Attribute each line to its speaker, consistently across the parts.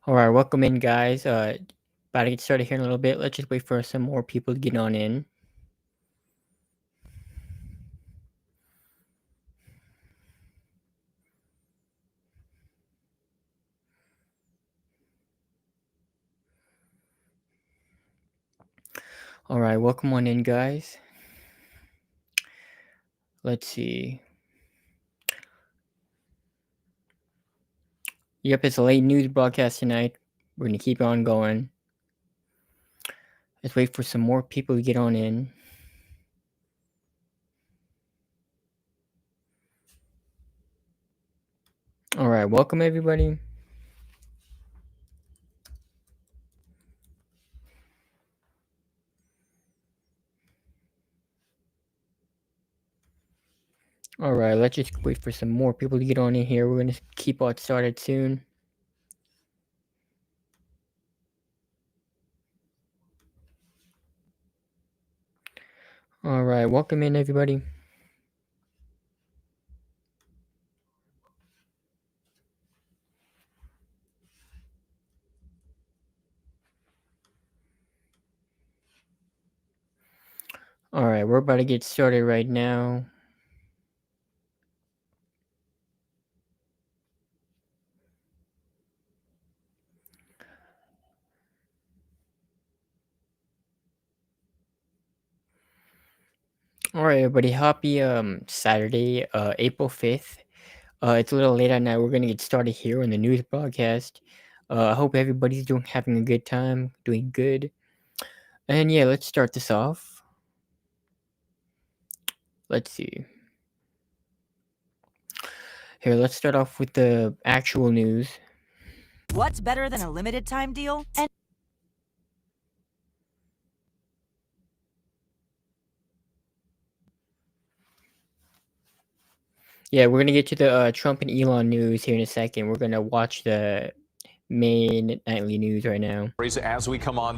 Speaker 1: All right, welcome in, guys. About to get started here in a little bit. Let's just wait for some more people to get on in. All right, welcome on in, guys. Let's see. Yep, it's a late news broadcast tonight. We're gonna keep on going. Let's wait for some more people to get on in. All right, welcome everybody. All right, let's just wait for some more people to get on in here. We're gonna keep on started soon. All right, welcome in everybody. All right, we're about to get started right now. All right, everybody. Happy Saturday, April 5th. It's a little late at night. We're gonna get started here on the news broadcast. I hope everybody's having a good time, doing good. And yeah, let's start this off. Let's see. Here, let's start off with the actual news.
Speaker 2: What's better than a limited time deal? And
Speaker 1: Yeah, we're gonna get to the Trump and Elon news here in a second. We're gonna watch the main nightly news right now.
Speaker 3: As we come on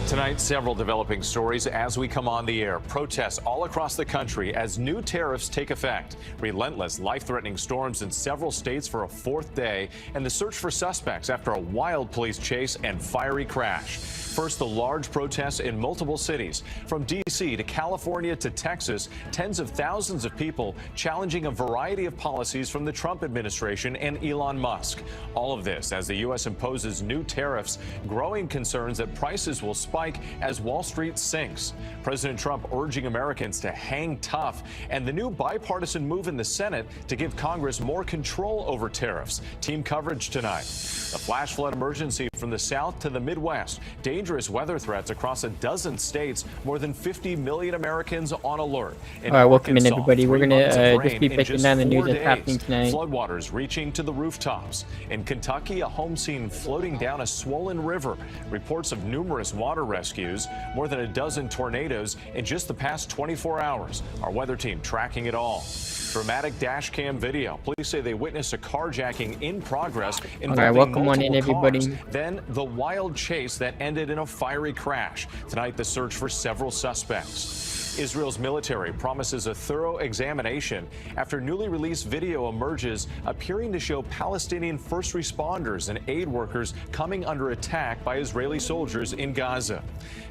Speaker 3: tonight, several developing stories as we come on the air. Protests all across the country as new tariffs take effect. Relentless, life-threatening storms in several states for a fourth day, and the search for suspects after a wild police chase and fiery crash. First, the large protests in multiple cities. From D.C. to California to Texas, tens of thousands of people challenging a variety of policies from the Trump administration and Elon Musk. All of this as the U.S. imposes new tariffs, growing concerns that prices will spike as Wall Street sinks. President Trump urging Americans to hang tough, and the new bipartisan move in the Senate to give Congress more control over tariffs. Team coverage tonight. A flash flood emergency from the South to the Midwest. Dangerous weather threats across a dozen states. More than 50 million Americans on alert.
Speaker 1: All right, welcome in everybody. We're gonna just be breaking down the news that's happening tonight.
Speaker 3: Floodwaters reaching to the rooftops. In Kentucky, a home seen floating down a swollen river. Reports of numerous water rescues. More than a dozen tornadoes in just the past 24 hours. Our weather team tracking it all. Dramatic dash cam video. Police say they witnessed a carjacking in progress involving
Speaker 1: All right, welcome on in,
Speaker 3: multiple cars.
Speaker 1: everybody.
Speaker 3: Then the wild chase that ended in a fiery crash. Tonight, the search for several suspects. Israel's military promises a thorough examination after newly released video emerges appearing to show Palestinian first responders and aid workers coming under attack by Israeli soldiers in Gaza.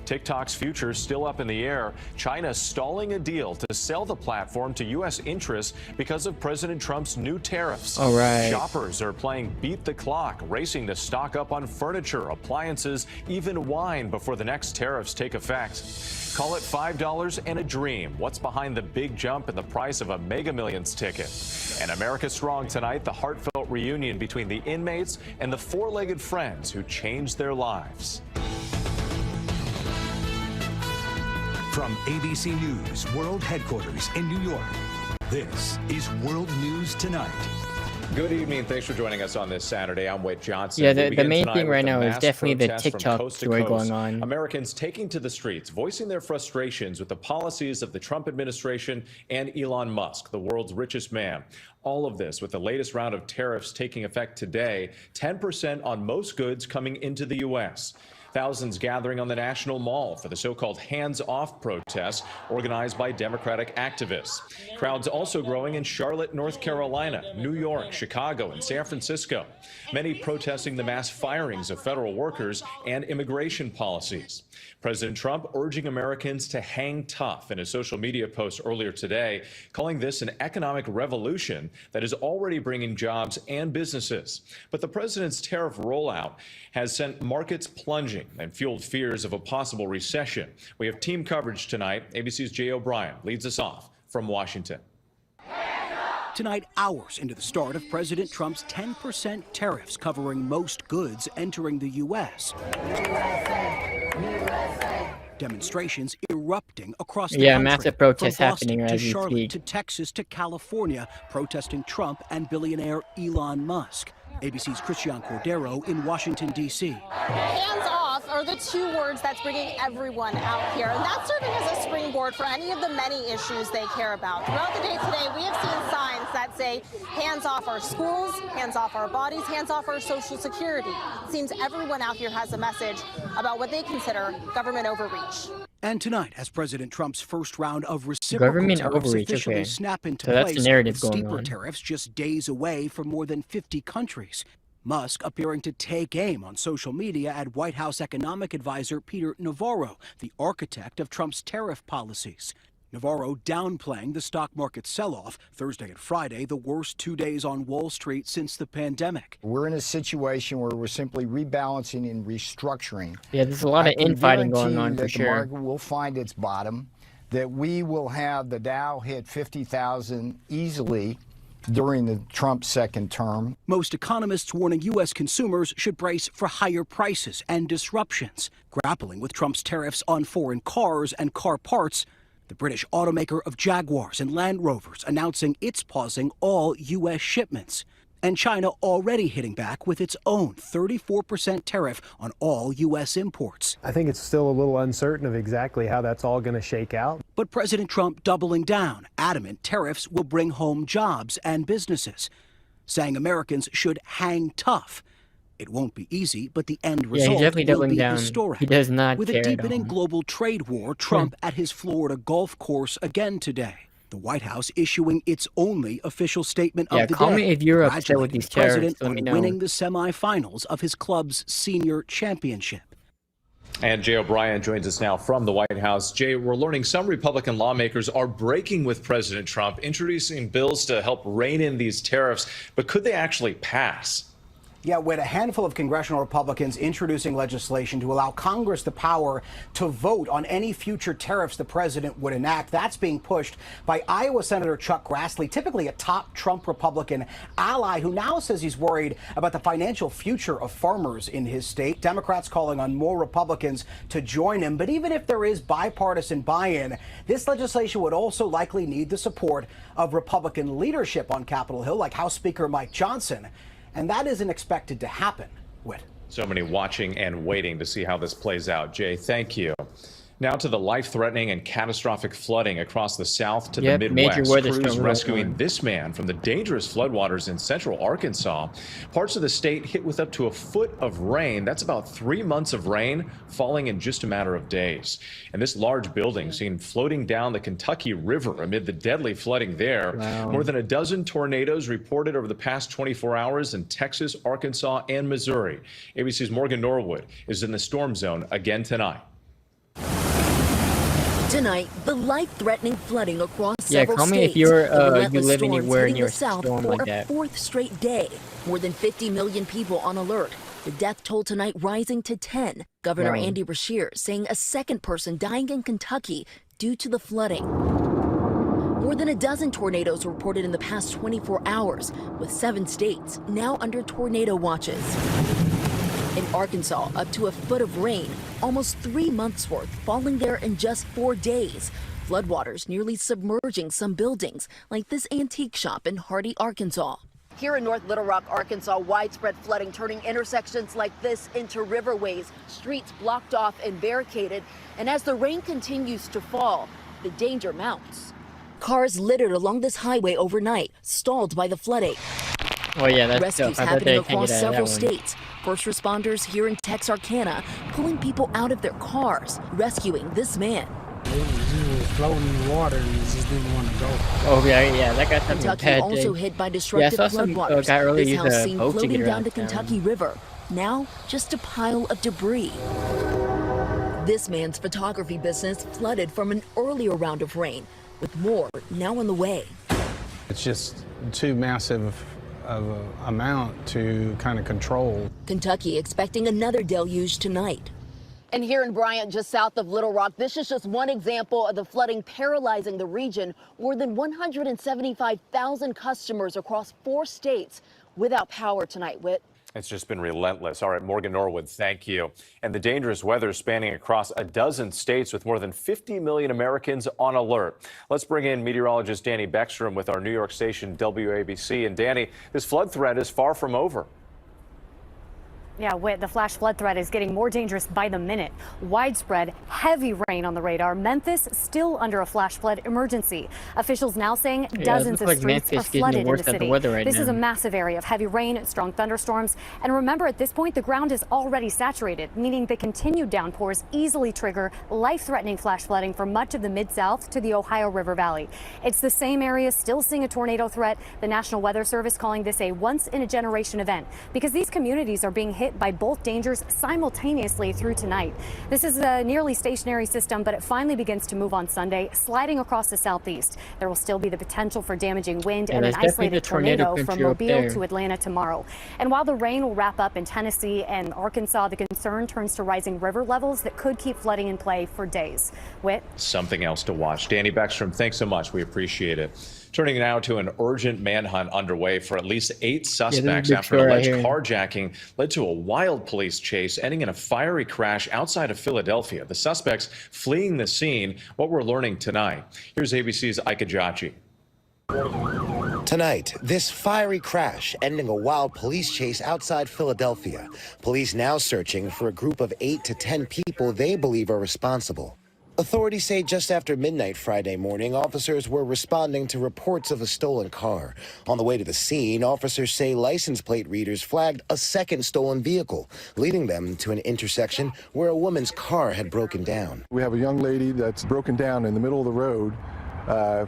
Speaker 3: TikTok's future still up in the air. China stalling a deal to sell the platform to U.S. interests because of President Trump's new tariffs.
Speaker 1: All right.
Speaker 3: Shoppers are playing beat the clock, racing to stock up on furniture, appliances, even wine before the next tariffs take effect. Call it $5 and a dream. What's behind the big jump in the price of a Mega Millions ticket? And America Strong tonight, the heartfelt reunion between the inmates and the four-legged friends who changed their lives.
Speaker 4: From ABC News World Headquarters in New York, this is World News Tonight.
Speaker 3: Good evening. Thanks for joining us on this Saturday. I'm Whit Johnson.
Speaker 1: Yeah,
Speaker 3: We
Speaker 1: the
Speaker 3: begin
Speaker 1: main
Speaker 3: tonight
Speaker 1: thing
Speaker 3: with
Speaker 1: right
Speaker 3: the
Speaker 1: now is
Speaker 3: mass
Speaker 1: definitely the
Speaker 3: protests from
Speaker 1: TikTok
Speaker 3: coast to
Speaker 1: story
Speaker 3: coast.
Speaker 1: going on.
Speaker 3: Americans taking to the streets, voicing their frustrations with the policies of the Trump administration and Elon Musk, the world's richest man. All of this with the latest round of tariffs taking effect today, 10% on most goods coming into the U.S. Thousands gathering on the National Mall for the so-called hands-off protests organized by Democratic activists. Crowds also growing in Charlotte, North Carolina, New York, Chicago, and San Francisco. Many protesting the mass firings of federal workers and immigration policies. President Trump urging Americans to hang tough in a social media post earlier today, calling this an economic revolution that is already bringing jobs and businesses. But the president's tariff rollout has sent markets plunging and fueled fears of a possible recession. We have team coverage tonight. ABC's Jay O'Brien leads us off from Washington.
Speaker 5: Tonight, hours into the start of President Trump's 10% tariffs covering most goods entering the U.S. Demonstrations erupting across the country.
Speaker 1: Massive protests
Speaker 5: from Boston
Speaker 1: happening
Speaker 5: to
Speaker 1: as we
Speaker 5: Charlotte
Speaker 1: speak.
Speaker 5: to Texas to California, protesting Trump and billionaire Elon Musk. ABC's Christian Cordero in Washington, D.C.
Speaker 6: Hands off are the two words that's bringing everyone out here, and that's serving as a springboard for any of the many issues they care about. Throughout the day today, we have seen signs that say hands off our schools, hands off our bodies, hands off our Social Security. It seems everyone out here has a message about what they consider government overreach.
Speaker 5: And tonight, as President Trump's first round of reciprocal
Speaker 1: Government
Speaker 5: tariffs
Speaker 1: overreach,
Speaker 5: officially
Speaker 1: okay.
Speaker 5: snap into
Speaker 1: So that's the
Speaker 5: place,
Speaker 1: narrative
Speaker 5: with
Speaker 1: going
Speaker 5: steeper
Speaker 1: on.
Speaker 5: tariffs just days away from more than 50 countries. Musk appearing to take aim on social media at White House economic advisor Peter Navarro, the architect of Trump's tariff policies. Navarro downplaying the stock market sell-off Thursday and Friday, the worst 2 days on Wall Street since the pandemic.
Speaker 7: We're in a situation where we're simply rebalancing and restructuring.
Speaker 1: Yeah, there's a lot of
Speaker 7: I can
Speaker 1: infighting going
Speaker 7: guarantee
Speaker 1: on
Speaker 7: you
Speaker 1: for
Speaker 7: that
Speaker 1: sure.
Speaker 7: the market will find its bottom, that we will have the Dow hit 50,000 easily during the Trump second term.
Speaker 5: Most economists warning U.S. consumers should brace for higher prices and disruptions. Grappling with Trump's tariffs on foreign cars and car parts, the British automaker of Jaguars and Land Rovers announcing it's pausing all U.S. shipments. And China already hitting back with its own 34% tariff on all U.S. imports.
Speaker 8: I think it's still a little uncertain of exactly how that's all going to shake out.
Speaker 5: But President Trump doubling down, adamant tariffs will bring home jobs and businesses, saying Americans should hang tough. It won't be easy, but the end
Speaker 1: Yeah,
Speaker 5: result
Speaker 1: he's definitely
Speaker 5: will
Speaker 1: doubling
Speaker 5: be
Speaker 1: down.
Speaker 5: historic.
Speaker 1: He does not
Speaker 5: With
Speaker 1: care
Speaker 5: a
Speaker 1: at
Speaker 5: deepening
Speaker 1: all.
Speaker 5: global trade war, Trump at his Florida golf course again today. The White House issuing its only official statement
Speaker 1: Yeah,
Speaker 5: of the
Speaker 1: call
Speaker 5: day,
Speaker 1: me if you're upset with
Speaker 5: congratulating
Speaker 1: these
Speaker 5: the president
Speaker 1: tariffs, let me
Speaker 5: on
Speaker 1: know.
Speaker 5: winning the semifinals of his club's senior championship.
Speaker 3: And Jay O'Brien joins us now from the White House. Jay, we're learning some Republican lawmakers are breaking with President Trump, introducing bills to help rein in these tariffs. But could they actually pass?
Speaker 9: Yeah, with a handful of congressional Republicans introducing legislation to allow Congress the power to vote on any future tariffs the president would enact. That's being pushed by Iowa Senator Chuck Grassley, typically a top Trump Republican ally, who now says he's worried about the financial future of farmers in his state. Democrats calling on more Republicans to join him. But even if there is bipartisan buy-in, this legislation would also likely need the support of Republican leadership on Capitol Hill, like House Speaker Mike Johnson. And that isn't expected to happen, Whit.
Speaker 3: So many watching and waiting to see how this plays out. Jay, thank you. Now to the life-threatening and catastrophic flooding across the South to the
Speaker 1: Major
Speaker 3: Midwest.
Speaker 1: weather
Speaker 3: Crews
Speaker 1: storm
Speaker 3: rescuing
Speaker 1: going on.
Speaker 3: this man from the dangerous floodwaters in central Arkansas. Parts of the state hit with up to a foot of rain. That's about 3 months of rain falling in just a matter of days. And this large building seen floating down the Kentucky River amid the deadly flooding there.
Speaker 1: Wow.
Speaker 3: More than a dozen tornadoes reported over the past 24 hours in Texas, Arkansas, and Missouri. ABC's Morgan Norwood is in the storm zone again tonight.
Speaker 10: Tonight, the life-threatening flooding across
Speaker 1: Yeah,
Speaker 10: several
Speaker 1: call me
Speaker 10: states.
Speaker 1: if you're,
Speaker 10: The
Speaker 1: you
Speaker 10: relentless
Speaker 1: live
Speaker 10: storms
Speaker 1: anywhere
Speaker 10: hitting
Speaker 1: near
Speaker 10: the
Speaker 1: a
Speaker 10: South
Speaker 1: storm
Speaker 10: for
Speaker 1: like
Speaker 10: a
Speaker 1: that.
Speaker 10: fourth straight day. More than 50 million people on alert. The death toll tonight rising to 10. Governor
Speaker 1: Wow.
Speaker 10: Andy Beshear saying a second person dying in Kentucky due to the flooding. More than a dozen tornadoes reported in the past 24 hours, with 7 states now under tornado watches. In Arkansas, up to a foot of rain, almost 3 months worth, falling there in just 4 days. Floodwaters nearly submerging some buildings, like this antique shop in Hardy, Arkansas.
Speaker 11: Here in North Little Rock, Arkansas, widespread flooding turning intersections like this into riverways, streets blocked off and barricaded. And as the rain continues to fall, the danger mounts.
Speaker 10: Cars littered along this highway overnight, stalled by the flooding.
Speaker 1: Oh yeah, that's
Speaker 10: Rescues
Speaker 1: tough. I bet
Speaker 10: happening
Speaker 1: they can't
Speaker 10: across
Speaker 1: get out of that
Speaker 10: several
Speaker 1: one.
Speaker 10: states. first responders here in Texarkana pulling people out of their cars, rescuing this man.
Speaker 12: He was floating in the water and he just didn't want to go.
Speaker 1: Oh yeah, that got something
Speaker 10: Kentucky
Speaker 1: bad.
Speaker 10: also hit by destructive floodwaters.
Speaker 1: Guy earlier
Speaker 10: This
Speaker 1: used
Speaker 10: house
Speaker 1: a
Speaker 10: seen
Speaker 1: boat to
Speaker 10: floating
Speaker 1: get
Speaker 10: down
Speaker 1: around
Speaker 10: the Kentucky River. Now, just a pile of debris. This man's photography business flooded from an earlier round of rain, with more now on the way.
Speaker 12: It's just too massive of an amount to kind of control.
Speaker 10: Kentucky expecting another deluge tonight.
Speaker 11: And here in Bryant, just south of Little Rock, this is just one example of the flooding paralyzing the region. More than 175,000 customers across 4 states without power tonight. Whit.
Speaker 3: It's just been relentless. All right, Morgan Norwood, thank you. And the dangerous weather spanning across a dozen states with more than 50 million Americans on alert. Let's bring in meteorologist Danny Beckstrom with our New York station WABC. And Danny, this flood threat is far from over.
Speaker 13: Yeah, Whit, the flash flood threat is getting more dangerous by the minute. Widespread, heavy rain on the radar. Memphis still under a flash flood emergency. Officials now saying dozens of streets are flooded in the city. This is a massive area of heavy rain, strong thunderstorms. And remember, at this point, the ground is already saturated, meaning the continued downpours easily trigger life-threatening flash flooding for much of the Mid-South to the Ohio River Valley. It's the same area still seeing a tornado threat. The National Weather Service calling this a once-in-a-generation event because these communities are being hit by both dangers simultaneously through tonight. This is a nearly stationary system, but it finally begins to move on Sunday, sliding across the southeast. There will still be the potential for damaging wind and an isolated tornado from Mobile to Atlanta tomorrow. And while the rain will wrap up in Tennessee and Arkansas, the concern turns to rising river levels that could keep flooding in play for days. Whit?
Speaker 3: Something else to watch. Danny Beckstrom, thanks so much. We appreciate it. Turning now to an urgent manhunt underway for at least 8 suspects after an alleged carjacking led to a wild police chase ending in a fiery crash outside of Philadelphia. The suspects fleeing the scene. What we're learning tonight. Here's ABC's Ike Jachi.
Speaker 14: Tonight, this fiery crash ending a wild police chase outside Philadelphia. Police now searching for a group of 8 to 10 people they believe are responsible. Authorities say just after midnight Friday morning, officers were responding to reports of a stolen car. On the way to the scene, officers say license plate readers flagged a second stolen vehicle, leading them to an intersection where a woman's car had broken down.
Speaker 15: We have a young lady that's broken down in the middle of the road.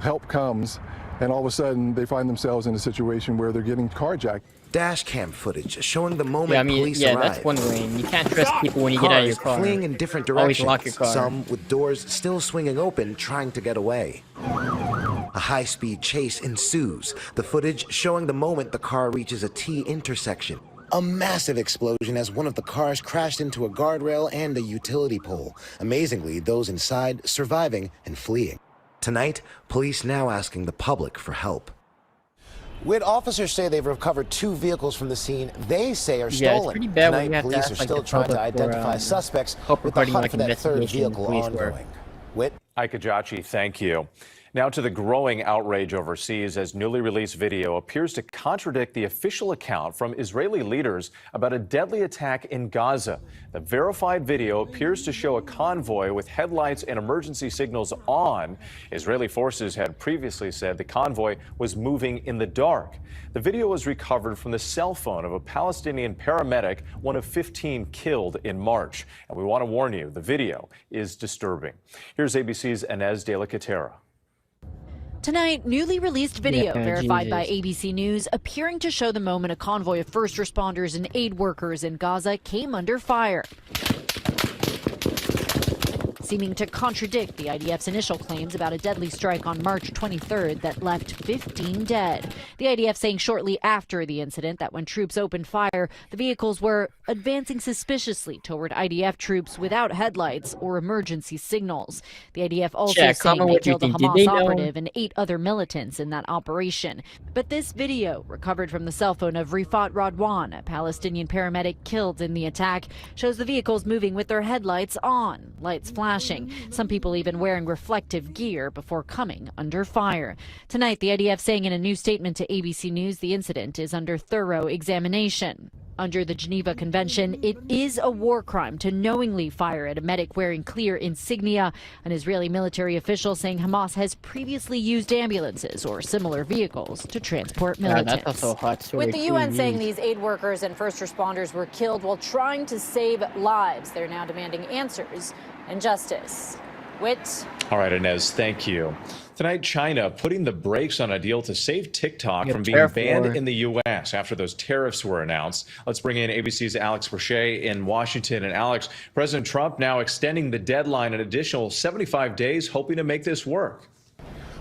Speaker 15: Help comes, and all of a sudden they find themselves in a situation where they're getting carjacked.
Speaker 14: Dash cam footage showing the moment police arrive.
Speaker 1: That's one way. You can't trust people when you get out of your car.
Speaker 14: Fleeing in different
Speaker 1: Always
Speaker 14: directions,
Speaker 1: lock your car.
Speaker 14: some with doors still swinging open, trying to get away. A high-speed chase ensues, the footage showing the moment the car reaches a T intersection. A massive explosion as one of the cars crashed into a guardrail and a utility pole. Amazingly, those inside surviving and fleeing. Tonight, police now asking the public for help. With officers say they've recovered 2 vehicles from the scene they say are stolen.
Speaker 1: It's pretty bad when you have
Speaker 14: Tonight,
Speaker 1: to
Speaker 14: police
Speaker 1: ask,
Speaker 14: are still trying to identify suspects with the hunt for that 3rd vehicle ongoing.
Speaker 3: Ike Jachi, thank you. Now to the growing outrage overseas as newly released video appears to contradict the official account from Israeli leaders about a deadly attack in Gaza. The verified video appears to show a convoy with headlights and emergency signals on. Israeli forces had previously said the convoy was moving in the dark. The video was recovered from the cell phone of a Palestinian paramedic, one of 15 killed in March. And we want to warn you, the video is disturbing. Here's ABC's Inez de la Catera.
Speaker 16: Tonight, newly released video verified by ABC News appearing to show the moment a convoy of first responders and aid workers in Gaza came under fire, seeming to contradict the IDF's initial claims about a deadly strike on March 23rd that left 15 dead. The IDF saying shortly after the incident that when troops opened fire, the vehicles were advancing suspiciously toward IDF troops without headlights or emergency signals. The IDF also saying they killed a Hamas operative and 8 other militants in that operation. But this video, recovered from the cell phone of Rifat Radwan, a Palestinian paramedic killed in the attack, shows the vehicles moving with their headlights on, lights flashing. Some people even wearing reflective gear before coming under fire. Tonight, the IDF saying in a new statement to ABC News the incident is under thorough examination. Under the Geneva Convention, it is a war crime to knowingly fire at a medic wearing clear insignia. An Israeli military official saying Hamas has previously used ambulances or similar vehicles to transport militants.
Speaker 1: That's also a hot story.
Speaker 11: With the UN saying these aid workers and first responders were killed while trying to save lives, they're now demanding answers and justice. Whit.
Speaker 3: All right, Inez, thank you. Tonight, China putting the brakes on a deal to save TikTok from being banned in the U.S. after those tariffs were announced. Let's bring in ABC's Alex Brochet in Washington. And Alex, President Trump now extending the deadline an additional 75 days, hoping to make this work.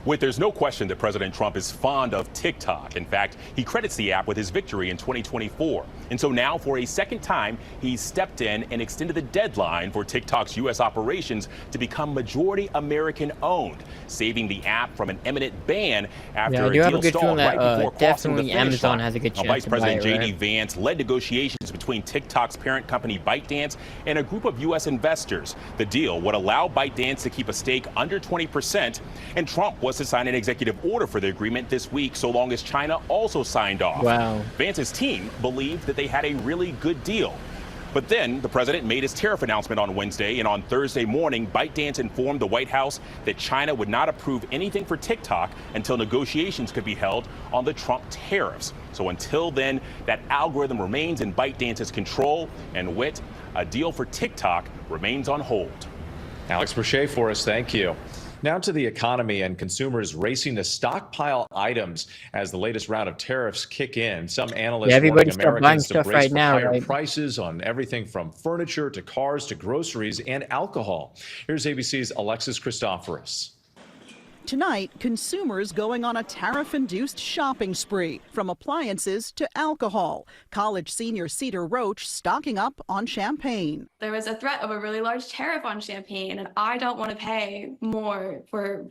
Speaker 17: There's no question that President Trump is fond of TikTok. In fact, he credits the app with his victory in 2024. And so now, for a second time, he's stepped in and extended the deadline for TikTok's U.S. operations to become majority American owned, saving the app from an imminent ban after a deal stalled right before crossing the finish
Speaker 1: Amazon
Speaker 17: line.
Speaker 1: has a good chance
Speaker 17: Vice
Speaker 1: to buy
Speaker 17: President
Speaker 1: it,
Speaker 17: J.D.
Speaker 1: right?
Speaker 17: Vance led negotiations between TikTok's parent company ByteDance and a group of U.S. investors. The deal would allow ByteDance to keep a stake under 20%, and Trump was to sign an executive order for the agreement this week, so long as China also signed off.
Speaker 1: Wow.
Speaker 17: Vance's team believed that they had a really good deal. But then the president made his tariff announcement on Wednesday, and on Thursday morning, ByteDance informed the White House that China would not approve anything for TikTok until negotiations could be held on the Trump tariffs. So until then, that algorithm remains in ByteDance's control, and a deal for TikTok remains on hold.
Speaker 3: Alex Brochet for us, thank you. Now to the economy and consumers racing to stockpile items as the latest round of tariffs kick in. Some analysts
Speaker 1: everybody
Speaker 3: warning
Speaker 1: start buying
Speaker 3: Americans to
Speaker 1: stuff
Speaker 3: brace
Speaker 1: right
Speaker 3: for
Speaker 1: now,
Speaker 3: higher
Speaker 1: right?
Speaker 3: prices on everything from furniture to cars to groceries and alcohol. Here's ABC's Alexis Christoforous.
Speaker 18: Tonight, consumers going on a tariff-induced shopping spree, from appliances to alcohol. College senior Cedar Roach stocking up on champagne.
Speaker 19: There was a threat of a really large tariff on champagne, and I don't want to pay more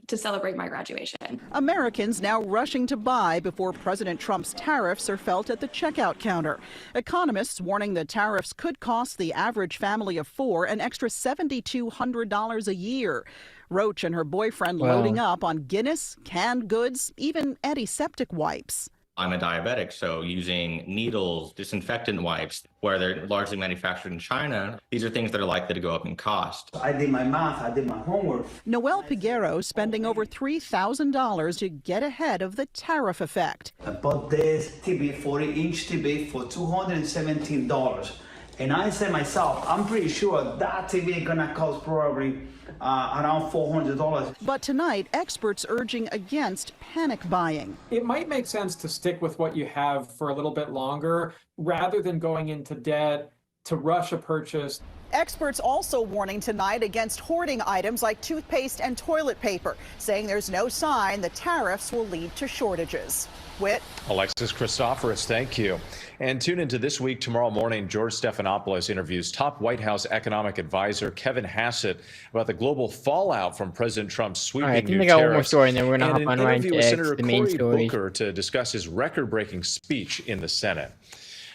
Speaker 19: to celebrate my graduation.
Speaker 18: Americans now rushing to buy before President Trump's tariffs are felt at the checkout counter. Economists warning the tariffs could cost the average family of four an extra $7,200 a year. Roach and her boyfriend loading up on Guinness, canned goods, even antiseptic wipes.
Speaker 20: I'm a diabetic, so using needles, disinfectant wipes, where they're largely manufactured in China, these are things that are likely to go up in cost.
Speaker 21: I did my math, I did my homework.
Speaker 18: Noel Piguero spending over $3,000 to get ahead of the tariff effect.
Speaker 21: I bought this TV, 40-inch TV for $217. And I said myself, I'm pretty sure that TV is gonna cost probably around $400.
Speaker 18: But tonight, experts urging against panic buying.
Speaker 22: It might make sense to stick with what you have for a little bit longer rather than going into debt to rush a purchase.
Speaker 18: Experts also warning tonight against hoarding items like toothpaste and toilet paper, saying there's no sign the tariffs will lead to shortages. Whit.
Speaker 3: Alexis Christoforous, thank you. And tune into This Week tomorrow morning. George Stephanopoulos interviews top White House economic advisor Kevin Hassett about the global fallout from President Trump's sweeping
Speaker 1: I think
Speaker 3: new
Speaker 1: they got
Speaker 3: tariffs.
Speaker 1: one more story, and then we're going to hop on
Speaker 3: an
Speaker 1: right
Speaker 3: interview
Speaker 1: into
Speaker 3: with
Speaker 1: X,
Speaker 3: Senator
Speaker 1: the main
Speaker 3: Cory
Speaker 1: story.
Speaker 3: Booker to discuss his record-breaking speech in the Senate.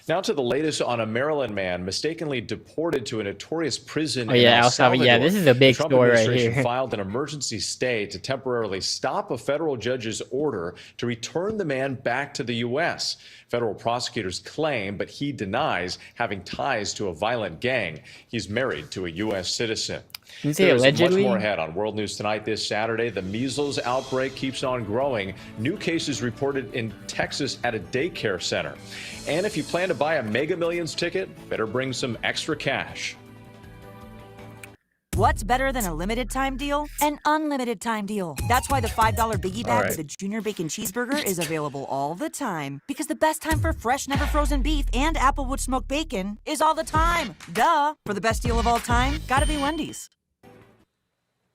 Speaker 3: Now to the latest on a Maryland man mistakenly deported to a notorious prison in El Salvador.
Speaker 1: Yeah, this is a big
Speaker 3: The Trump
Speaker 1: story right
Speaker 3: administration
Speaker 1: here.
Speaker 3: filed an emergency stay to temporarily stop a federal judge's order to return the man back to the U.S. Federal prosecutors claim, but he denies having ties to a violent gang. He's married to a U.S. citizen.
Speaker 1: Didn't say
Speaker 3: There's
Speaker 1: allegedly?
Speaker 3: much more ahead on World News Tonight this Saturday. The measles outbreak keeps on growing. New cases reported in Texas at a daycare center. And if you plan to buy a Mega Millions ticket, better bring some extra cash.
Speaker 2: What's better than a limited time deal? An unlimited time deal. That's why the $5 biggie bag with a Junior Bacon Cheeseburger is available all the time. Because the best time for fresh, never frozen beef and Applewood smoked bacon is all the time. Duh. For the best deal of all time, gotta be Wendy's.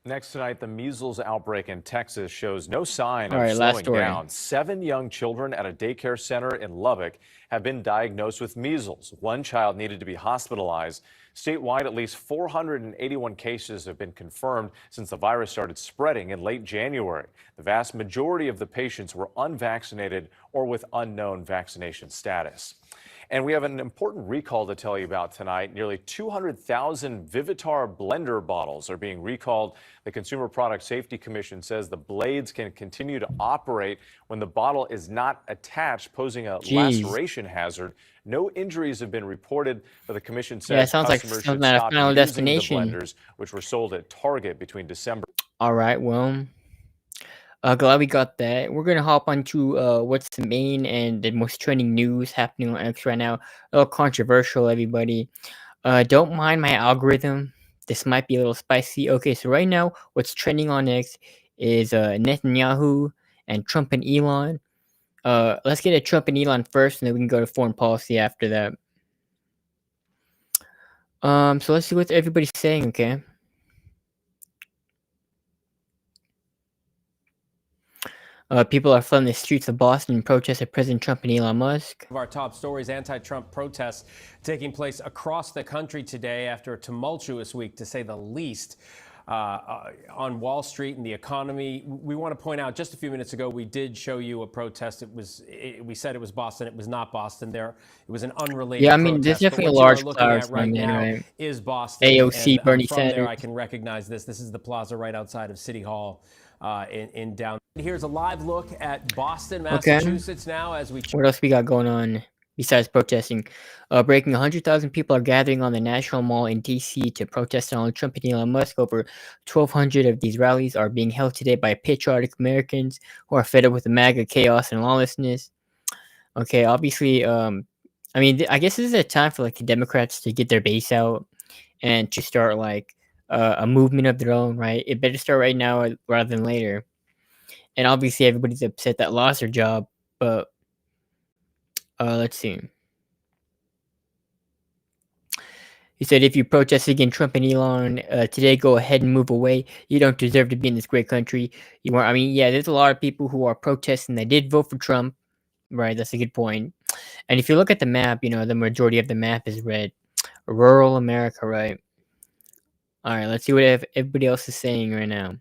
Speaker 3: Next tonight, the measles outbreak in Texas shows no sign
Speaker 1: All
Speaker 3: of
Speaker 1: right, last
Speaker 3: slowing
Speaker 1: story.
Speaker 3: down. 7 young children at a daycare center in Lubbock have been diagnosed with measles. One child needed to be hospitalized. Statewide, at least 481 cases have been confirmed since the virus started spreading in late January. The vast majority of the patients were unvaccinated or with unknown vaccination status. And we have an important recall to tell you about tonight. Nearly 200,000 Vivitar blender bottles are being recalled. The Consumer Product Safety Commission says the blades can continue to operate when the bottle is not attached, posing a laceration hazard. No injuries have been reported, but the commission
Speaker 1: Yeah, it
Speaker 3: says
Speaker 1: sounds like
Speaker 3: customers
Speaker 1: something
Speaker 3: should
Speaker 1: at a
Speaker 3: stop
Speaker 1: Final
Speaker 3: using
Speaker 1: Destination.
Speaker 3: the blenders, which were sold at Target between December.
Speaker 1: All right, well, glad we got that. We're gonna hop onto what's the main and the most trending news happening on X right now. A little controversial, everybody. Don't mind my algorithm. This might be a little spicy. Okay, so right now, what's trending on X is Netanyahu and Trump and Elon. Let's get at Trump and Elon first, and then we can go to foreign policy after that. So let's see what everybody's saying, okay? People are flooding the streets of Boston in protest of President Trump and Elon Musk.
Speaker 4: Of our top stories, anti-Trump protests taking place across the country today after a tumultuous week, to say the least, on Wall Street and the economy. We want to point out, just a few minutes ago, we did show you a protest. We said it was Boston. It was not Boston. It was an unrelated
Speaker 1: Yeah, I mean,
Speaker 4: protest.
Speaker 1: there's definitely a
Speaker 4: But what
Speaker 1: large
Speaker 4: you are looking at right now
Speaker 1: right?
Speaker 4: is Boston.
Speaker 1: AOC,
Speaker 4: and,
Speaker 1: Bernie
Speaker 4: from
Speaker 1: Sanders.
Speaker 4: there, I can recognize this. This is the plaza right outside of City Hall in downtown. Here's a live look at Boston, Massachusetts now as we...
Speaker 1: What else we got going on besides protesting? Breaking 100,000 people are gathering on the National Mall in D.C. to protest Donald Trump and Elon Musk. Over 1,200 of these rallies are being held today by patriotic Americans who are fed up with the MAGA chaos and lawlessness. Okay, obviously, I mean, I guess this is a time for like the Democrats to get their base out and to start like a movement of their own, right? It better start right now rather than later. And obviously, everybody's upset that lost their job, but let's see. He said, if you protest against Trump and Elon today, go ahead and move away. You don't deserve to be in this great country. You are. I mean, yeah, there's a lot of people who are protesting that did vote for Trump, right? That's a good point. And if you look at the map, you know, the majority of the map is red. Rural America, right? All right, let's see what everybody else is saying right now.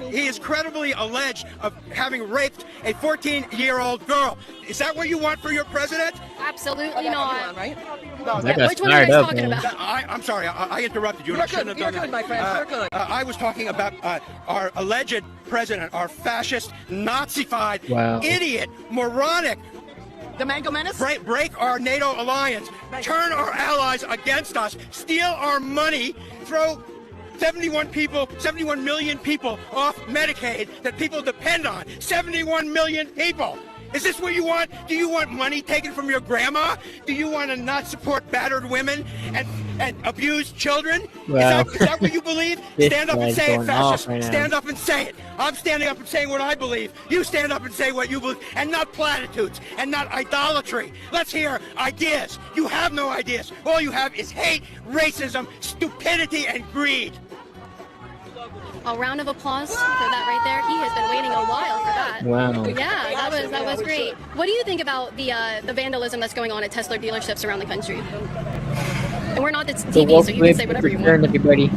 Speaker 6: He is credibly alleged of having raped a 14-year-old girl. Is that what you want for your president?
Speaker 23: Absolutely not.
Speaker 6: Right?
Speaker 23: Which one are you guys talking about?
Speaker 6: I'm sorry, I interrupted you. You're good, my friend. You're good. I was talking about our alleged president, our fascist, Nazified, idiot, moronic.
Speaker 23: The Mango Menace?
Speaker 6: Break our NATO alliance, turn our allies against us, steal our money, throw 71 million people off Medicaid that people depend on. 71 million people. Is this what you want? Do you want money taken from your grandma? Do you want to not support battered women and abused children?
Speaker 1: Wow.
Speaker 6: Is that what you believe? Stand up and say it, fascist.
Speaker 1: Right
Speaker 6: stand up and say it. I'm standing up and saying what I believe. You stand up and say what you believe, and not platitudes, and not idolatry. Let's hear ideas. You have no ideas. All you have is hate, racism, stupidity, and greed.
Speaker 23: A round of applause for that right there. He has been waiting a while for that.
Speaker 1: Wow.
Speaker 23: Yeah, that was great. What do you think about the vandalism that's going on at Tesla dealerships around the country? And we're not the TV, so you can say whatever you want.
Speaker 1: Everybody.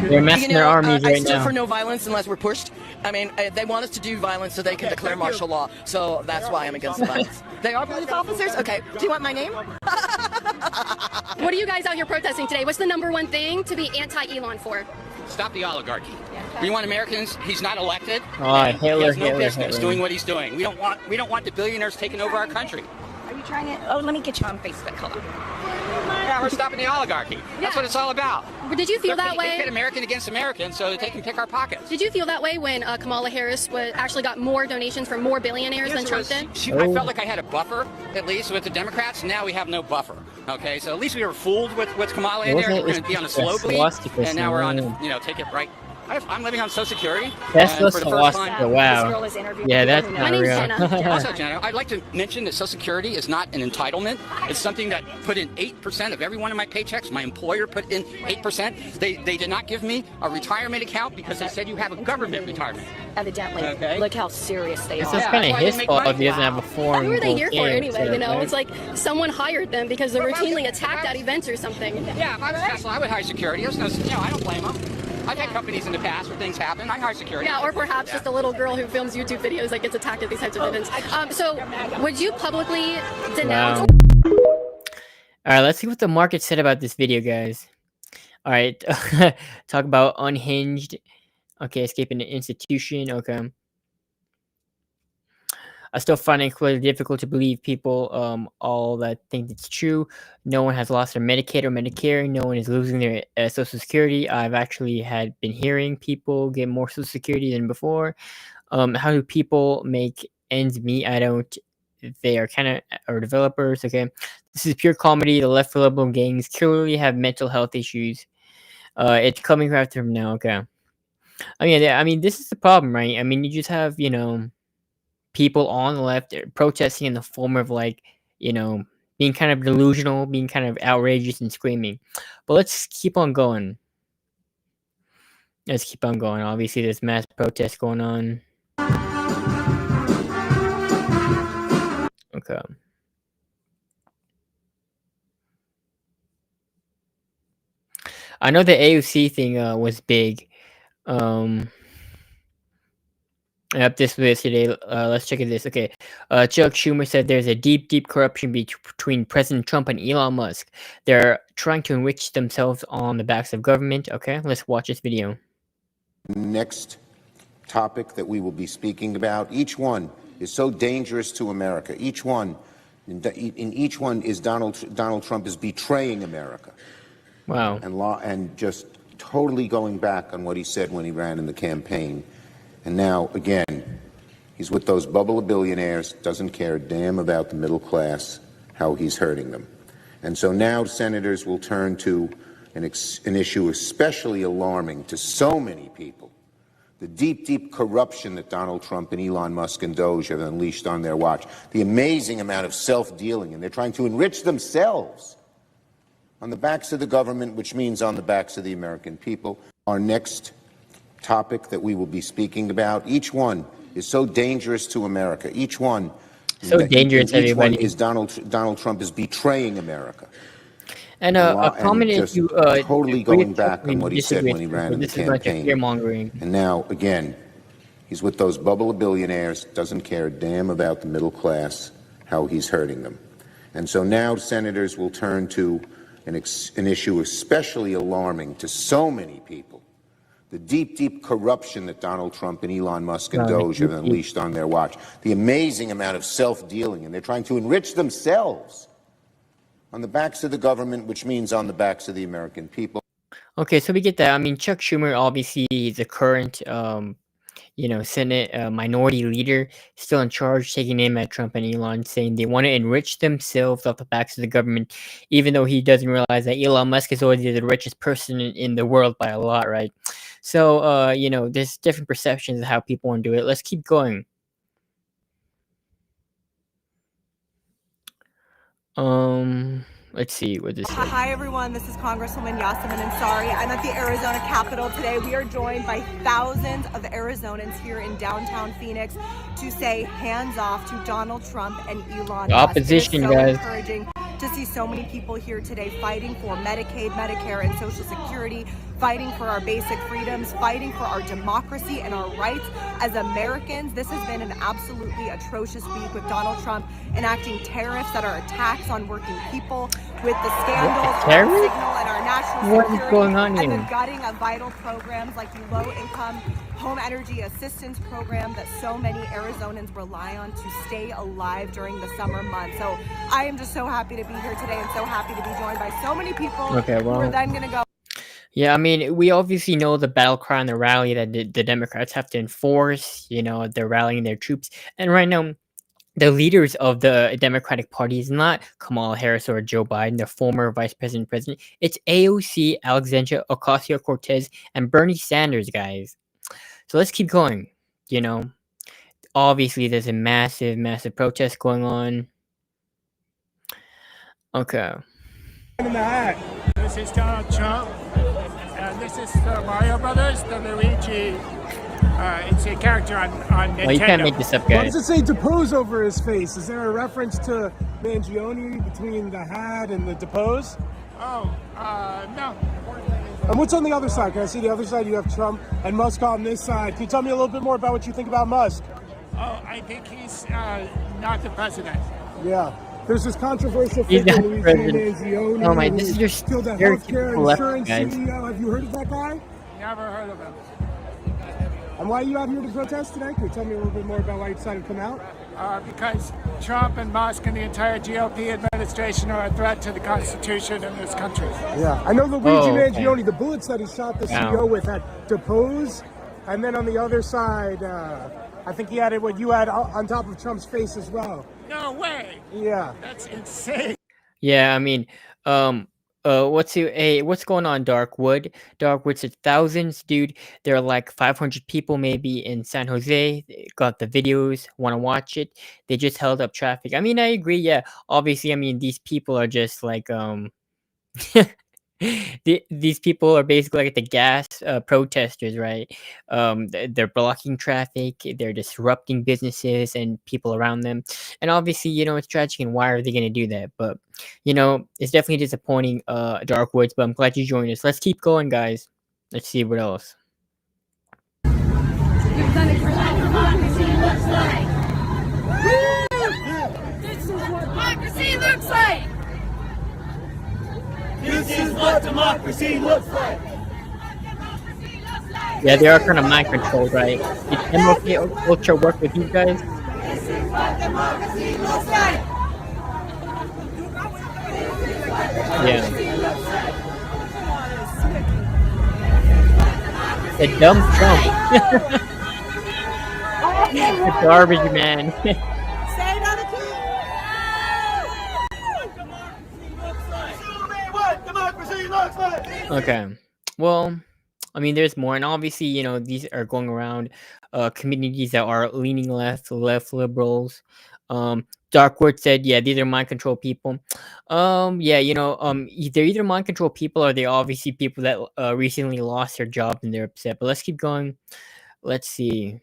Speaker 1: They're massing their armies right
Speaker 24: I stood
Speaker 1: now.
Speaker 24: for no violence unless we're pushed. I mean, they want us to do violence so they can declare martial law. So that's why I'm against the violence. They are police officers? Okay. Do you want my name?
Speaker 23: What are you guys out here protesting today? What's the #1 thing to be anti-Elon for?
Speaker 25: Stop the oligarchy. We want Americans. He's not elected.
Speaker 1: Hitler,
Speaker 25: he has no
Speaker 1: Hitler,
Speaker 25: business
Speaker 1: Hitler.
Speaker 25: doing what he's doing. We don't want the billionaires taking over our country.
Speaker 23: Are you trying to? Oh, let me get you on Facebook. Hold on.
Speaker 25: Yeah, we're stopping the oligarchy. That's what it's all about.
Speaker 23: But did you feel that way?
Speaker 25: They pit American against American so they can pick our pockets.
Speaker 23: Did you feel that way when Kamala Harris actually got more donations from more billionaires than Trump did?
Speaker 25: I felt like I had a buffer, at least with the Democrats. Now we have no buffer. Okay, so at least we were fooled with Kamala in there. We're going to be on a slow bleed, and now we're on, take it right. I'm living on Social Security.
Speaker 1: That's
Speaker 25: for the first time.
Speaker 1: Wow. Yeah, that's not real.
Speaker 25: Also, Jenna, I'd like to mention that Social Security is not an entitlement. It's something that put in 8% of every one of my paychecks. My employer put in 8%. They did not give me a retirement account because they said you have a government retirement.
Speaker 23: Evidently.
Speaker 25: Okay.
Speaker 23: Look how serious they
Speaker 1: It's
Speaker 23: are.
Speaker 1: just kind of his fault if he doesn't have a foreign.
Speaker 23: Who are they here for anyway?
Speaker 1: So,
Speaker 23: You know,
Speaker 1: right?
Speaker 23: it's like someone hired them because they're routinely attacked at events or something.
Speaker 25: Yeah, if I was Tesla, I would hire security. I don't blame them. I've had companies in the past where things happen. I hire security.
Speaker 23: Yeah, or perhaps just a little girl who films YouTube videos that gets attacked at these types of events. So would you publicly denounce?
Speaker 1: Wow. All right, let's see what the market said about this video, guys. All right, talk about unhinged. Okay, escaping the institution. Okay. I still find it quite difficult to believe people all that think it's true. No one has lost their Medicaid or Medicare. No one is losing their Social Security. I've actually been hearing people get more Social Security than before. How do people make ends meet? I don't. They are are developers. Okay, this is pure comedy. The left liberal gangs clearly have mental health issues. It's coming after them now. Okay. I mean, this is the problem, right? I mean, you just have people on the left protesting in the form of being kind of delusional, being kind of outrageous and screaming. But let's keep on going. Let's keep on going. Obviously, there's mass protests going on. Okay. I know the AOC thing was big. Yep, this was yesterday. Let's check this. Okay. Chuck Schumer said there's a deep corruption between President Trump and Elon Musk. They're trying to enrich themselves on the backs of government. Okay, let's watch this video.
Speaker 5: Next topic that we will be speaking about, each one is so dangerous to America. Each one, in each one is Donald Trump is betraying America.
Speaker 1: Wow.
Speaker 5: And just totally going back on what he said when he ran in the campaign. And now, again, he's with those bubble of billionaires, doesn't care a damn about the middle class, how he's hurting them. And so now senators will turn to an issue especially alarming to so many people, the deep corruption that Donald Trump and Elon Musk and Doge have unleashed on their watch, the amazing amount of self-dealing, and they're trying to enrich themselves on the backs of the government, which means on the backs of the American people. Our next topic that we will be speaking about, each one is so dangerous to America. Each one,
Speaker 1: so dangerous.
Speaker 5: Each one is Donald Trump is betraying America.
Speaker 1: And a comment is you
Speaker 5: totally going back on what he said when he ran in the campaign.
Speaker 1: This is fear-mongering.
Speaker 5: And now, again, he's with those bubble of billionaires, doesn't care a damn about the middle class, how he's hurting them. And so now senators will turn to an issue especially alarming to so many people, the deep corruption that Donald Trump and Elon Musk and Doge have unleashed on their watch, the amazing amount of self-dealing, and they're trying to enrich themselves on the backs of the government, which means on the backs of the American people.
Speaker 1: Okay, so we get that. I mean, Chuck Schumer, obviously, is the current, Senate minority leader, still in charge, taking aim at Trump and Elon, saying they want to enrich themselves off the backs of the government, even though he doesn't realize that Elon Musk is already the richest person in the world by a lot, right? So, there's different perceptions of how people want to do it. Let's keep going. Let's see what this is.
Speaker 7: Hi everyone, this is Congresswoman Yasmin Ansari. I'm at the Arizona Capitol today. We are joined by thousands of Arizonans here in downtown Phoenix to say hands off to Donald Trump and Elon Musk.
Speaker 1: Opposition, guys.
Speaker 7: Encouraging to see so many people here today fighting for Medicaid, Medicare, and Social Security, fighting for our basic freedoms, fighting for our democracy and our rights as Americans. This has been an absolutely atrocious week with Donald Trump enacting tariffs that are attacks on working people, with the scandals on Signal and our national
Speaker 1: What
Speaker 7: security,
Speaker 1: is going on
Speaker 7: and
Speaker 1: here?
Speaker 7: the gutting of vital programs like the low-income home energy assistance program that so many Arizonans rely on to stay alive during the summer months. So I am just so happy to be here today and so happy to be joined by so many people who are then going to go.
Speaker 1: Yeah, I mean, we obviously know the battle cry and the rally that the Democrats have to enforce. They're rallying their troops. And right now, the leaders of the Democratic Party is not Kamala Harris or Joe Biden, the former vice president. It's AOC, Alexandria Ocasio-Cortez, and Bernie Sanders, guys. So let's keep going. Obviously, there's a massive protest going on. Okay.
Speaker 8: In the hat. This is Donald Trump, and this is the Mario Brothers, the Luigi. It's a character on Nintendo.
Speaker 1: Well, you can't make this up, guys.
Speaker 8: What does it say depose over his face? Is there a reference to Mangione between the hat and the depose? Oh, no. And what's on the other side? Can I see the other side? You have Trump and Musk on this side. Can you tell me a little bit more about what you think about Musk? Oh, I think he's not the president.
Speaker 22: Yeah.
Speaker 8: There's this controversial
Speaker 22: He's
Speaker 8: figure,
Speaker 22: not
Speaker 8: Luigi
Speaker 22: president.
Speaker 8: Mangione,
Speaker 22: Oh my, this is
Speaker 8: who
Speaker 22: just
Speaker 8: killed a
Speaker 22: stereotypical
Speaker 8: healthcare
Speaker 22: left,
Speaker 8: insurance
Speaker 22: guys.
Speaker 8: CEO. Have you heard of that guy?
Speaker 21: Never heard of him.
Speaker 8: And why are you out here to protest today? Can you tell me a little bit more about why you decided to come out?
Speaker 21: Because Trump and Musk and the entire GOP administration are a threat to the Constitution in this country.
Speaker 8: Yeah, I know Luigi
Speaker 22: okay.
Speaker 8: Mangione, the bullets that he shot the CEO with had depose, and then on the other side, I think he had it what you had on top of Trump's face as well.
Speaker 21: No way.
Speaker 8: Yeah.
Speaker 21: That's insane.
Speaker 1: Yeah, I mean, what's going on, Darkwood? Darkwood said thousands, dude. There are like 500 people maybe in San Jose. They got the videos, want to watch it. They just held up traffic. I mean, I agree. Yeah, obviously, I mean, these people are just like these people are basically like the gas protesters, right? They're blocking traffic, they're disrupting businesses and people around them, and obviously, it's tragic. And why are they going to do that? But it's definitely disappointing, Dark Woods. But I'm glad you joined us. Let's keep going, guys. Let's see what else.
Speaker 9: This is what democracy looks like.
Speaker 10: This is what democracy looks like.
Speaker 1: Yeah, they are kind of mind controlled, right? Did MLK Ultra work with you guys?
Speaker 10: This is what democracy looks like.
Speaker 1: Yeah. The dumb Trump. The garbage man. Okay. Well, I mean, there's more, and obviously, these are going around communities that are leaning left liberals. Darkwood said, yeah, these are mind control people. Yeah, they're either mind control people or they're obviously people that recently lost their jobs and they're upset. But let's keep going. Let's see.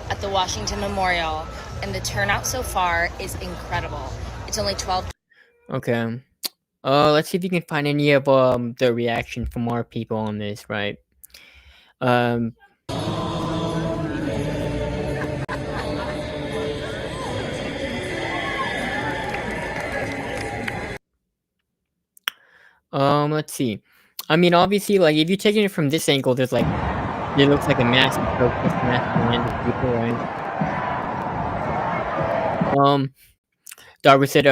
Speaker 12: At the Washington Memorial, and the turnout so far is incredible. It's only 12.
Speaker 1: Okay. Let's see if you can find any of the reaction from more people on this, right? Let's see. I mean, obviously, like if you're taking it from this angle, there's like it looks like a massive protest, massive land of people, right? Darwin said,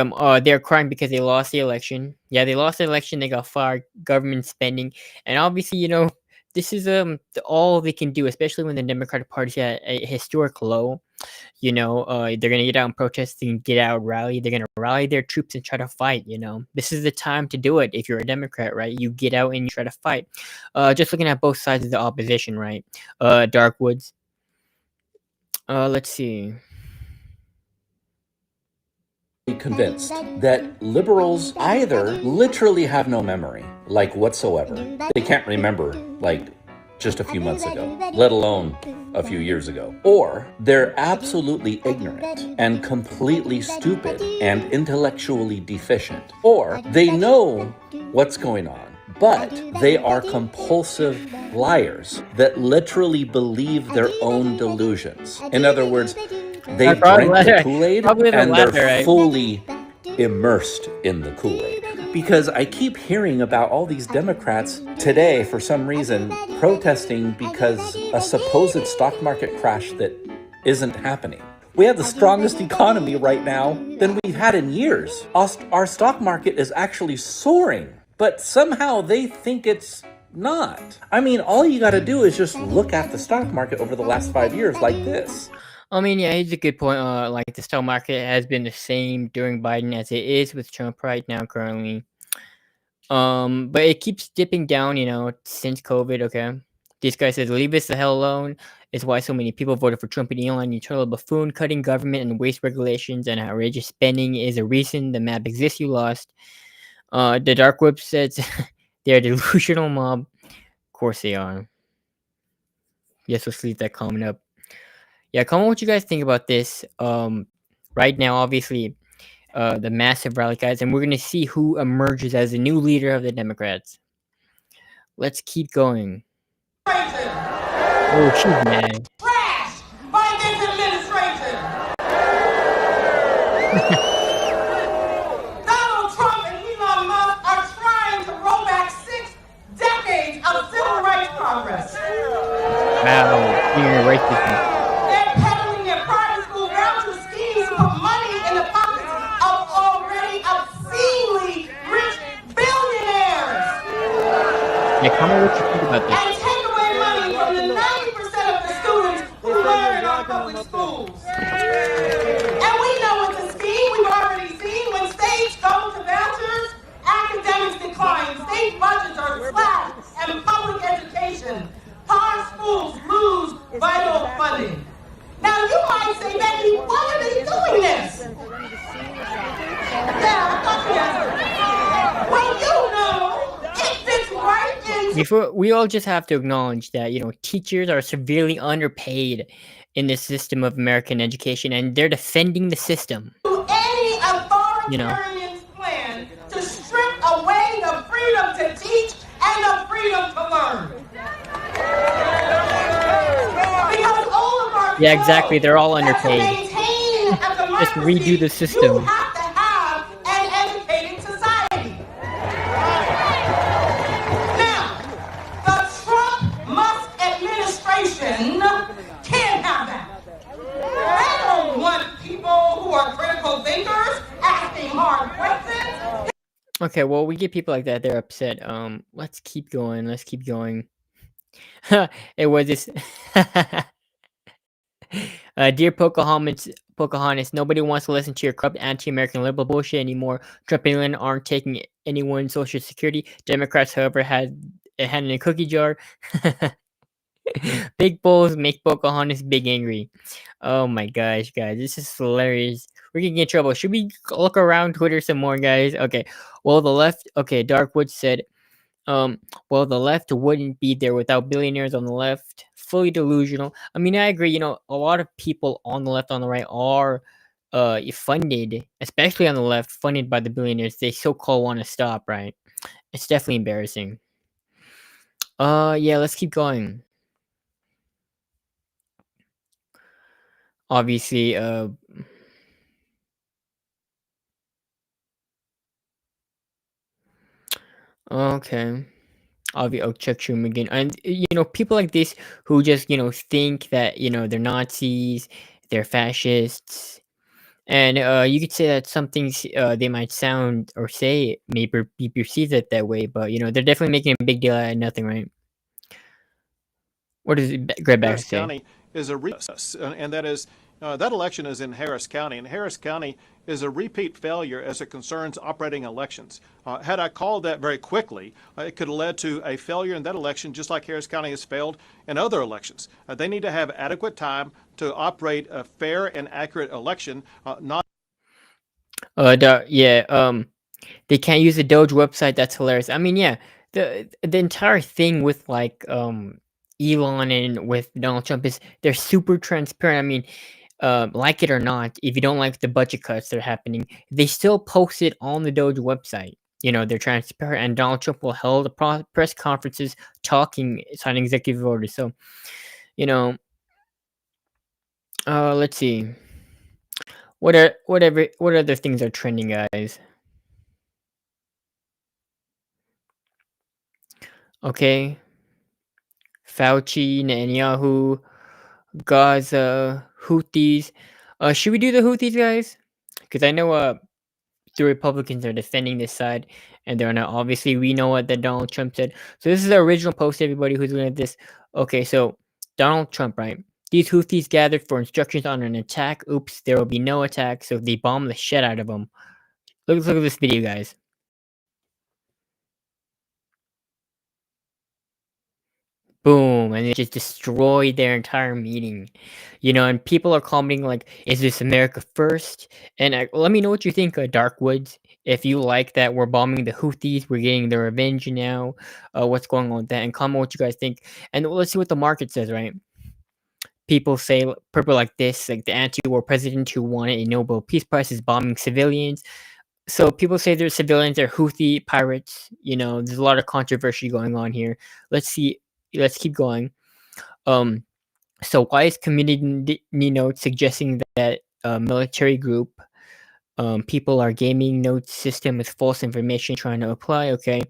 Speaker 1: they're crying because they lost the election. Yeah, they lost the election. They got fired. Government spending, and obviously, this is all they can do, especially when the Democratic Party's at a historic low. They're gonna get out and protest and get out rally. They're gonna rally their troops and try to fight. This is the time to do it. If you're a Democrat, right, you get out and you try to fight. Just looking at both sides of the opposition, right? Darkwoods. Let's see.
Speaker 13: Convinced that liberals either literally have no memory, like whatsoever. They can't remember, like just a few months ago, let alone a few years ago. Or they're absolutely ignorant and completely stupid and intellectually deficient. Or they know what's going on, but they are compulsive liars that literally believe their own delusions. In other words, they drank the Kool-Aid and they're fully immersed in the Kool-Aid. Because I keep hearing about all these Democrats today, for some reason, protesting because a supposed stock market crash that isn't happening. We have the strongest economy right now than we've had in years. Our stock market is actually soaring, but somehow they think it's not. I mean, all you got to do is just look at the stock market over the last 5 years like this.
Speaker 1: I mean, yeah, he's a good point. Like the stock market has been the same during Biden as it is with Trump right now currently. But it keeps dipping down, since COVID. Okay, this guy says, "Leave us the hell alone." Is why so many people voted for Trump and Elon. Eternal buffoon, cutting government and waste regulations and outrageous spending is a reason the map exists. You lost. The Dark Whip says they're a delusional mob. Of course they are. Yes, let's leave that comment up. Yeah, comment what you guys think about this. right now, obviously, the massive rally, guys, and we're gonna see who emerges as the new leader of the Democrats. Let's keep going. Oh, she's mad.
Speaker 10: Trash by this administration. Donald Trump and Elon Musk are trying to roll back 6 decades of civil rights progress.
Speaker 1: Wow, you're racism.
Speaker 10: They're peddling their private school voucher schemes to put money in the pockets of already obscenely rich billionaires.
Speaker 1: Yeah, comment what you think about this.
Speaker 10: And take away money from the 90% of the students who learn in our public schools. And we know it's a scheme. We've already seen when states go to vouchers, academics decline, state budgets are slashed, and public education, our schools lose vital funding. Now you might say, Becky, why are they doing this? Yeah, I thought you answered. Well, you know, it fits right into
Speaker 1: Before we all just have to acknowledge that teachers are severely underpaid in the system of American education, and they're defending the system.
Speaker 10: any
Speaker 1: You know.
Speaker 10: authoritarian's plan to strip away the freedom to teach and the freedom to learn. Because all of our
Speaker 1: Yeah, exactly. They're all
Speaker 10: to
Speaker 1: underpaid.
Speaker 10: maintain a
Speaker 1: Just redo
Speaker 10: democracy,
Speaker 1: the
Speaker 10: you
Speaker 1: system.
Speaker 10: have to have an educated society. Now, the Trump-Musk administration can't have that. They don't want people who are critical thinkers asking hard questions.
Speaker 1: Okay, well, we get people like that. They're upset. Let's keep going. Let's keep going. It was this. Dear Pocahontas, nobody wants to listen to your corrupt anti-American liberal bullshit anymore. Trump and England aren't taking anyone's social security. Democrats, however, had a hand in a cookie jar. Big bulls make Pocahontas big angry. Oh my gosh, guys, this is hilarious. We're gonna get in trouble. Should we look around Twitter some more, guys? Okay. Well, the left. Okay, Darkwood said. Well, the left wouldn't be there without billionaires on the left. Fully delusional. I mean, I agree. A lot of people on the left, on the right, are funded, especially on the left, funded by the billionaires. They so-called want to stop, right? It's definitely embarrassing. Yeah, let's keep going. Obviously, okay. I'll check Shroom again. And people like this who just think that they're Nazis, they're fascists, and you could say that some things they might sound or say may be perceived that way, but they're definitely making a big deal out of nothing, right? What does Greg Back
Speaker 11: Harris
Speaker 1: say?
Speaker 11: County is a and that is that election is in Harris County, and Harris County is a repeat failure as it concerns operating elections. Had I called that very quickly, it could have led to a failure in that election, just like Harris County has failed in other elections. They need to have adequate time to operate a fair and accurate election, not.
Speaker 1: They can't use the Doge website. That's hilarious. I mean, yeah, the entire thing with Elon and with Donald Trump is they're super transparent. I mean, like it or not, if you don't like the budget cuts that are happening, they still post it on the Doge website. They're transparent, and Donald Trump will hold the press conferences talking, signing executive orders. So, let's see. What other things are trending, guys? Okay. Fauci, Netanyahu, Gaza, Houthis. Should we do the Houthis, guys? Because I know the Republicans are defending this side, and they're not. Obviously, we know what that Donald Trump said. So this is the original post. Everybody who's looking at this. Okay, so Donald Trump, right? These Houthis gathered for instructions on an attack. Oops, there will be no attack. So they bomb the shit out of them. Look at this video, guys. Boom, and it just destroyed their entire meeting. And people are commenting like, "Is this America first?" And let me know what you think, Darkwoods. If you like that we're bombing the Houthis, we're getting the revenge now. What's going on with that? And comment what you guys think. And let's see what the market says, right? people say purple like this, like the anti-war president who wanted a Nobel Peace Prize is bombing civilians. So people say they're civilians, they're Houthi pirates. There's a lot of controversy going on here. Let's see. Let's keep going. Um, so why is community note suggesting that military group people are gaming note system with false information trying to apply? Okay,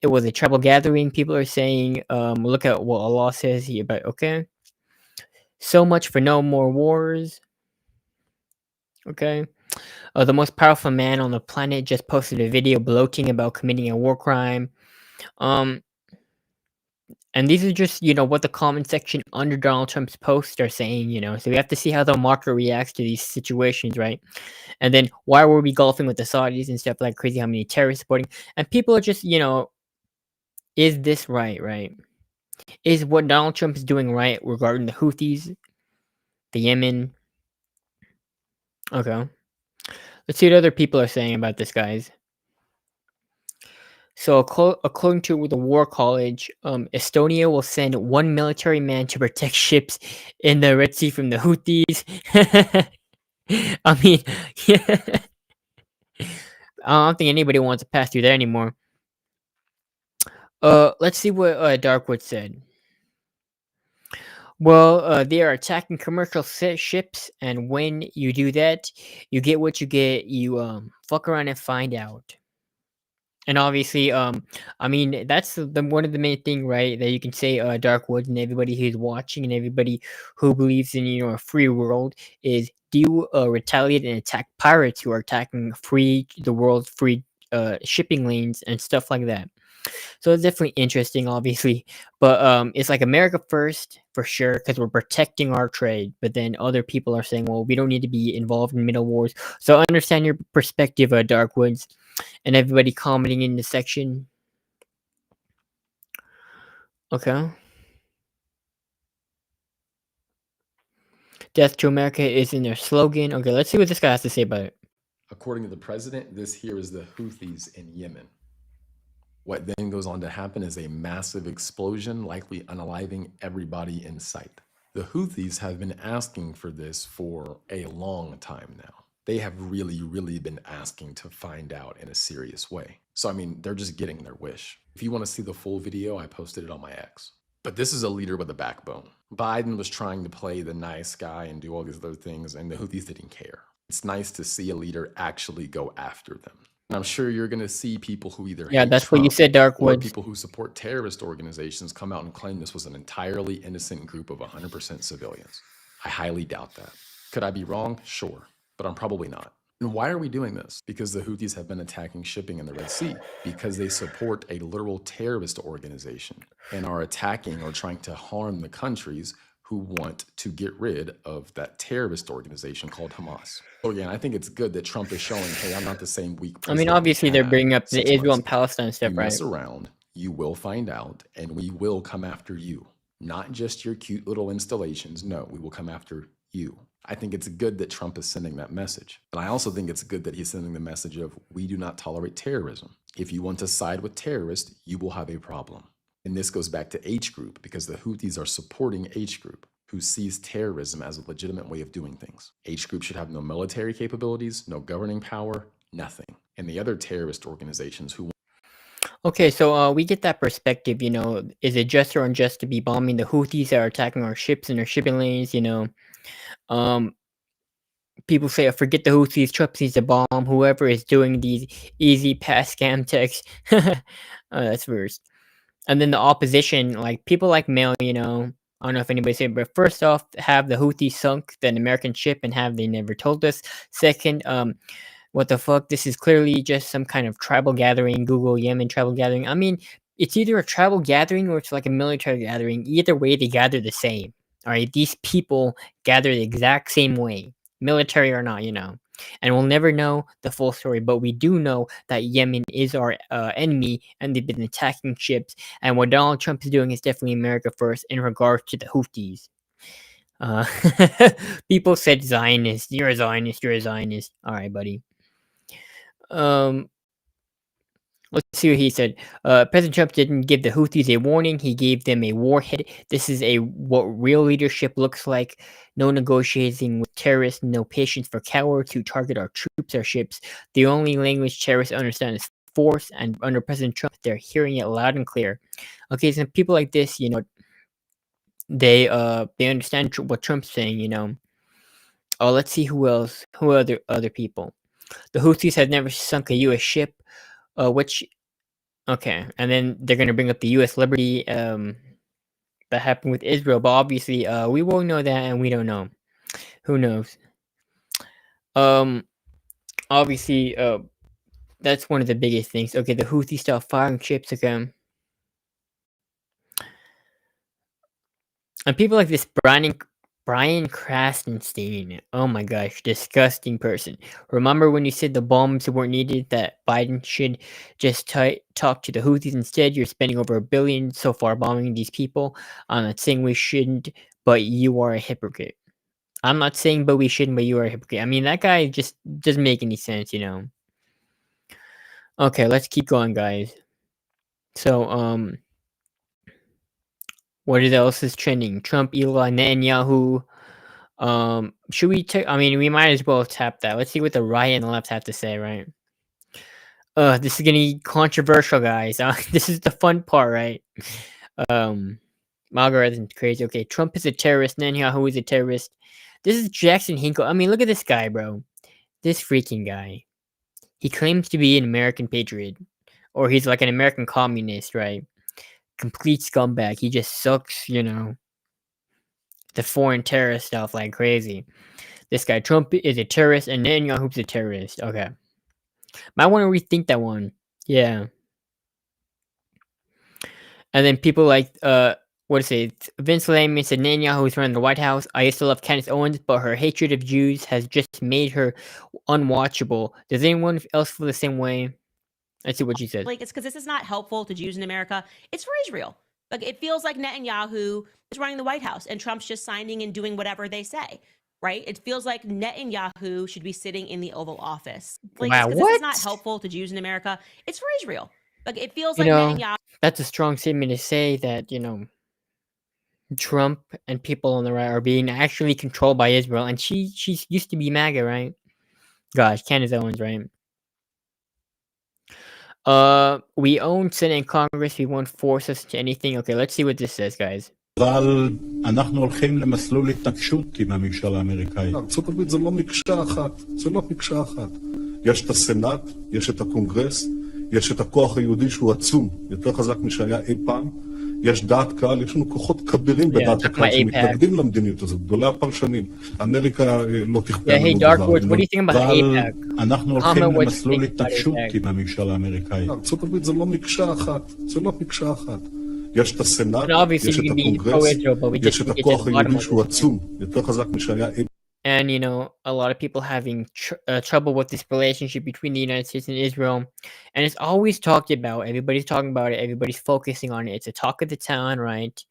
Speaker 1: it was a tribal gathering. People are saying, look at what Allah says here. But okay, so much for no more wars. Okay. The most powerful man on the planet just posted a video gloating about committing a war crime. Um, and these are just, what the comment section under Donald Trump's posts are saying. So we have to see how the market reacts to these situations, right? And then why were we golfing with the Saudis and stuff like crazy? How many terrorists supporting? And people are just, is this right, right? Is what Donald Trump is doing right regarding the Houthis, the Yemen? Okay. Let's see what other people are saying about this, guys. So, according to the War College, Estonia will send one military man to protect ships in the Red Sea from the Houthis. I mean, yeah. I don't think anybody wants to pass through there anymore. Let's see what Darkwood said. Well, they are attacking commercial ships, and when you do that, you get what you get. You fuck around and find out. And obviously, I mean, that's the one of the main thing, right? That you can say, Dark Woods and everybody who's watching and everybody who believes in a free world is do you retaliate and attack pirates who are attacking the world's free shipping lanes and stuff like that. So it's definitely interesting, obviously, but it's like America first for sure because we're protecting our trade. But then other people are saying, well, we don't need to be involved in middle wars. So I understand your perspective, Dark Woods, and everybody commenting in the section. Okay. Death to America is in their slogan. Okay, let's see what this guy has to say about it.
Speaker 14: According to the president, this here is the Houthis in Yemen. What then goes on to happen is a massive explosion, likely unaliving everybody in sight. The Houthis have been asking for this for a long time now. They have really, really been asking to find out in a serious way. So, I mean, they're just getting their wish. If you want to see the full video, I posted it on my X. But this is a leader with a backbone. Biden was trying to play the nice guy and do all these other things, and the Houthis didn't care. It's nice to see a leader actually go after them. And I'm sure you're going to see people who either hate
Speaker 1: that's
Speaker 14: Trump
Speaker 1: what you said, Dark
Speaker 14: or
Speaker 1: Woods.
Speaker 14: people who support terrorist organizations come out and claim this was an entirely innocent group of 100% civilians. I highly doubt that. Could I be wrong? Sure, but I'm probably not. And why are we doing this? Because the Houthis have been attacking shipping in the Red Sea, because they support a literal terrorist organization and are attacking or trying to harm the countries who want to get rid of that terrorist organization called Hamas. So again, I think it's good that Trump is showing, hey, I'm not the same weak
Speaker 1: I mean,
Speaker 14: president we
Speaker 1: obviously they're
Speaker 14: had
Speaker 1: bringing up the
Speaker 14: 6
Speaker 1: Israel
Speaker 14: months
Speaker 1: and
Speaker 14: ago.
Speaker 1: Palestine stuff,
Speaker 14: You
Speaker 1: right?
Speaker 14: mess around, you will find out, and we will come after you. Not just your cute little installations. No, we will come after you. I think it's good that Trump is sending that message. But I also think it's good that he's sending the message of we do not tolerate terrorism. If you want to side with terrorists, you will have a problem. And this goes back to H Group, because the Houthis are supporting H Group, who sees terrorism as a legitimate way of doing things. H Group should have no military capabilities, no governing power, nothing. And the other terrorist organizations who
Speaker 1: Okay, so we get that perspective. Is it just or unjust to be bombing the Houthis that are attacking our ships and our shipping lanes? Um, people say, forget the Houthis, Trump needs to bomb whoever is doing these easy pass scam texts. That's worse. And then the opposition, like people like Mail, I don't know if anybody said, but first off, have the Houthis sunk an American ship and have they never told us? Second, what the fuck? This is clearly just some kind of tribal gathering. Google Yemen tribal gathering. I mean, it's either a tribal gathering or it's like a military gathering. Either way, they gather the same. All right, these people gather the exact same way, military or not, And we'll never know the full story, but we do know that Yemen is our enemy, and they've been attacking ships. And what Donald Trump is doing is definitely America first in regards to the Houthis. Uh, people said Zionist. You're a Zionist. You're a Zionist. All right, buddy. Um, Let's see what he said. President Trump didn't give the Houthis a warning. He gave them a warhead. This is what real leadership looks like. No negotiating with terrorists. No patience for cowards who target our troops, our ships. The only language terrorists understand is force. And under President Trump, they're hearing it loud and clear. Okay, so people like this, they understand what Trump's saying. Oh, let's see who else. Who are other people? The Houthis have never sunk a U.S. ship. Which Okay, and then they're gonna bring up the U.S. Liberty that happened with Israel, but obviously we won't know that, and we don't know. Who knows? Um, Obviously that's one of the biggest things. Okay, the Houthi start firing ships again, and people like this Brian Krasenstein. Oh my gosh, disgusting person. Remember when you said the bombs weren't needed, that Biden should just talk to the Houthis instead? You're spending over $1 billion so far bombing these people. I'm not saying we shouldn't, but you are a hypocrite. I'm not saying but we shouldn't, but you are a hypocrite. I mean, that guy just doesn't make any sense. Okay, let's keep going, guys. So, what else is trending? Trump, Elon, Netanyahu. Should we take? I mean, we might as well tap that. Let's see what the right and the left have to say, right? This is gonna be controversial, guys. This is the fun part, right? Um, my algorithm's crazy. Okay, Trump is a terrorist. Netanyahu is a terrorist. This is Jackson Hinkle. I mean, look at this guy, bro. This freaking guy. He claims to be an American patriot, or he's like an American communist, right? Complete scumbag. He just sucks. The foreign terrorist stuff like crazy. This guy Trump is a terrorist and Netanyahu's a terrorist. Okay. Might want to rethink that one. Yeah. And then people like what is it? Vince Lehman said Netanyahu is running the White House. I used to love Candace Owens, but her hatred of Jews has just made her unwatchable. Does anyone else feel the same way? Let's see what she said.
Speaker 15: Like, it's because this is not helpful to Jews in America. It's for Israel. Like, it feels like Netanyahu is running the White House and Trump's just signing and doing whatever they say, right? It feels like Netanyahu should be sitting in the Oval Office. Like,
Speaker 1: Wow,
Speaker 15: because this is not helpful to Jews in America. It's for Israel. Like, it feels like Netanyahu.
Speaker 1: That's a strong statement to say that, Trump and people on the right are being actually controlled by Israel, and she's used to be MAGA, right? Gosh, Candace Owens, right? We own Senate and Congress. We won't force us to anything. Okay, let's see what this says, guys.
Speaker 16: אבל אנחנו הולכים למסלול התנגשות עם הממשל האמריקאי. ארצות הברית זה לא מקשה אחת, זה לא מקשה אחת. יש את הסנאט, יש את הקונגרס, יש את הכוח היהודי שהוא עצום, יותר חזק משהיה אי פעם. יש דעת קהל, יש לנו כוחות כבירים בדעת הקהל שמתנגדים למדיניות הזאת, גדולי הפרשנים. אמריקה לא תכפה לנו דבר. אבל אנחנו הולכים למסלול התנגשות עם הממשל האמריקאי. ארצות הברית זה לא מקשה אחת, זה לא מקשה אחת. יש את הסנאט, יש את הקונגרס, יש את הכוח היהודי שהוא עצום, יותר חזק משהיה אי פעם.
Speaker 1: And a lot of people having trouble with this relationship between the United States and Israel, and it's always talked about. Everybody's talking about it. Everybody's focusing on it. It's a talk of the town, right?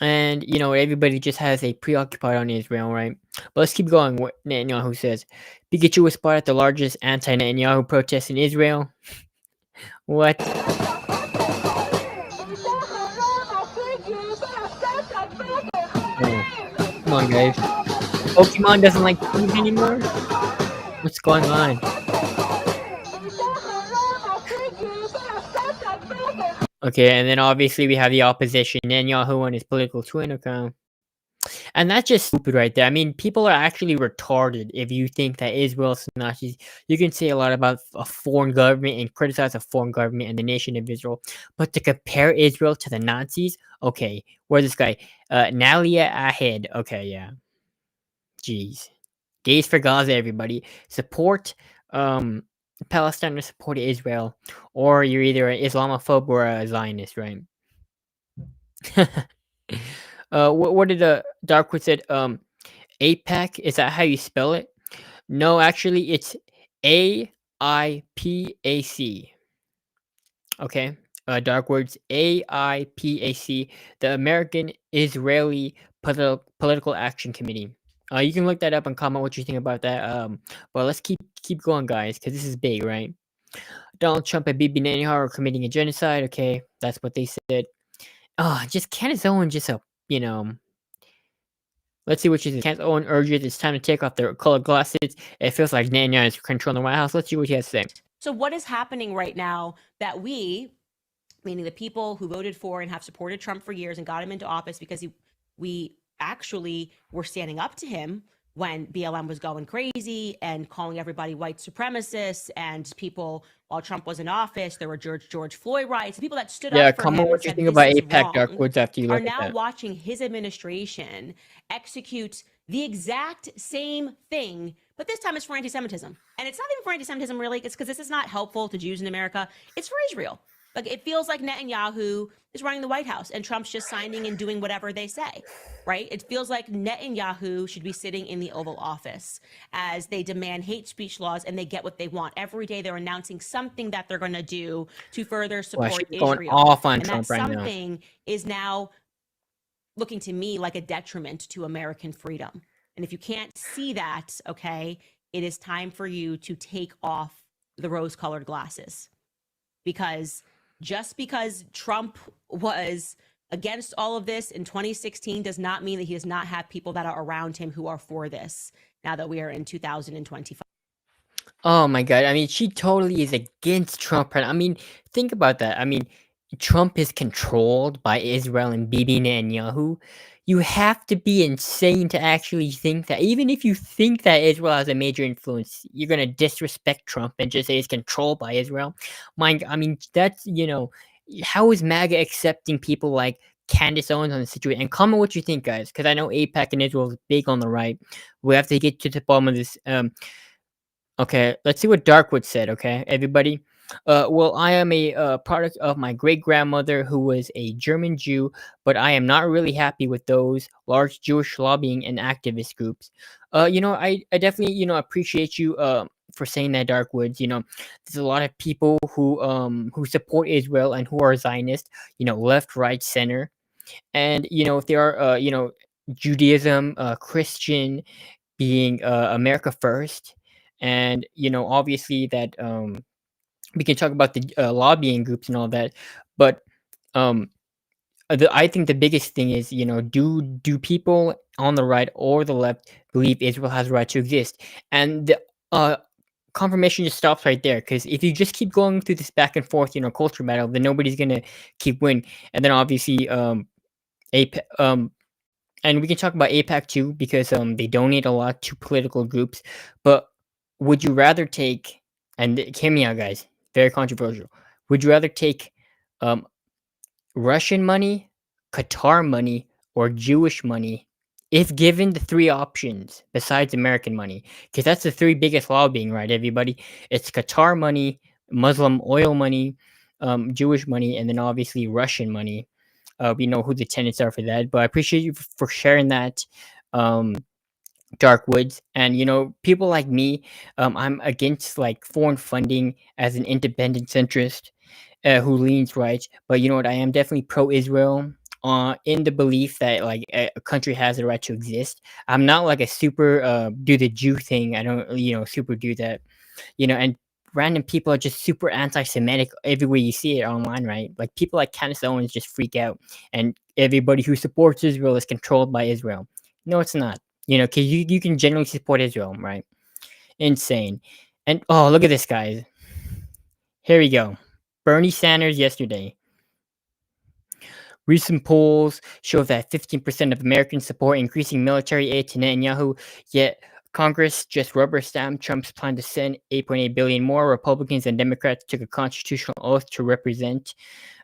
Speaker 1: And everybody just has a preoccupied on Israel, right? But let's keep going. What Netanyahu says: Pikachu was spotted at the largest anti-Netanyahu protest in Israel. What? Come on, guys. Pokemon doesn't like food anymore? What's going on? Okay, and then obviously we have the opposition, Netanyahu on his political Twitter account. And that's just stupid right there. I mean, people are actually retarded if you think that Israel's Nazis. You can say a lot about a foreign government and criticize a foreign government and the nation of Israel. But to compare Israel to the Nazis? Okay, where's this guy? Nalia Ahed. Okay, yeah. Jeez. Gays for Gaza, everybody. Support Palestine or support Israel. Or you're either an Islamophobe or a Zionist, right? What did Darkwood said? APAC, is that how you spell it? No, actually, it's AIPAC. Okay, Darkwood's AIPAC, the American Israeli Political Action Committee. You can look that up and comment what you think about that. But let's keep going, guys, because this is big, right? Donald Trump and Bibi Netanyahu are committing a genocide. Okay, that's what they said. Just Candace Owen, just you know. Let's see what she says. Candace Owen urges it's time to take off their colored glasses. It feels like Netanyahu is controlling the White House. Let's see what she has to say.
Speaker 15: So, what is happening right now that we, meaning the people who voted for and have supported Trump for years and got him into office because we actually were standing up to him when BLM was going crazy and calling everybody white supremacists, and people, while Trump was in office, there were George Floyd riots, people that stood
Speaker 1: Yeah,
Speaker 15: up for him
Speaker 1: comment
Speaker 15: and
Speaker 1: what you
Speaker 15: said
Speaker 1: think
Speaker 15: this
Speaker 1: about
Speaker 15: is
Speaker 1: APAC Dark
Speaker 15: wrong,
Speaker 1: Woods after you
Speaker 15: are
Speaker 1: look at
Speaker 15: now
Speaker 1: that.
Speaker 15: watching his administration execute the exact same thing, but this time it's for anti-Semitism. And it's not even for anti-Semitism, really. It's because this is not helpful to Jews in America. It's for Israel. Like, it feels like Netanyahu is running the White House and Trump's just signing and doing whatever they say, right? It feels like Netanyahu should be sitting in the Oval Office as they demand hate speech laws and they get what they want. Every day they're announcing something that they're going to do to further
Speaker 1: Wow,
Speaker 15: support
Speaker 1: she's going
Speaker 15: Israel.
Speaker 1: off on
Speaker 15: And
Speaker 1: Trump
Speaker 15: that
Speaker 1: right now.
Speaker 15: something is now looking to me like a detriment to American freedom. And if you can't see that, okay, it is time for you to take off the rose-colored glasses. Because just because Trump was against all of this in 2016 does not mean that he does not have people that are around him who are for this now that we are in 2025.
Speaker 1: Oh my god, I mean, she totally is against Trump. I mean, think about that. I mean, Trump is controlled by Israel and Bibi Netanyahu. You have to be insane to actually think that. Even if you think that Israel has a major influence, you're gonna disrespect Trump and just say it's controlled by Israel. I mean, that's how is MAGA accepting people like Candace Owens on the situation? And comment what you think, guys, because I know APAC and Israel is big on the right. We have to get to the bottom of this. Okay, let's see what Darkwood said, okay, everybody? Well, I am a product of my great grandmother who was a German Jew, but I am not really happy with those large Jewish lobbying and activist groups. I definitely, appreciate you for saying that, Darkwoods. There's a lot of people who support Israel and who are Zionist, left, right, center. And, if they are, Judaism, Christian, being America first, and obviously that we can talk about the lobbying groups and all that, but um, I think the biggest thing is do people on the right or the left believe Israel has a right to exist, and the confirmation just stops right there, because if you just keep going through this back and forth culture battle, then nobody's gonna keep winning. And then obviously and we can talk about APAC too, because they donate a lot to political groups. But would you rather take, and hear me out, guys, very controversial. Would you rather take um Russian money, Qatar money, or Jewish money if given the three options besides American money? Because that's the three biggest lobbying, right, everybody? It's Qatar money, Muslim oil money, Jewish money, and then obviously Russian money. We know who the tenants are for that, but I appreciate you for sharing that, um, Dark Woods. And people like me, I'm against like foreign funding as an independent centrist who leans right. But you know what? I am definitely pro-Israel. In the belief that like a country has the right to exist. I'm not like a super do the Jew thing. I don't super do that. And random people are just super anti-Semitic everywhere you see it online, right? Like people like Candace Owens just freak out, and everybody who supports Israel is controlled by Israel. No, it's not. Because you can generally support Israel, right? Insane. And oh, look at this, guys. Here we go. Bernie Sanders yesterday. Recent polls show that 15% of Americans support increasing military aid to Netanyahu, yet Congress just rubber stamped Trump's plan to send 8.8 billion more. Republicans and Democrats took a constitutional oath to represent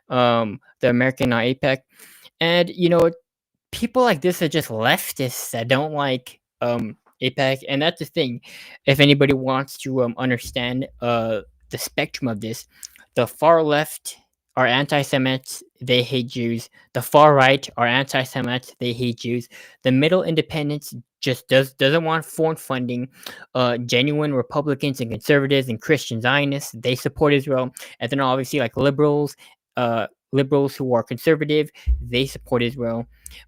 Speaker 1: the American APEC. And people like this are just leftists that don't like APEC, and that's the thing. If anybody wants to understand the spectrum of this, the far left are anti-Semites, they hate Jews. The far right are anti-Semites, they hate Jews. The middle independents just doesn't want foreign funding. Genuine Republicans and conservatives and Christian Zionists, they support Israel. And then obviously like liberals, liberals who are conservative, they support Israel.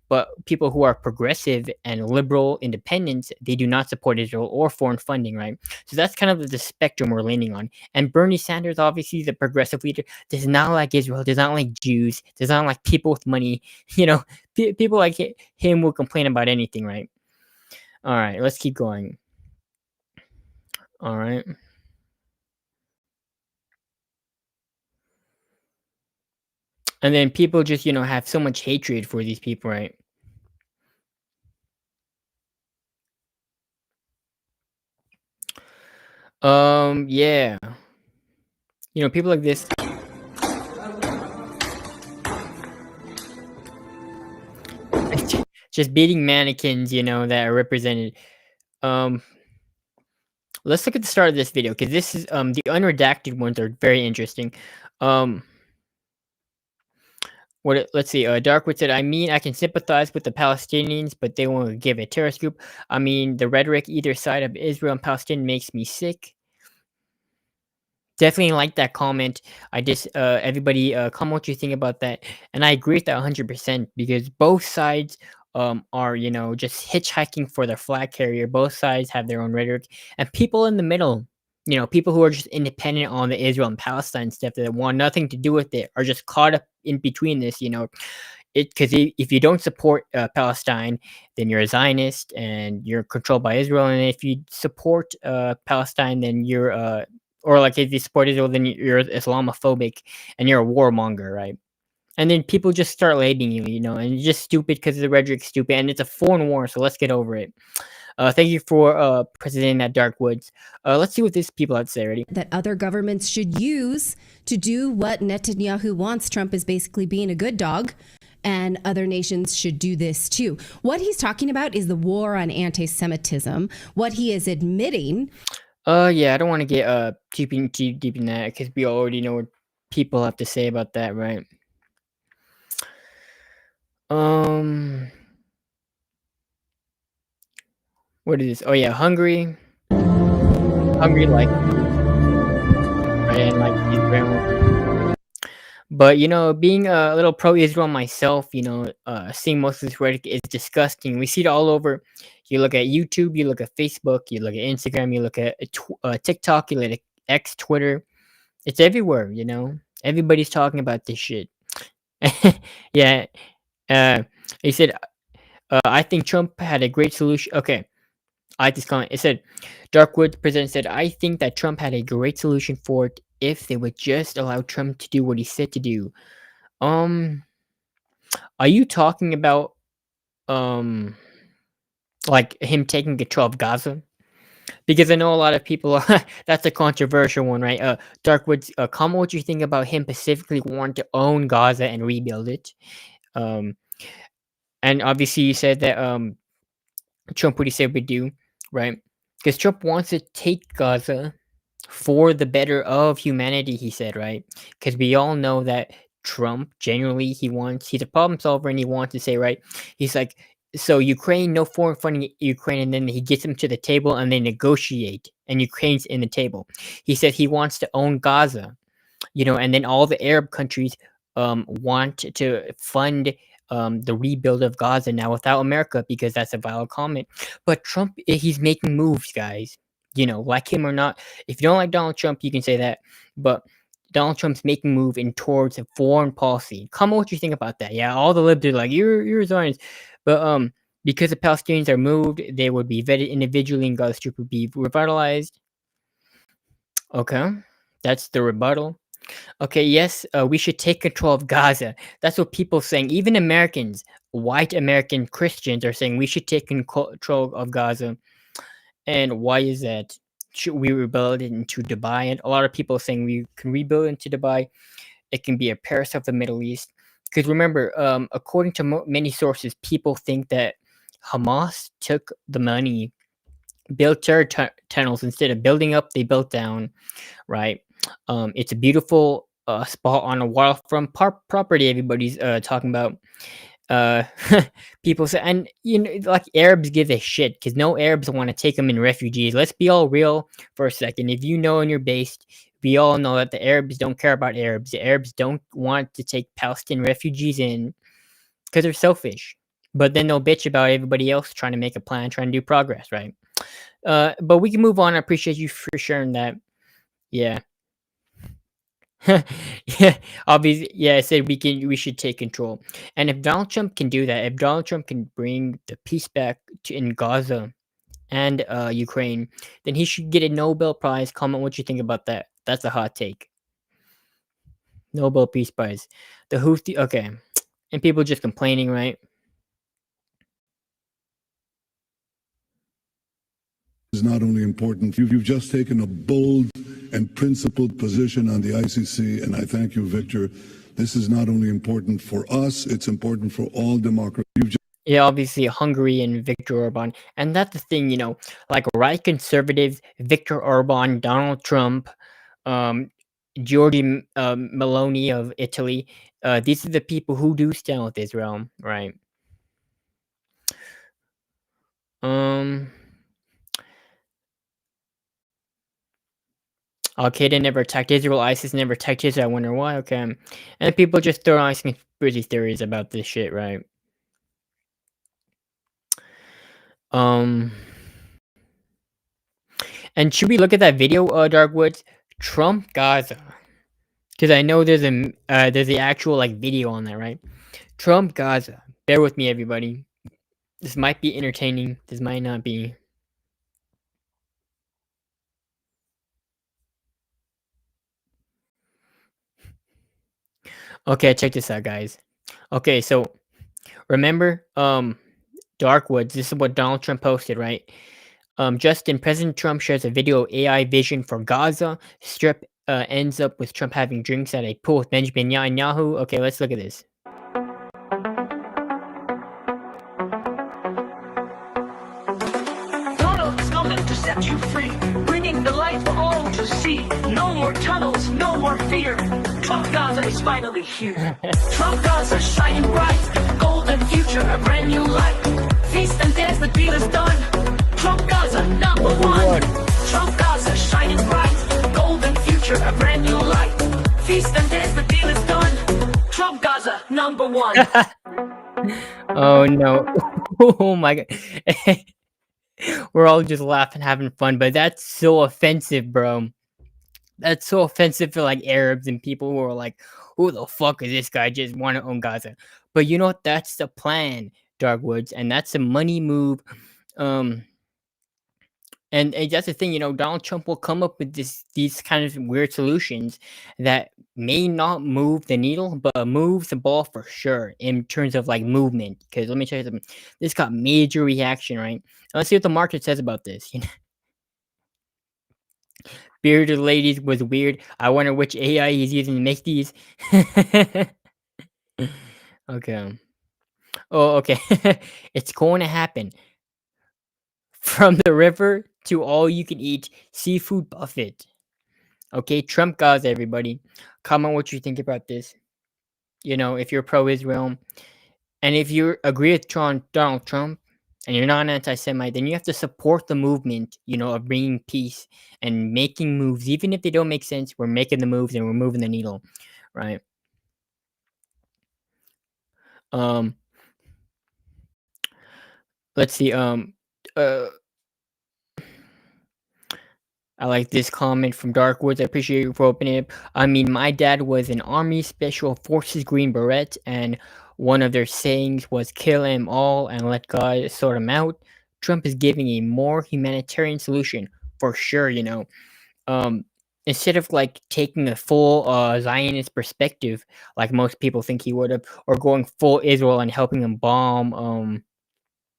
Speaker 1: But people who are progressive and liberal independents, they do not support Israel or foreign funding, right? So that's kind of the spectrum we're leaning on. And Bernie Sanders, obviously the progressive leader, does not like Israel, does not like Jews, does not like people with money. You know, people like him will complain about anything, right? All right, let's keep going. All right. And then people just, have so much hatred for these people, right? Yeah. People like this. Just beating mannequins, that are represented. Um, let's look at the start of this video because this is the unredacted ones are very interesting. Let's see. Darkwood said, "I mean, I can sympathize with the Palestinians, but they won't give a terrorist group. I mean, the rhetoric either side of Israel and Palestine makes me sick." Definitely like that comment. I just everybody comment what you think about that, and I agree with that 100% because both sides are just hitchhiking for their flag carrier. Both sides have their own rhetoric, and people in the middle, people who are just independent on the Israel and Palestine stuff that want nothing to do with it are just caught up in between this. Because if you don't support Palestine, then you're a Zionist and you're controlled by Israel, and if you support Palestine, then you're or like if you support Israel, then you're Islamophobic and you're a warmonger, right? And then people just start labeling you, and you're just stupid because the rhetoric's stupid, and it's a foreign war, so let's get over it. Thank you for presenting that, Dark Woods. Let's see what these people have to say. Ready?
Speaker 2: That other governments should use to do what Netanyahu wants. Trump is basically being a good dog, and other nations should do this too. What he's talking about is the war on anti-Semitism. What he is admitting.
Speaker 1: Yeah, I don't want to get too deep in that because we already know what people have to say about that, right? What is this? Oh yeah, Hungary, like, right, and like Israel. But being a little pro-Israel myself, seeing most of this rhetoric is disgusting. We see it all over. You look at YouTube, you look at Facebook, you look at Instagram, you look at TikTok, you look at X, Twitter. It's everywhere. Everybody's talking about this shit. Yeah. He said, "I think Trump had a great solution." Okay, I like this comment. It said, Darkwood president said, "I think that Trump had a great solution for it if they would just allow Trump to do what he said to do." Are you talking about like him taking control of Gaza? Because I know a lot of people that's a controversial one, right? Darkwoods, comment what you think about him specifically wanting to own Gaza and rebuild it. And obviously you said that Trump what he said would do, right? Because Trump wants to take Gaza for the better of humanity, he said, right? Because we all know that Trump generally he's a problem solver and he wants to say, right? He's like, so Ukraine, no foreign funding Ukraine, and then he gets them to the table and they negotiate, and Ukraine's in the table. He said he wants to own Gaza, and then all the Arab countries want to fund the rebuild of Gaza now without America because that's a valid comment. But Trump, he's making moves, guys. Like him or not. If you don't like Donald Trump, you can say that. But Donald Trump's making move in towards a foreign policy. Comment what you think about that. Yeah, all the libs are like, you're a Zionist. But because the Palestinians are moved, they would be vetted individually and Gaza Strip would be revitalized. Okay. That's the rebuttal. Okay, yes, we should take control of Gaza. That's what people are saying. Even Americans, white American Christians are saying we should take control of Gaza. And why is that? Should we rebuild it into Dubai? And a lot of people are saying we can rebuild into Dubai. It can be a Paris of the Middle East. Because remember, according to many sources, people think that Hamas took the money, built tunnels instead of building up, they built down, right? It's a beautiful spot on a waterfront property. Everybody's talking about. Uh, people say, and like Arabs give a shit because no Arabs want to take them in refugees. Let's be all real for a second. If in your base, we all know that the Arabs don't care about Arabs. The Arabs don't want to take Palestinian refugees in because they're selfish. But then they'll bitch about everybody else trying to make a plan, trying to do progress, right? But we can move on. I appreciate you for sharing that. Yeah. Yeah, obviously, yeah. I said we should take control, and if Donald Trump can do that, if Donald Trump can bring the peace back in Gaza and Ukraine, then he should get a Nobel Prize. Comment what you think about that. That's a hot take. Nobel Peace Prize. The Houthi. Okay, and people just complaining, right?
Speaker 16: Is not only important. You've just taken a bold and principled position on the ICC, and I thank you, Victor. This is not only important for us; it's important for all democracies.
Speaker 1: Yeah, obviously Hungary and Viktor Orban, and that's the thing, like right conservatives, Viktor Orban, Donald Trump, um, Giorgia Meloni of Italy. These are the people who do stand with Israel, right? Um, Al Qaeda never attacked Israel. ISIS never attacked Israel. I wonder why. Okay, and people just throw out conspiracy theories about this shit, right? Um, and should we look at that video, Dark Woods? Trump Gaza. Because I know there's the actual like video on that, right? Trump Gaza. Bear with me, everybody. This might be entertaining. This might not be. Okay, check this out, guys. Okay, so remember, Darkwoods. This is what Donald Trump posted, right? Justin, President Trump shares a video of AI vision for Gaza Strip. Ends up with Trump having drinks at a pool with Benjamin Netanyahu. Okay, let's look at this.
Speaker 10: Donald is coming to set you free, bringing the light for all to see. No more tunnels, no more fear. Trump Gaza is finally here. Trump Gaza shining bright, golden future, a brand new light. Feast and dance, the deal is done. Trump Gaza number one. Trump Gaza shining bright, golden future, a brand new light. Feast and dance, the deal is done. Trump Gaza number one.
Speaker 1: Oh no! Oh my god! We're all just laughing, having fun, but that's so offensive, bro. That's so offensive for like Arabs and people who are like, "Who the fuck is this guy? Just want to own Gaza?" But you know what? That's the plan, Darkwoods, and that's a money move. Um, and that's the thing, Donald Trump will come up with these kind of weird solutions that may not move the needle, but moves the ball for sure in terms of like movement. Because let me tell you something, this got major reaction, right? Let's see what the market says about this. Bearded ladies was weird. I wonder which AI he's using to make these. Okay. Oh, okay. It's going to happen. From the river to all you can eat seafood buffet. Okay, Trump Gaza, everybody. Comment what you think about this. If you're pro-Israel, and if you agree with Donald Trump, and you're not an anti-Semite, then you have to support the movement, of bringing peace and making moves, even if they don't make sense. We're making the moves and we're moving the needle, right? Let's see. I like this comment from Darkwoods. I appreciate you for opening it. I mean, my dad was an Army Special Forces Green Beret, and one of their sayings was kill them all and let God sort them out. Trump is giving a more humanitarian solution for sure, Instead of like taking a full Zionist perspective, like most people think he would have, or going full Israel and helping them bomb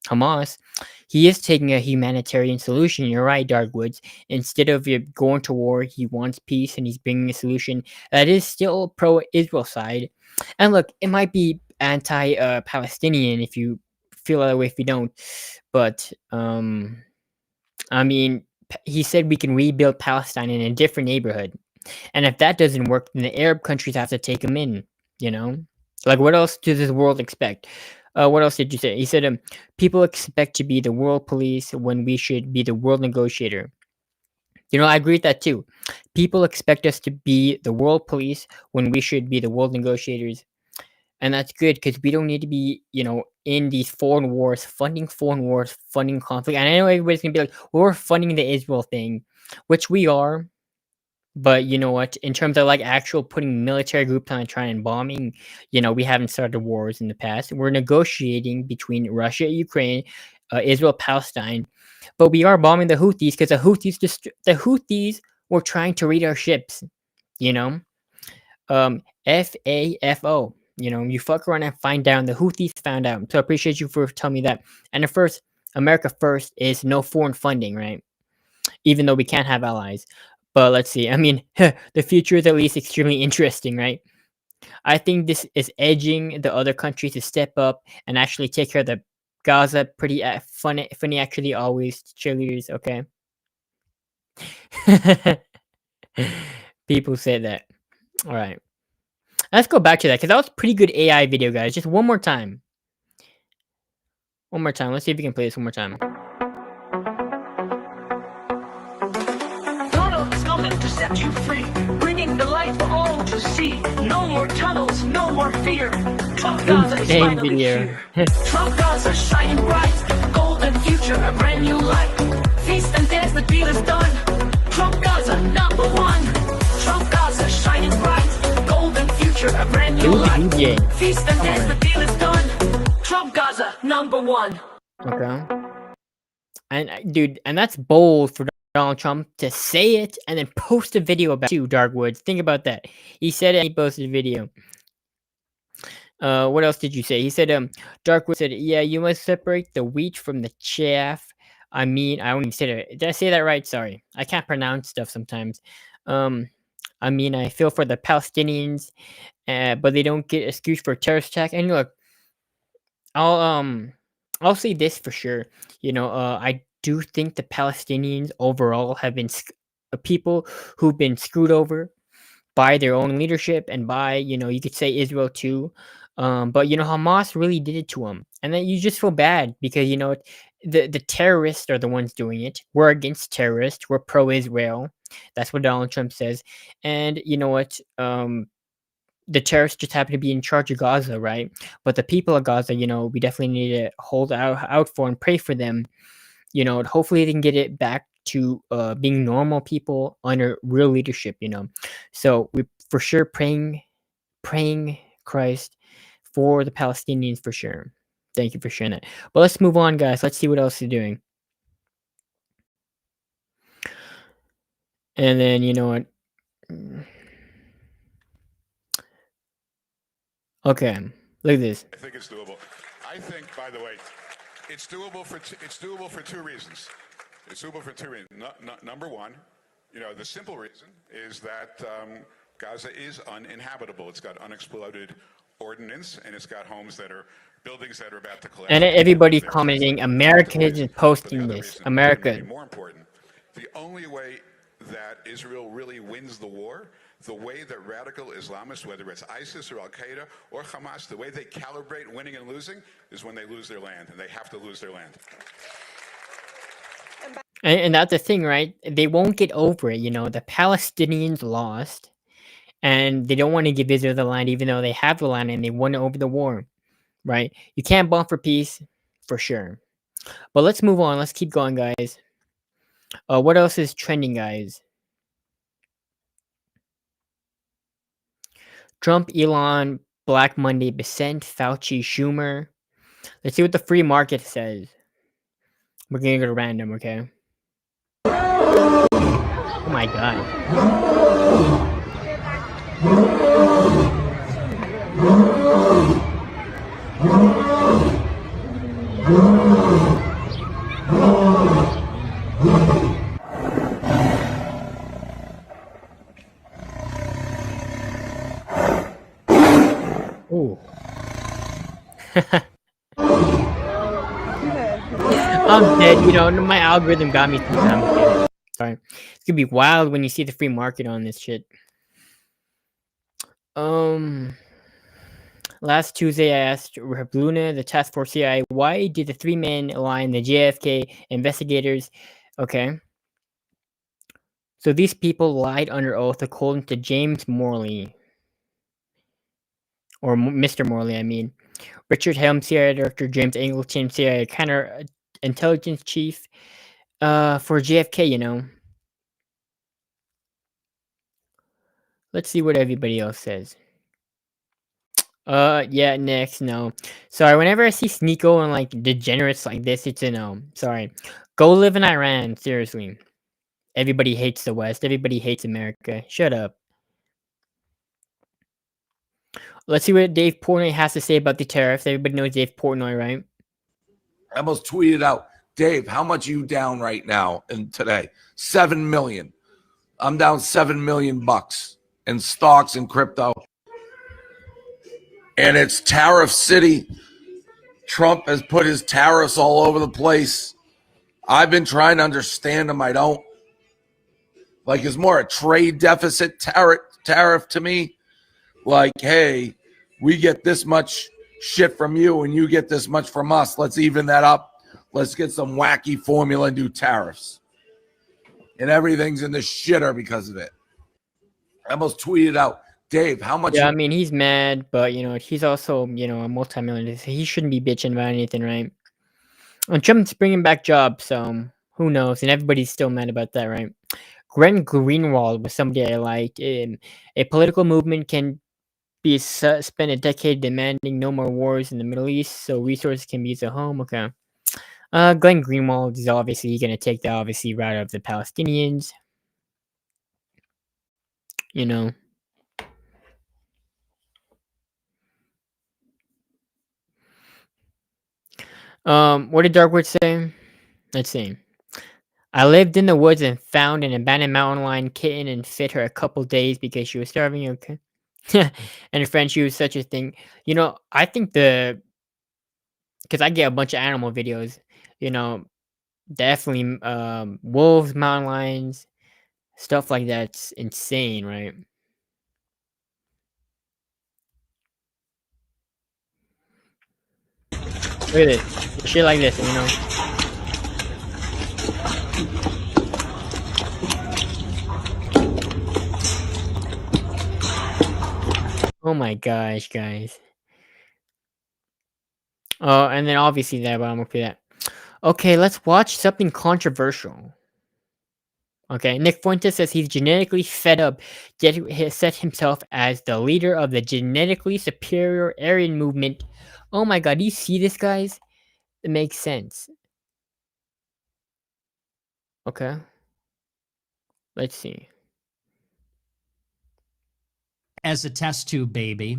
Speaker 1: Hamas, he is taking a humanitarian solution. You're right, Darkwoods. Instead of going to war, he wants peace, and he's bringing a solution that is still pro-Israel side. And look, it might be anti-Palestinian if you feel that way. If you don't, but I mean, he said we can rebuild Palestine in a different neighborhood, and if that doesn't work, then the Arab countries have to take him in. You know, like what else does this world expect? What else did you say? He said, people expect to be the world police when we should be the world negotiator. I agree with that too. People expect us to be the world police when we should be the world negotiators. And that's good because we don't need to be, in these foreign wars, funding conflict. And I know everybody's gonna be like, well, we're funding the Israel thing, which we are. But you know what? In terms of like actual putting military groups on trying and bombing, we haven't started wars in the past. We're negotiating between Russia, Ukraine, Israel, Palestine, but we are bombing the Houthis because the Houthis were trying to raid our ships. You know, FAFO. You fuck around and find out. The Houthis found out. So I appreciate you for telling me that. And the first, America first is no foreign funding, right? Even though we can't have allies. But let's see. I mean, the future is at least extremely interesting, right? I think this is edging the other countries to step up and actually take care of the Gaza. Pretty funny actually. Always cheerleaders. Okay. People say that. All right. Let's go back to that because that was a pretty good AI video, guys. Just one more time. One more time. Let's see if we can play this one more time.
Speaker 10: Tunnels coming to set you free, bringing the light for all to see. No more tunnels, no more fear. Trump Gaza is
Speaker 1: Same
Speaker 10: finally
Speaker 1: video.
Speaker 10: here. Trump Gaza shining bright, golden future, a brand new light. Feast and dance, the deal is done. Trump Gaza, number one. Trump Gaza shining bright, golden future, a brand new light. Feast and dance, the deal is done. Trump Gaza, number one.
Speaker 1: Okay. And dude, and that's bold for Donald Trump to say it and then post a video about it too, Darkwoods. Think about that. He said it and he posted a video. What else did you say? He said, Darkwood said, yeah, you must separate the wheat from the chaff. I mean, I don't even say that. Did I say that right? Sorry. I can't pronounce stuff sometimes. I mean, I feel for the Palestinians, but they don't get excuse for terrorist attack. And look, I'll say this for sure. I do think the Palestinians overall have been people who've been screwed over by their own leadership and by, you could say Israel too. But Hamas really did it to them, and then you just feel bad because the terrorists are the ones doing it. We're against terrorists. We're pro-Israel. That's what Donald Trump says. And you know what? The terrorists just happen to be in charge of Gaza, right? But the people of Gaza, we definitely need to hold out for and pray for them. Hopefully they can get it back to being normal people under real leadership. So we for sure praying Christ for the Palestinians for sure. Thank you for sharing that. But let's move on, guys. Let's see what else he's doing. And then you know what? Okay, look at this.
Speaker 3: I think it's doable. I think, by the way, it's doable for two reasons. It's doable for two reasons. Number one, the simple reason is that Gaza is uninhabitable. It's got unexploded ordnance, and it's got buildings that are about to collapse.
Speaker 1: And everybody's commenting, America isn't posting this. America.
Speaker 3: More important, the only way that Israel really wins the war, the way that radical Islamists, whether it's ISIS or Al-Qaeda or Hamas, the way they calibrate winning and losing is when they lose their land, and they have to lose their land.
Speaker 1: And that's the thing, right? They won't get over it. The Palestinians lost, and they don't want to give Israel the land, even though they have the land and they won over the war, right? You can't bomb for peace, for sure. But let's move on. Let's keep going, guys. What else is trending, guys? Trump, Elon, Black Monday, Besant, Fauci, Schumer. Let's see what the free market says. We're gonna go random, okay? Oh my god. Ooh. I'm dead, my algorithm got me through time. Sorry. It's gonna be wild when you see the free market on this shit. Last Tuesday I asked Luna, the task force CIA, why did the three men lie in the JFK investigators? Okay. So these people lied under oath according to James Morley, or Mr. Morley, I mean. Richard Helm, CIA Director, James Angleton, CIA Counterintelligence Chief, for JFK, you know. Let's see what everybody else says. Yeah, next, no. Sorry, whenever I see Sneeko and, like, degenerates like this, it's a no. Sorry. Go live in Iran, seriously. Everybody hates the West. Everybody hates America. Shut up. Let's see what Dave Portnoy has to say about the tariffs. Everybody knows Dave Portnoy, right?
Speaker 4: I almost tweeted out, Dave, how much are you down right now and today? 7 million. I'm down 7 million bucks in stocks and crypto. And it's tariff city. Trump has put his tariffs all over the place. I've been trying to understand them. I don't. Like, it's more a trade deficit tariff to me. Like, hey, we get this much shit from you and you get this much from us. Let's even that up. Let's get some wacky formula and do tariffs. And everything's in the shitter because of it. I almost tweeted out, Dave, how much?
Speaker 1: Yeah, I mean, he's mad, but, you know, he's also, you know, a multimillionaire. So he shouldn't be bitching about anything, right? And Trump's bringing back jobs, so who knows? And everybody's still mad about that, right? Glenn Greenwald was somebody I liked. A political movement can be spent a decade demanding no more wars in the Middle East, so resources can be used at home. Okay. Glenn Greenwald is obviously going to take the obviously route of the Palestinians. You know. What did Darkwood say? Let's see. I lived in the woods and found an abandoned mountain lion kitten and fed her a couple days because she was starving. Okay. And her friend, she was such a thing. You know, I think because I get a bunch of animal videos, you know, definitely wolves, mountain lions, stuff like that's insane, right? Look at this. Shit like this, you know. Oh my gosh, guys. Oh, and then obviously that, but I'm okay with that. Okay, let's watch something controversial. Okay, Nick Fuentes says he's genetically fed up, yet he has set himself as the leader of the genetically superior Aryan movement. Oh my god, do you see this, guys? It makes sense. Okay. Let's see.
Speaker 17: As a test tube baby.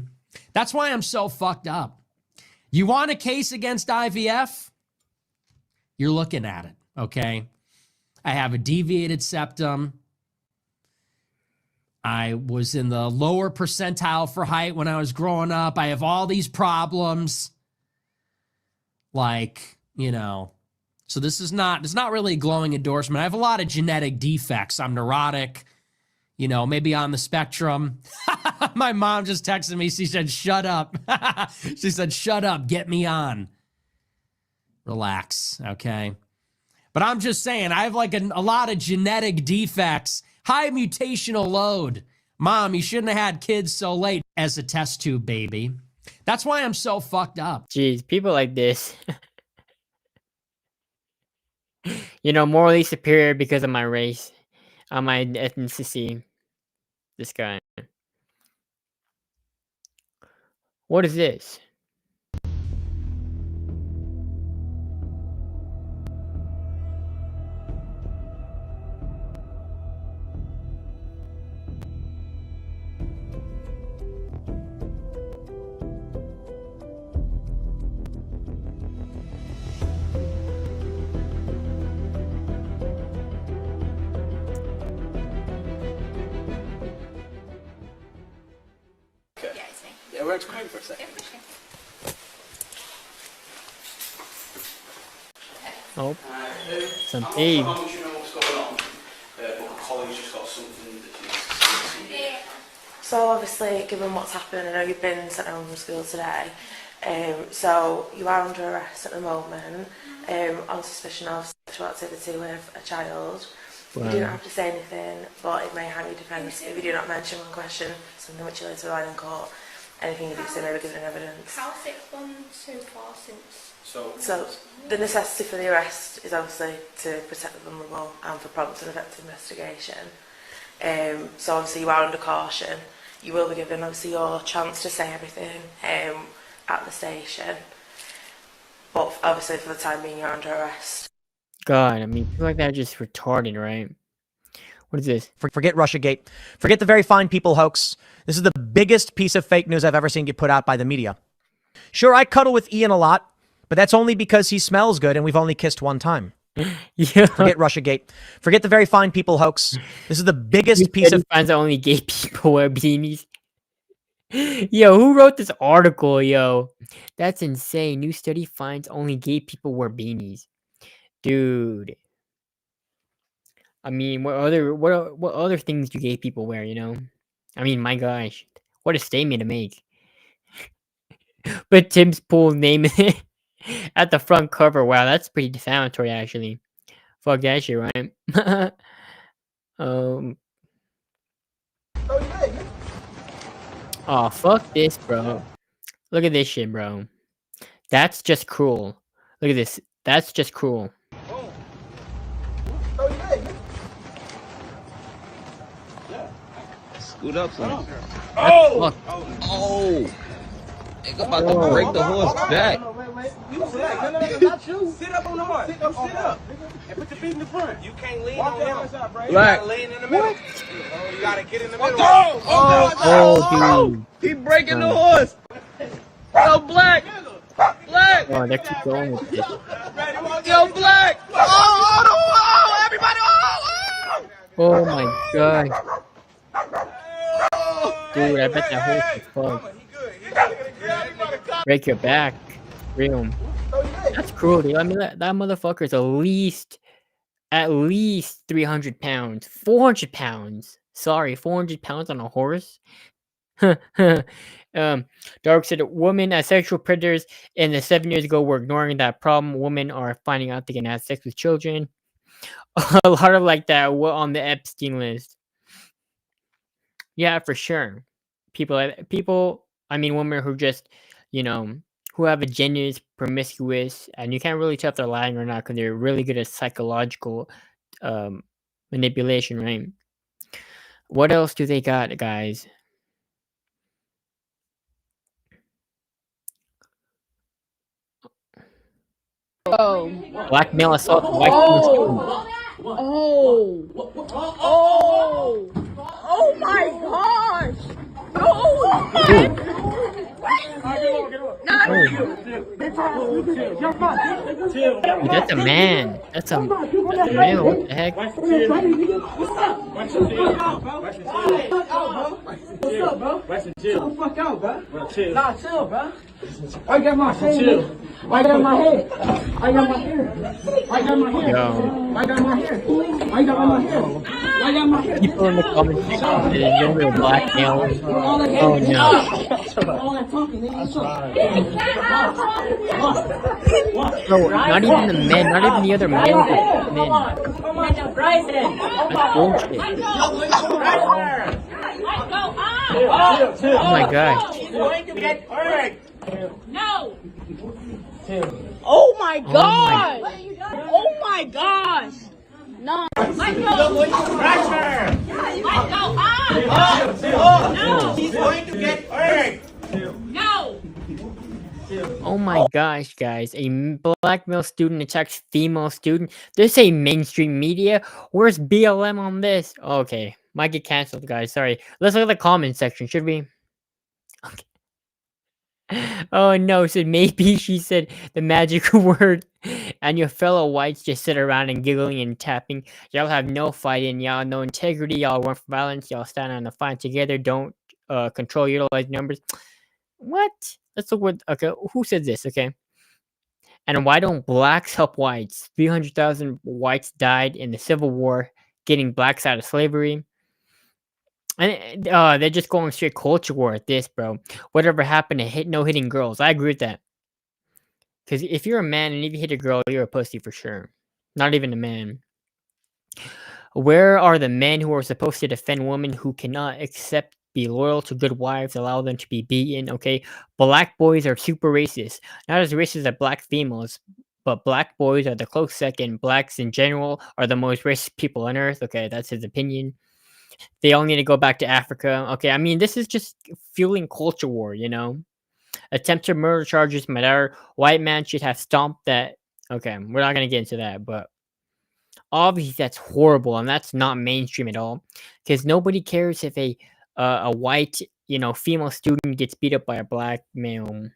Speaker 17: That's why I'm so fucked up. You want a case against IVF? You're looking at it, okay? I have a deviated septum. I was in the lower percentile for height when I was growing up. I have all these problems. Like, you know, so it's not really a glowing endorsement. I have a lot of genetic defects. I'm neurotic, you know, maybe on the spectrum. My mom just texted me. She said, shut up. She said, shut up. Get me on. Relax. Okay. But I'm just saying, I have like a lot of genetic defects, high mutational load. Mom, you shouldn't have had kids so late as a test tube baby. That's why I'm so fucked up.
Speaker 1: Jeez, people like this. You know, morally superior because of my race, my ethnicity. This guy. What is this?
Speaker 18: Yeah, we're quiet for a second.
Speaker 1: Oh, some Abe.
Speaker 18: How much you know what's going on? But my colleague's just got something that needs to.
Speaker 19: So obviously, given what's happened, I know you've been sent home from school today. So you are under arrest at the moment on suspicion of sexual activity with a child. You do not
Speaker 1: Wow.
Speaker 19: have to say anything, but it may hang your defence if you do not mention one question, something which you later rely in court. Anything you do say may be given in evidence.
Speaker 9: How's it gone so far since?
Speaker 19: So the necessity for the arrest is obviously to protect the vulnerable and for prompt and effective investigation. So obviously you are under caution. You will be given obviously your chance to say everything at the station. But obviously for the time being you're under arrest.
Speaker 1: God, I mean, people like that are just retarded, right? What is this?
Speaker 6: Forget Russiagate. Forget the very fine people hoax. This is the biggest piece of fake news I've ever seen get put out by the media. Sure, I cuddle with Ian a lot, but that's only because he smells good and we've only kissed one time.
Speaker 1: Yeah.
Speaker 6: Forget Russiagate. Forget the very fine people hoax. This is the biggest piece of...
Speaker 1: finds that only gay people wear beanies. Yo, who wrote this article, yo? That's insane. New study finds only gay people wear beanies. Dude. I mean, what other things do gay people wear, you know? I mean, my gosh. What a statement to make. But Tim's pool name at the front cover. Wow, that's pretty defamatory actually. Fuck that shit, right? um Oh, fuck this, bro. Look at this shit, bro. That's just cruel. Look at this. That's just cruel.
Speaker 20: Scoot up some.
Speaker 1: Oh!
Speaker 20: Oh! Nigga about to break the horse back.
Speaker 23: You black. No, not you. Sit up on the horse. Sit up. And put your feet in the front. You can't lean on him.
Speaker 20: Black.
Speaker 23: You gotta lean in the middle. You gotta get in the middle.
Speaker 1: Oh, dude.
Speaker 20: Keep breaking the horse. Yo, Black. Black.
Speaker 1: Oh, they keep going with this.
Speaker 20: Yo, Black. Oh, everybody.
Speaker 1: Oh my god. Dude, I bet that horse is fucked. Break your back. Real. That's cruelty. I mean, that motherfucker is at least 300 pounds. 400 pounds. Sorry, 400 pounds on a horse? Dark said women as sexual predators in the 7 years ago were ignoring that problem. Women are finding out they can have sex with children. A lot of like that were on the Epstein list. Yeah, for sure. People, I mean, women who just, who have a genuine promiscuous, and you can't really tell if they're lying or not because they're really good at psychological manipulation, right? What else do they got, guys?
Speaker 9: Oh.
Speaker 1: Black male assault white
Speaker 9: Oh. Oh my gosh. Oh
Speaker 1: Dude, that's a man. That's a man. What the heck?
Speaker 9: What's up, bro? Chill the fuck out, bro. Nah, chill, bro. I got my hair. I got my hair. I got my hair. I got my hair. I got my hair. I got my hair. I got my hair.
Speaker 1: People in the comments section saying you're a black male. Oh no.
Speaker 9: All that talking, nigga.
Speaker 1: Bro, not even the men, not even the other males are men. That's bullshit. Oh my gosh.
Speaker 9: No. Oh my god. Oh my gosh. No. Michael.
Speaker 23: No. He's going to get hurt.
Speaker 9: No.
Speaker 1: Oh my gosh, guys. Black male student attacks female student. This ain't mainstream media. Where's BLM on this? Okay. Might get canceled, guys. Sorry. Let's look at the comment section, should we? Okay. Oh no, so maybe she said the magic word and your fellow whites just sit around and giggling and tapping. Y'all have no fighting, y'all no integrity, y'all run for violence, y'all stand on the fight together, don't control utilize numbers. What? Let's look what who said this, okay? And why don't blacks help whites? 300,000 whites died in the Civil War getting blacks out of slavery. And they're just going straight culture war at this, bro. Whatever happened to hitting girls? I agree with that. Because if you're a man and if you hit a girl, you're a pussy for sure. Not even a man. Where are the men who are supposed to defend women who cannot accept be loyal to good wives, allow them to be beaten? Okay, black boys are super racist. Not as racist as black females, but black boys are the close second. Blacks in general are the most racist people on earth. Okay, that's his opinion. They all need to go back to Africa. Okay, I mean, this is just fueling culture war, you know? Attempted murder charges matter. White man should have stomped that. Okay, we're not going to get into that, but obviously that's horrible and that's not mainstream at all because nobody cares if a white, you know, female student gets beat up by a black male.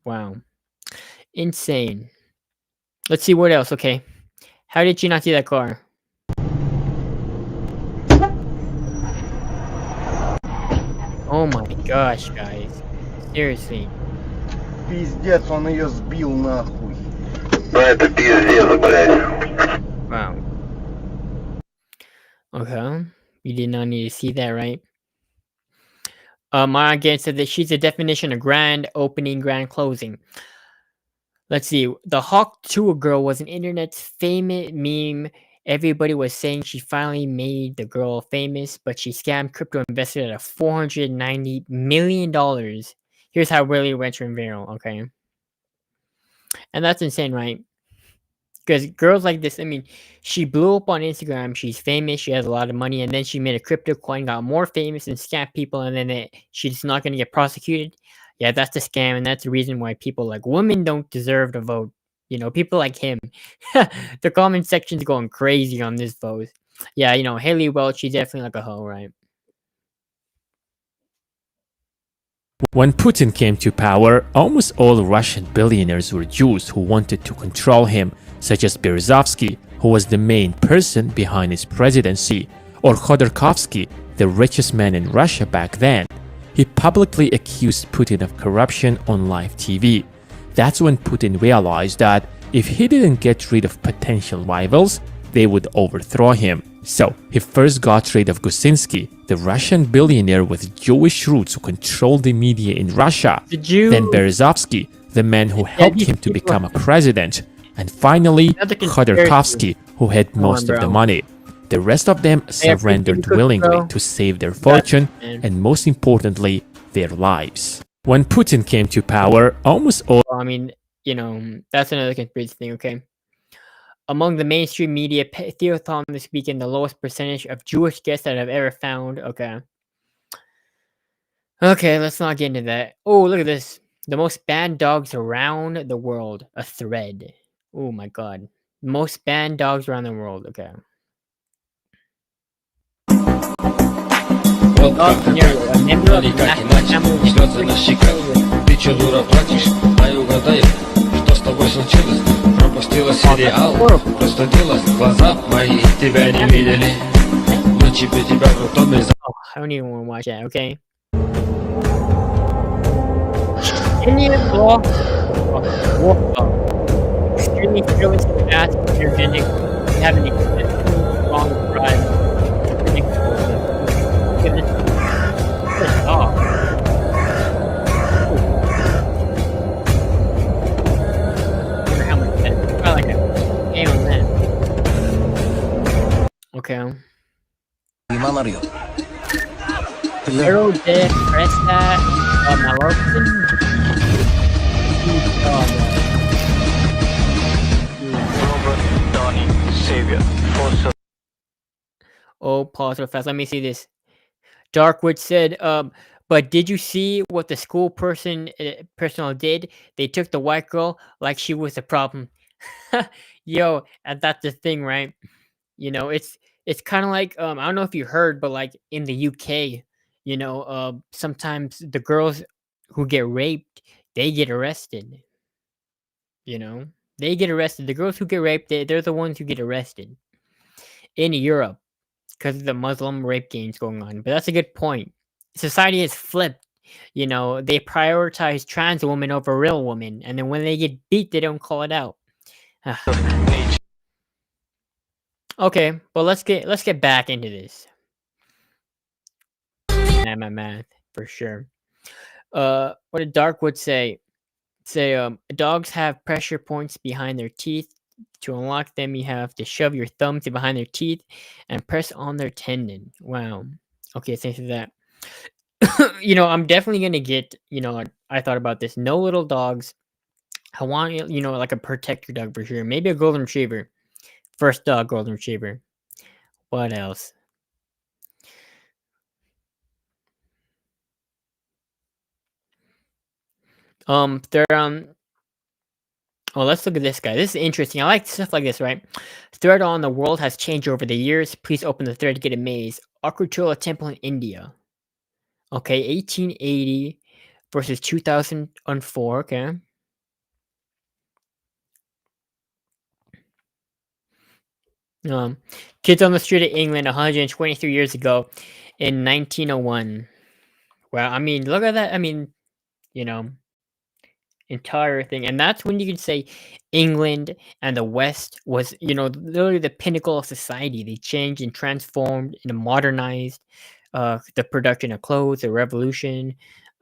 Speaker 1: Wow. Insane. Let's see what else. Okay. How did you not see that car? Oh my gosh, guys. Seriously.
Speaker 5: Пиздец, он ее сбил нахуй.
Speaker 7: Ну это пиздец, блядь.
Speaker 1: Wow. Okay. You did not need to see that, right? Mara again said that she's a definition of grand opening, grand closing. Let's see. The Hawk Tour girl was an internet's famous meme. Everybody was saying she finally made the girl famous, but she scammed crypto investors out of $490 million. Here's how really went viral, okay? And that's insane, right? Because girls like this, I mean, she blew up on Instagram. She's famous. She has a lot of money. And then she made a crypto coin, got more famous, and scammed people. And then she's not going to get prosecuted. Yeah, that's a scam. And that's the reason why people like women don't deserve to vote. You know, people like him. The comment section's going crazy on this vote. Yeah, you know, Haley Welch, she's definitely like a hoe, right?
Speaker 22: When Putin came to power, almost all Russian billionaires were Jews who wanted to control him, such as Berezovsky, who was the main person behind his presidency, or Khodorkovsky, the richest man in Russia back then. He publicly accused Putin of corruption on live TV. That's when Putin realized that if he didn't get rid of potential rivals, they would overthrow him. So he first got rid of Gusinsky, the Russian billionaire with Jewish roots who controlled the media in Russia. Then Berezovsky, the man who helped him to become a president. And finally, Khodorkovsky, who had most of the money. The rest of them surrendered willingly to save their fortune and, most importantly, their lives. When Putin came to power, almost all...
Speaker 1: I mean, you know, that's another conspiracy thing, okay? Among the mainstream media, Theathon this weekend, the lowest percentage of Jewish guests that I've ever found. Okay. Okay, let's not get into that. Oh, look at this. The most banned dogs around the world. A thread. Oh my god. Most banned dogs around the world. Okay.
Speaker 24: Вот как ты так, никак иначе, слезы на щеках. Ты чё, дура, плачешь? Дай угадаю, что с тобой случилось? Пропустила сериал, простудилась, глаза мои тебя не видели. Ночи без тебя крутом из...
Speaker 1: I don't even want to watch that, okay? Indian law extremely fearless and fast, energetic, having a strong drive. Look at this dog. I wonder how much that is. Probably like a game on that. Okay. Arrow de Cresta Malorson. Oh, pause real fast. Let me see this. Darkwood said, but did you see what the school personnel did? They took the white girl like she was the problem. Yo, and that's the thing, right? You know, it's kind of like I don't know if you heard, but like in the UK, you know, sometimes the girls who get raped, they get arrested. You know, they get arrested. The girls who get raped, they're the ones who get arrested in Europe because of the Muslim rape games going on. But that's a good point. Society has flipped. You know, they prioritize trans women over real women, and then when they get beat, they don't call it out. Okay, but let's get back into this. My math for sure. What did Darkwood say? Dogs have pressure points behind their teeth. To unlock them, you have to shove your thumbs behind their teeth and press on their tendon. Wow. Okay, thanks for that. I'm definitely gonna get. I thought about this. No little dogs. I want like a protector dog for sure. Maybe a golden retriever. First dog, golden retriever. What else? They're Oh, let's look at this guy. This is interesting. I like stuff like this, right? Thread on the world has changed over the years. Please open the thread to get amazed. Akrutula Temple in India. Okay, 1880 versus 2004. Okay. Um, Kids on the Street of England 123 years ago in 1901. Well, I mean, look at that. I mean, you know, entire thing. And that's when you can say England and the West was, literally the pinnacle of society. They changed and transformed and modernized the production of clothes, the revolution,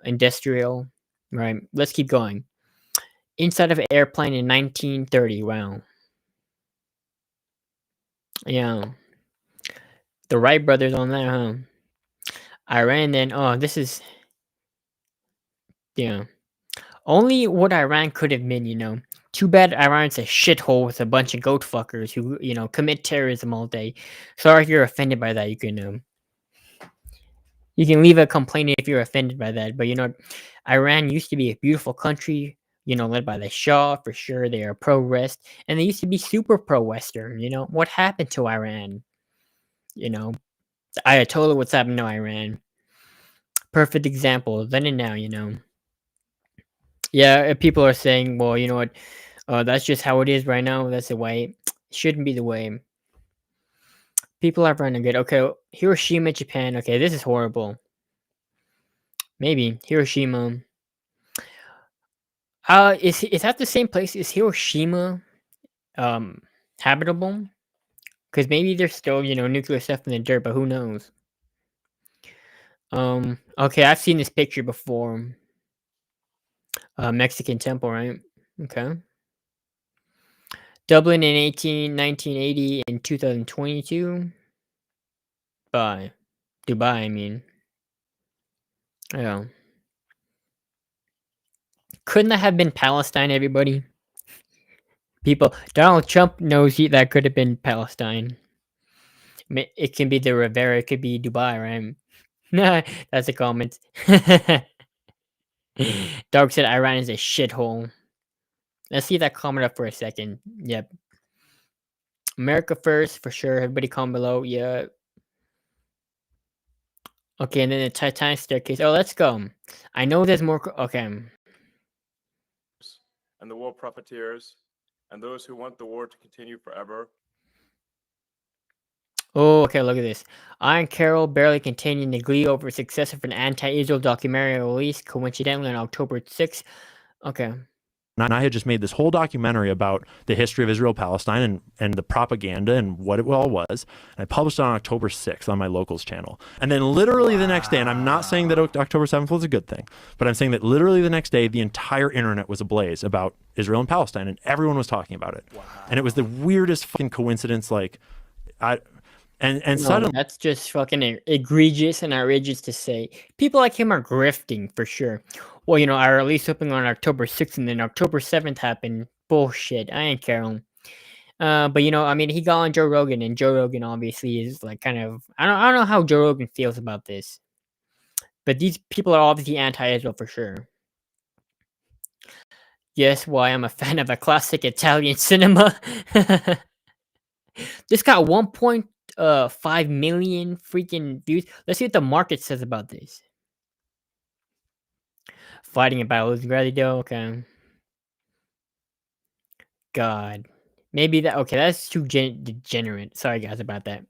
Speaker 1: industrial. Right. Let's keep going. Inside of an airplane in 1930. Wow. Yeah. The Wright brothers on there, huh? Iran then. Oh, this is. Yeah. Only what Iran could have been. Too bad Iran's a shithole with a bunch of goat fuckers who, commit terrorism all day. Sorry if you're offended by that. You can leave a complaint if you're offended by that. But Iran used to be a beautiful country, led by the Shah for sure. They are pro-West, and they used to be super pro-Western. What happened to Iran? Ayatollah, what's happened to Iran? Perfect example. Then and now. Yeah, people are saying, well, you know what? That's just how it is right now. That's the way. It shouldn't be the way. People are running good. Okay, Hiroshima, Japan. Okay, this is horrible. Maybe Hiroshima. Is that the same place? Is Hiroshima habitable? Because maybe there's still nuclear stuff in the dirt, but who knows? Okay, I've seen this picture before. Mexican temple, right? Okay. Dublin in 1980 and 2022. Dubai, I mean. Yeah. Couldn't that have been Palestine, everybody? Donald Trump knows that could have been Palestine. It can be the Rivera, it could be Dubai, right? Nah, that's a comment. Dark said Iran is a shithole. Let's see that comment up for a second. Yep. America first, for sure. Everybody comment below. Yeah. Okay, and then the Titanic staircase. Oh, let's go. I know there's more. Okay.
Speaker 8: And the war profiteers, and those who want the war to continue forever.
Speaker 1: Oh, okay, look at this. Iron Carol barely containing the glee over success of an anti-Israel documentary released coincidentally on October 6th. Okay.
Speaker 12: And I had just made this whole documentary about the history of Israel-Palestine and the propaganda and what it all was. And I published it on October 6th on my locals channel. And then literally the next day, and I'm not saying that October 7th was a good thing, but I'm saying that literally the next day, the entire internet was ablaze about Israel and Palestine, and everyone was talking about it. Wow. And it was the weirdest fucking coincidence. And suddenly,
Speaker 1: that's just fucking egregious and outrageous to say. People like him are grifting for sure. Well, I released something on October 6th and then October 7th happened. Bullshit. I ain't caring. But I mean, he got on Joe Rogan, and Joe Rogan obviously is like kind of. I don't know how Joe Rogan feels about this, but these people are obviously anti-Israel for sure. Yes, why I'm a fan of a classic Italian cinema. This got 1.5 million freaking views. Let's see what the market says about this. Fighting about losing gravity though. Okay. God. Maybe that. Okay, that's too degenerate. Sorry, guys, about that.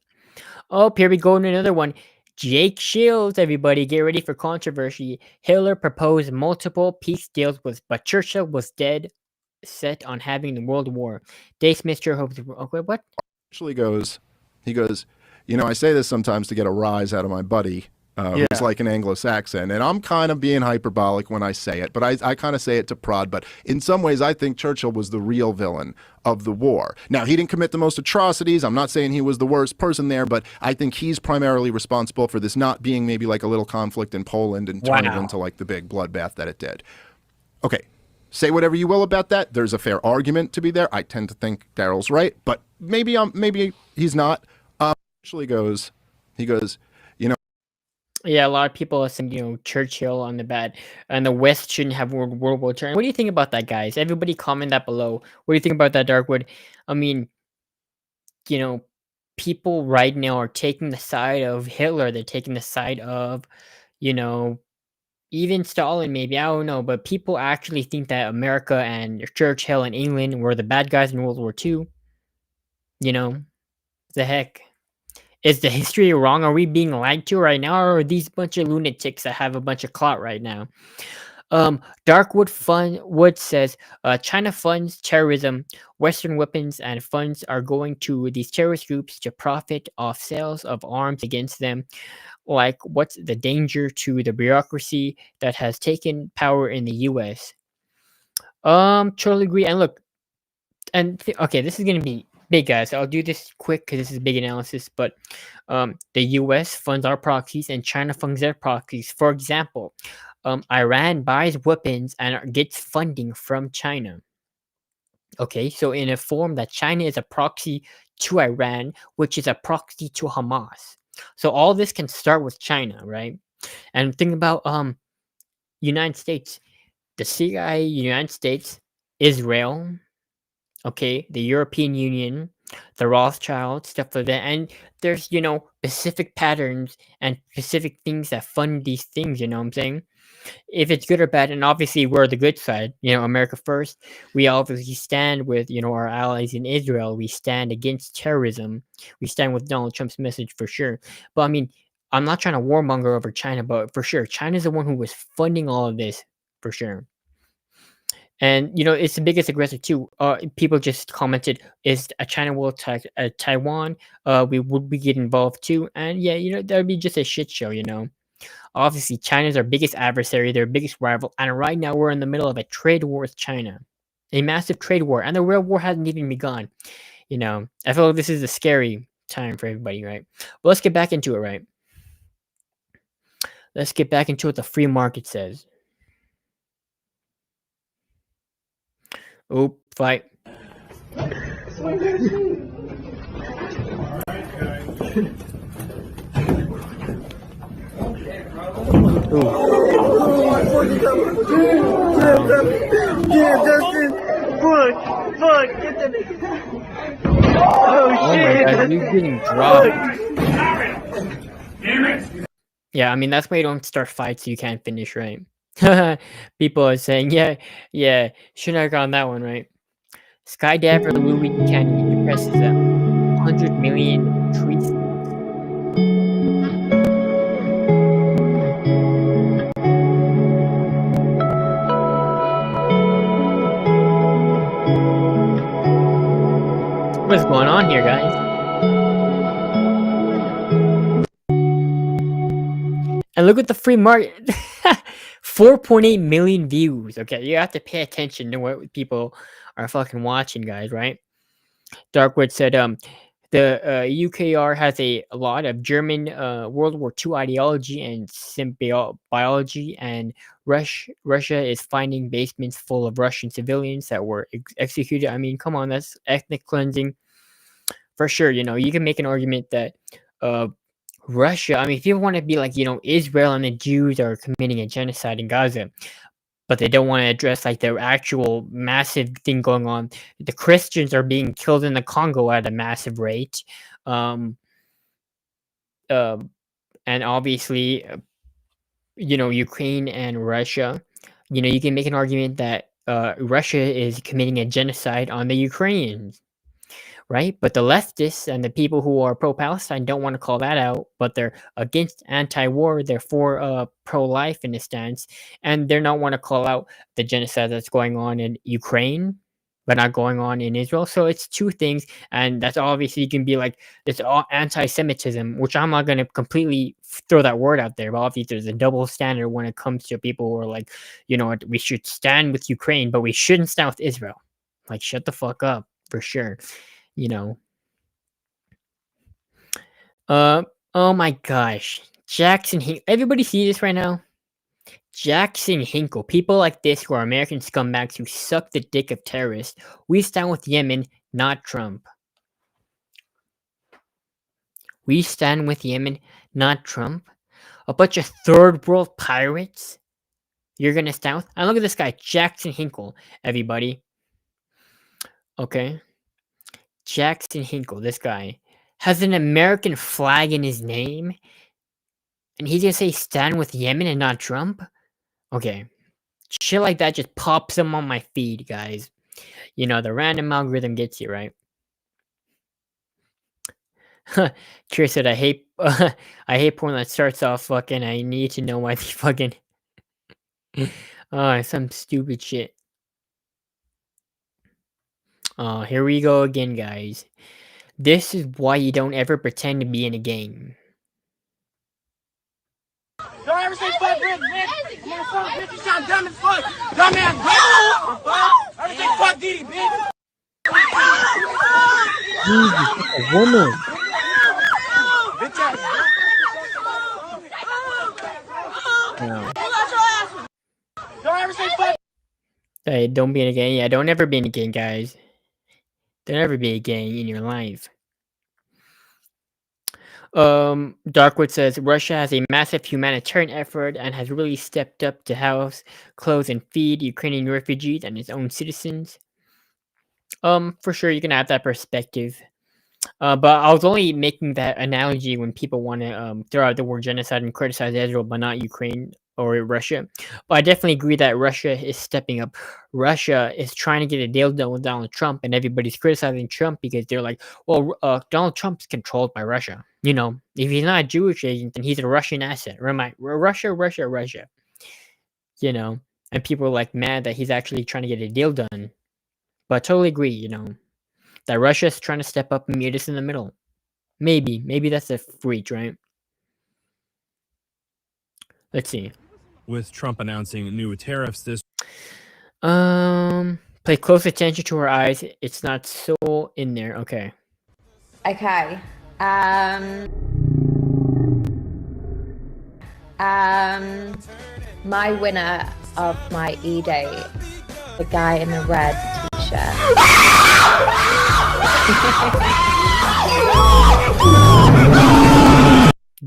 Speaker 1: Oh, here we go to another one. Jake Shields, everybody, get ready for controversy. Hitler proposed multiple peace deals, but Churchill was dead set on having the World War. Dave Smith sure hopes. Okay, what?
Speaker 13: He goes, I say this sometimes to get a rise out of my buddy,
Speaker 11: who's
Speaker 12: Yeah.
Speaker 11: like an Anglo-Saxon. And I'm kind of being hyperbolic when I say it, but I kind of say it to prod. But in some ways, I think Churchill was the real villain of the war. Now, he didn't commit the most atrocities. I'm not saying he was the worst person there, but I think he's primarily responsible for this not being maybe like a little conflict in Poland and turn it
Speaker 1: Wow.
Speaker 11: into like the big bloodbath that it did. Okay, say whatever you will about that. There's a fair argument to be there. I tend to think Daryl's right, but maybe he's not. Actually he goes, you know.
Speaker 1: Yeah, a lot of people are saying, Churchill on the bad, and the West shouldn't have World War II. What do you think about that, guys? Everybody comment that below. What do you think about that, Darkwood? I mean, you know, people right now are taking the side of Hitler. They're taking the side of, you know, even Stalin, maybe. I don't know. But people actually think that America and Churchill and England were the bad guys in World War II. You know, the heck. Is the history wrong? Are we being lied to right now? Or are these bunch of lunatics that have a bunch of clout right now? Darkwood says China funds terrorism. Western weapons and funds are going to these terrorist groups to profit off sales of arms against them. Like, what's the danger to the bureaucracy that has taken power in the U.S.? Totally agree. And look, okay, this is gonna be big, guys. So I'll do this quick because this is big analysis. But the U.S. funds our proxies and China funds their proxies. For example, Iran buys weapons and gets funding from China. Okay, so in a form that China is a proxy to Iran, which is a proxy to Hamas. So all this can start with China, right? And think about United States, the CIA, United States, Israel, okay, the European Union, the Rothschild, stuff like that. And there's, specific patterns and specific things that fund these things, you know what I'm saying? If it's good or bad, and obviously we're the good side, America first. We obviously stand with, our allies in Israel. We stand against terrorism. We stand with Donald Trump's message for sure. But I mean, I'm not trying to warmonger over China, but for sure, China's the one who was funding all of this for sure. And it's the biggest aggressor too. People just commented, "Is China will attack Taiwan? Would we get involved too?" And yeah, that would be just a shit show. Obviously, China's our biggest adversary, their biggest rival, and right now we're in the middle of a trade war with China, a massive trade war, and the real war hasn't even begun. I feel like this is a scary time for everybody, right? But let's get back into it, right? Let's get back into what the free market says. Oh, fight.
Speaker 20: Yeah, Justin. Fuck, get the nigga. Oh, shit.
Speaker 1: My God, you're getting dropped. Yeah, I mean, that's why you don't start fights you can't finish, right? People are saying, yeah, should have gone that one, right? Skydiver Louis Canyon depresses 100 million tree seeds. What's going on here, guys? And look at the free market. 4.8 million views. Okay, you have to pay attention to what people are fucking watching, guys, right? Darkwood said, the UKR has a lot of German World War II ideology and symbiobiology, and Russia is finding basements full of Russian civilians that were executed. I mean, come on, that's ethnic cleansing for sure. You can make an argument that Russia, I mean, if you want to be like, Israel and the Jews are committing a genocide in Gaza, but they don't want to address like the actual massive thing going on. The Christians are being killed in the Congo at a massive rate. Um, and obviously, Ukraine and Russia, you can make an argument that Russia is committing a genocide on the Ukrainians. Right? But the leftists and the people who are pro-Palestine don't want to call that out, but they're against anti-war. They're for pro-life in a stance, and they're not want to call out the genocide that's going on in Ukraine. but not going on in Israel. So it's two things, and that's obviously you can be like it's all anti-Semitism, which I'm not gonna completely throw that word out there, but obviously there's a double standard when it comes to people who are like, you know what, we should stand with Ukraine, but we shouldn't stand with Israel. Like, shut the fuck up for sure. You know. Uh oh my gosh. Everybody see this right now? Jackson Hinkle. People like this who are American scumbags who suck the dick of terrorists. We stand with Yemen, not Trump. We stand with Yemen, not Trump. A bunch of third world pirates. You're gonna stand with? And look at this guy, Jackson Hinkle, everybody. Okay. Jackson Hinkle, this guy, has an American flag in his name. And he's gonna say stand with Yemen and not Trump? Okay. Shit like that just pops them on my feed, guys. You know, the random algorithm gets you, right? Curious said, I hate, I hate porn that starts off fucking, I need to know why they fucking, some stupid shit. Oh, here we go again, guys. This is why you don't ever pretend to be in a game.
Speaker 9: Don't ever say fuck bitch, bitch. I'm on the phone, bitch. You sound dumb as fuck. Dumbass bitch. Ever say fuck Diddy, bitch.
Speaker 1: Jesus, a woman.
Speaker 9: Bitch ass.
Speaker 1: No.
Speaker 9: Don't ever say fuck.
Speaker 1: Hey, don't be in a game. Yeah, don't ever be in a game, guys. Don't ever be a game in your life. Darkwood says Russia has a massive humanitarian effort and has really stepped up to house, clothe, and feed Ukrainian refugees and its own citizens. For sure, you can have that perspective. But I was only making that analogy when people want to throw out the word genocide and criticize Israel, but not Ukraine or Russia. But I definitely agree that Russia is stepping up. Russia is trying to get a deal done with Donald Trump, and everybody's criticizing Trump because they're like, well, Donald Trump's controlled by Russia. You know, if he's not a Jewish agent, then he's a Russian asset. Russia. You know, and people are like mad that he's actually trying to get a deal done. But I totally agree, you know, that Russia's trying to step up and meet us in the middle. Maybe that's a reach, right? Let's see.
Speaker 13: With Trump announcing new tariffs this
Speaker 1: Pay close attention to her eyes. It's not so in there. Okay.
Speaker 14: Okay. My winner of my E-Day, the guy in the red t-shirt.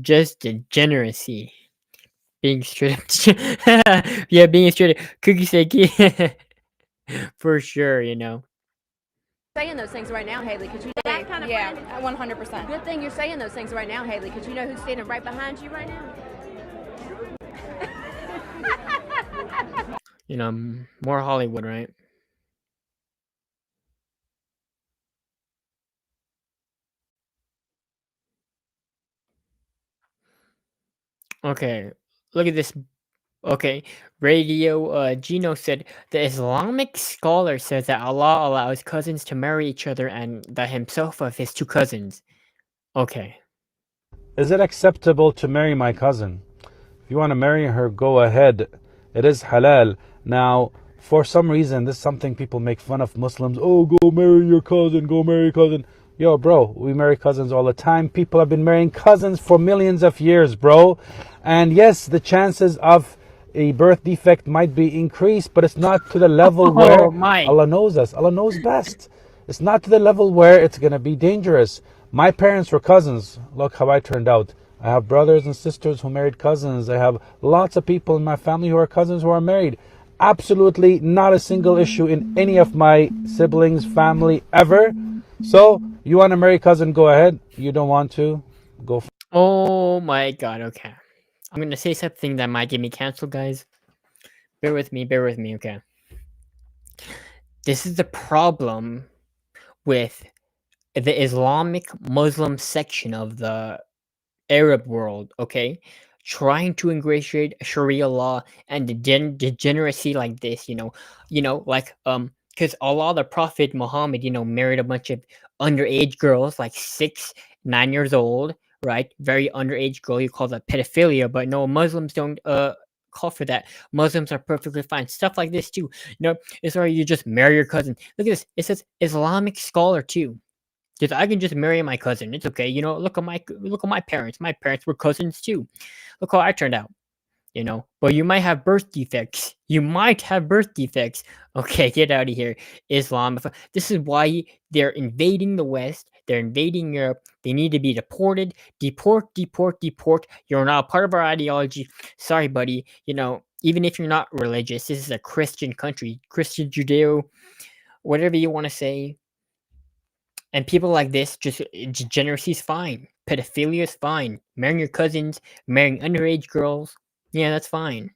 Speaker 1: Just degeneracy. Being straight up. Yeah, being straight up. Cookie said, for sure, you know.
Speaker 15: Saying those things right now, Haley, because you know that kind of friend. 100%. Good thing you're saying those things right now, Haley, because you know who's standing right behind you right now.
Speaker 1: You know, more Hollywood, right? Okay, look at this. Okay, Radio Gino said the Islamic scholar says that Allah allows cousins to marry each other and that himself of his two cousins. Okay.
Speaker 21: Is it acceptable to marry my cousin? If you want to marry her, go ahead. It is halal. Now, for some reason, this is something people make fun of Muslims. Oh, go marry your cousin, go marry your cousin. Yo, bro, we marry cousins all the time. People have been marrying cousins for millions of years, bro. And yes, the chances of a birth defect might be increased, but it's not to the level where Allah knows us. Allah knows best. It's not to the level where it's going to be dangerous. My parents were cousins. Look how I turned out. I have brothers and sisters who married cousins. I have lots of people in my family who are cousins who are married. Absolutely not a single issue in any of my siblings' family ever. So, you want to marry cousin, go ahead. You don't want to, go for it.
Speaker 1: Oh my god, okay. I'm gonna say something that might get me canceled, guys. Bear with me, okay. This is the problem with the Islamic Muslim section of the Arab world, okay? Trying to ingratiate Sharia law and degeneracy like this, you know, like because Allah, the Prophet Muhammad, married a bunch of underage girls, like 6, 9 years old, right? Very underage girl. You call that pedophilia, but no, Muslims don't call for that. Muslims are perfectly fine. Stuff like this too. It's where you just marry your cousin. Look at this. It says Islamic scholar too. Because I can just marry my cousin. It's okay. Look at my parents. My parents were cousins too. Look how I turned out. But you might have birth defects. You might have birth defects. Okay, get out of here, Islam. This is why they're invading the West. They're invading Europe. They need to be deported. Deport, deport, deport. You're not a part of our ideology. Sorry, buddy. Even if you're not religious, this is a Christian country. Christian, Judeo, whatever you want to say. And people like this, just degeneracy is fine. Pedophilia is fine. Marrying your cousins, marrying underage girls. Yeah, that's fine.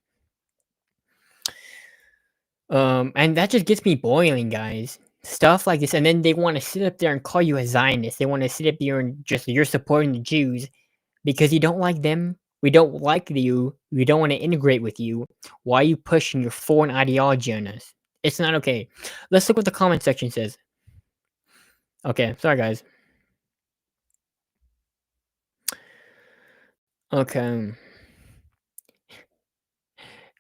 Speaker 1: And that just gets me boiling, guys. Stuff like this, and then they want to sit up there and call you a Zionist. They want to sit up there and just you're supporting the Jews because you don't like them. We don't like you. We don't want to integrate with you. Why are you pushing your foreign ideology on us? It's not okay. Let's look what the comment section says. Okay, sorry guys. Okay.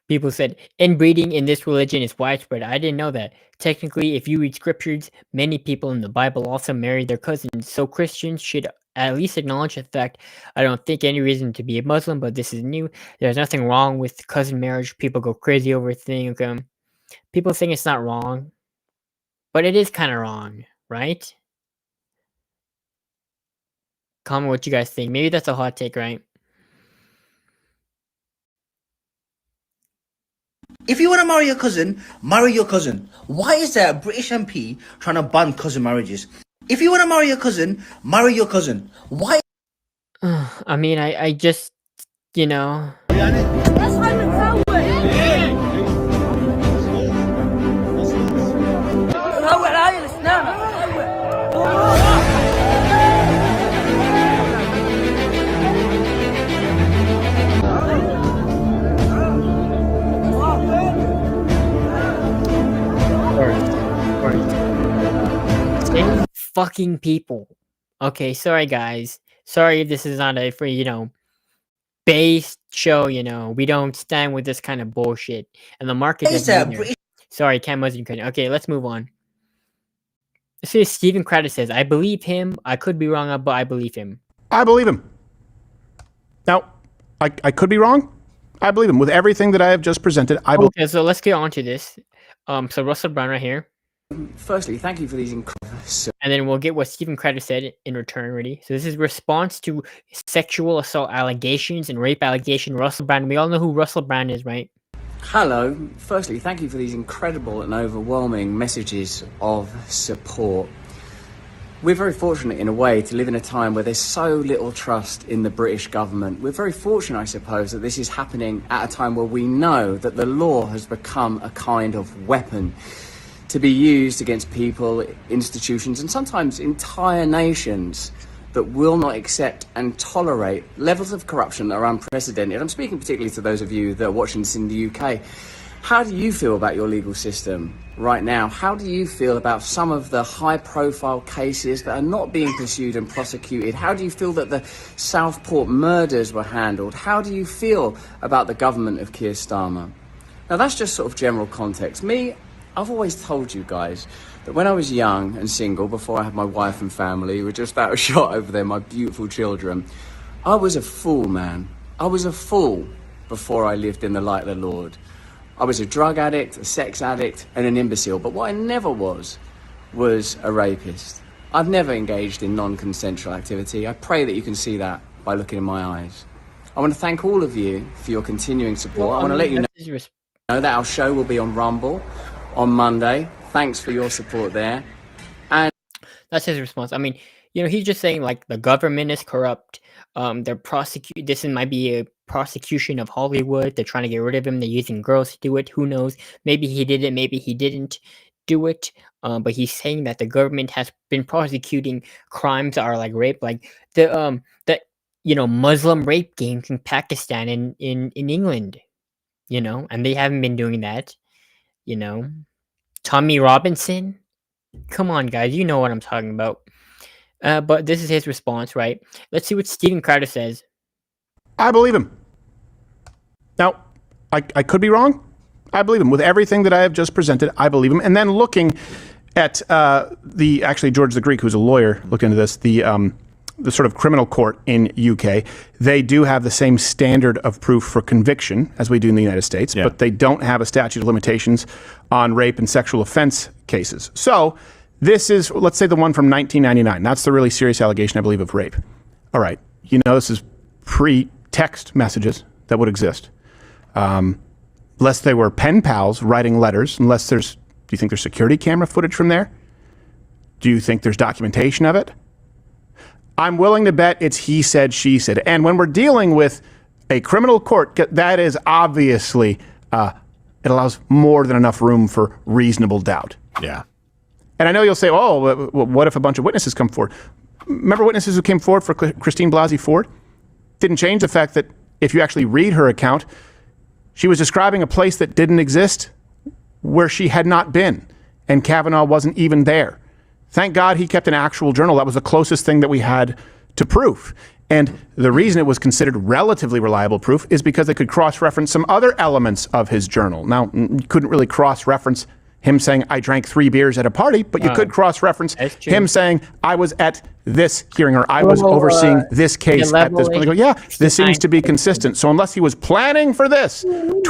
Speaker 1: People said inbreeding in this religion is widespread. I didn't know that. Technically, if you read scriptures, many people in the Bible also marry their cousins. So Christians should at least acknowledge the fact. I don't think any reason to be a Muslim, but this is new. There's nothing wrong with cousin marriage. People go crazy over things. People think it's not wrong, but it is kind of wrong, right? Comment what you guys think. Maybe that's a hot take, right?
Speaker 2: If you want to marry your cousin, marry your cousin. Why is there a British MP trying to ban cousin marriages? If you want to marry your cousin, marry your cousin. Why?
Speaker 1: I mean, I just, Same fucking people. Okay, sorry guys. Sorry if this is not a free, based show, we don't stand with this kind of bullshit. And the market doesn't either. Sorry, Cam Muslim couldn't. Okay, let's move on. Let's see, Stephen Crowder says, I believe him. I could be wrong, but I believe him.
Speaker 3: I believe him. Now, I could be wrong. I believe him. With everything that I have just presented, I believe.
Speaker 1: Okay, so let's get on to this. So Russell Brown right here.
Speaker 10: Firstly, thank you for these incredible...
Speaker 1: And then we'll get what Stephen Crowder said in return, ready? So this is response to sexual assault allegations and rape allegation. Russell Brand. We all know who Russell Brand is, right?
Speaker 10: Hello. Firstly, thank you for these incredible and overwhelming messages of support. We're very fortunate in a way to live in a time where there's so little trust in the British government. We're very fortunate, I suppose, that this is happening at a time where we know that the law has become a kind of weapon to be used against people, institutions, and sometimes entire nations that will not accept and tolerate levels of corruption that are unprecedented. I'm speaking particularly to those of you that are watching this in the UK. How do you feel about your legal system right now? How do you feel about some of the high-profile cases that are not being pursued and prosecuted? How do you feel that the Southport murders were handled? How do you feel about the government of Keir Starmer? Now, that's just sort of general context. I've always told you guys that when I was young and single, before I had my wife and family, who were just out of shot over there, my beautiful children, I was a fool, man. I was a fool before I lived in the light of the Lord. I was a drug addict, a sex addict, and an imbecile. But what I never was a rapist. I've never engaged in non-consensual activity. I pray that you can see that by looking in my eyes. I want to thank all of you for your continuing support. I want to let you know that our show will be on Rumble on Monday. Thanks for your support there. And
Speaker 1: that's his response. I mean, he's just saying like the government is corrupt. They're this might be a prosecution of Hollywood. They're trying to get rid of him. They're using girls to do it. Who knows? Maybe he did it. Maybe he didn't do it. But he's saying that the government has been prosecuting crimes that are like rape, like the Muslim rape gangs in Pakistan and in England. And they haven't been doing that. Tommy Robinson? Come on, guys, you know what I'm talking about. But this is his response, right? Let's see what Steven Crowder says.
Speaker 3: I believe him. Now, I could be wrong. I believe him. With everything that I have just presented, I believe him. And then looking at actually George the Greek, who's a lawyer, looked into this, the sort of criminal court in UK, they do have the same standard of proof for conviction as we do in the United States, but they don't have a statute of limitations on rape and sexual offense cases. So this is, let's say, the one from 1999. That's the really serious allegation, I believe, of rape. All right. This is pre-text messages that would exist. Unless they were pen pals writing letters, do you think there's security camera footage from there? Do you think there's documentation of it? I'm willing to bet it's he said, she said. And when we're dealing with a criminal court, that is obviously, it allows more than enough room for reasonable doubt.
Speaker 12: Yeah.
Speaker 3: And I know you'll say, oh, what if a bunch of witnesses come forward? Remember witnesses who came forward for Christine Blasey Ford? Didn't change the fact that if you actually read her account, she was describing a place that didn't exist where she had not been, and Kavanaugh wasn't even there. Thank God he kept an actual journal. That was the closest thing that we had to proof. And the reason it was considered relatively reliable proof is because they could cross-reference some other elements of his journal. Now, you couldn't really cross-reference him saying, I drank 3 beers at a party, but you could cross-reference him saying, I was at this hearing, or I was overseeing this case at this point. They go, yeah, this seems to be consistent. So unless he was planning for this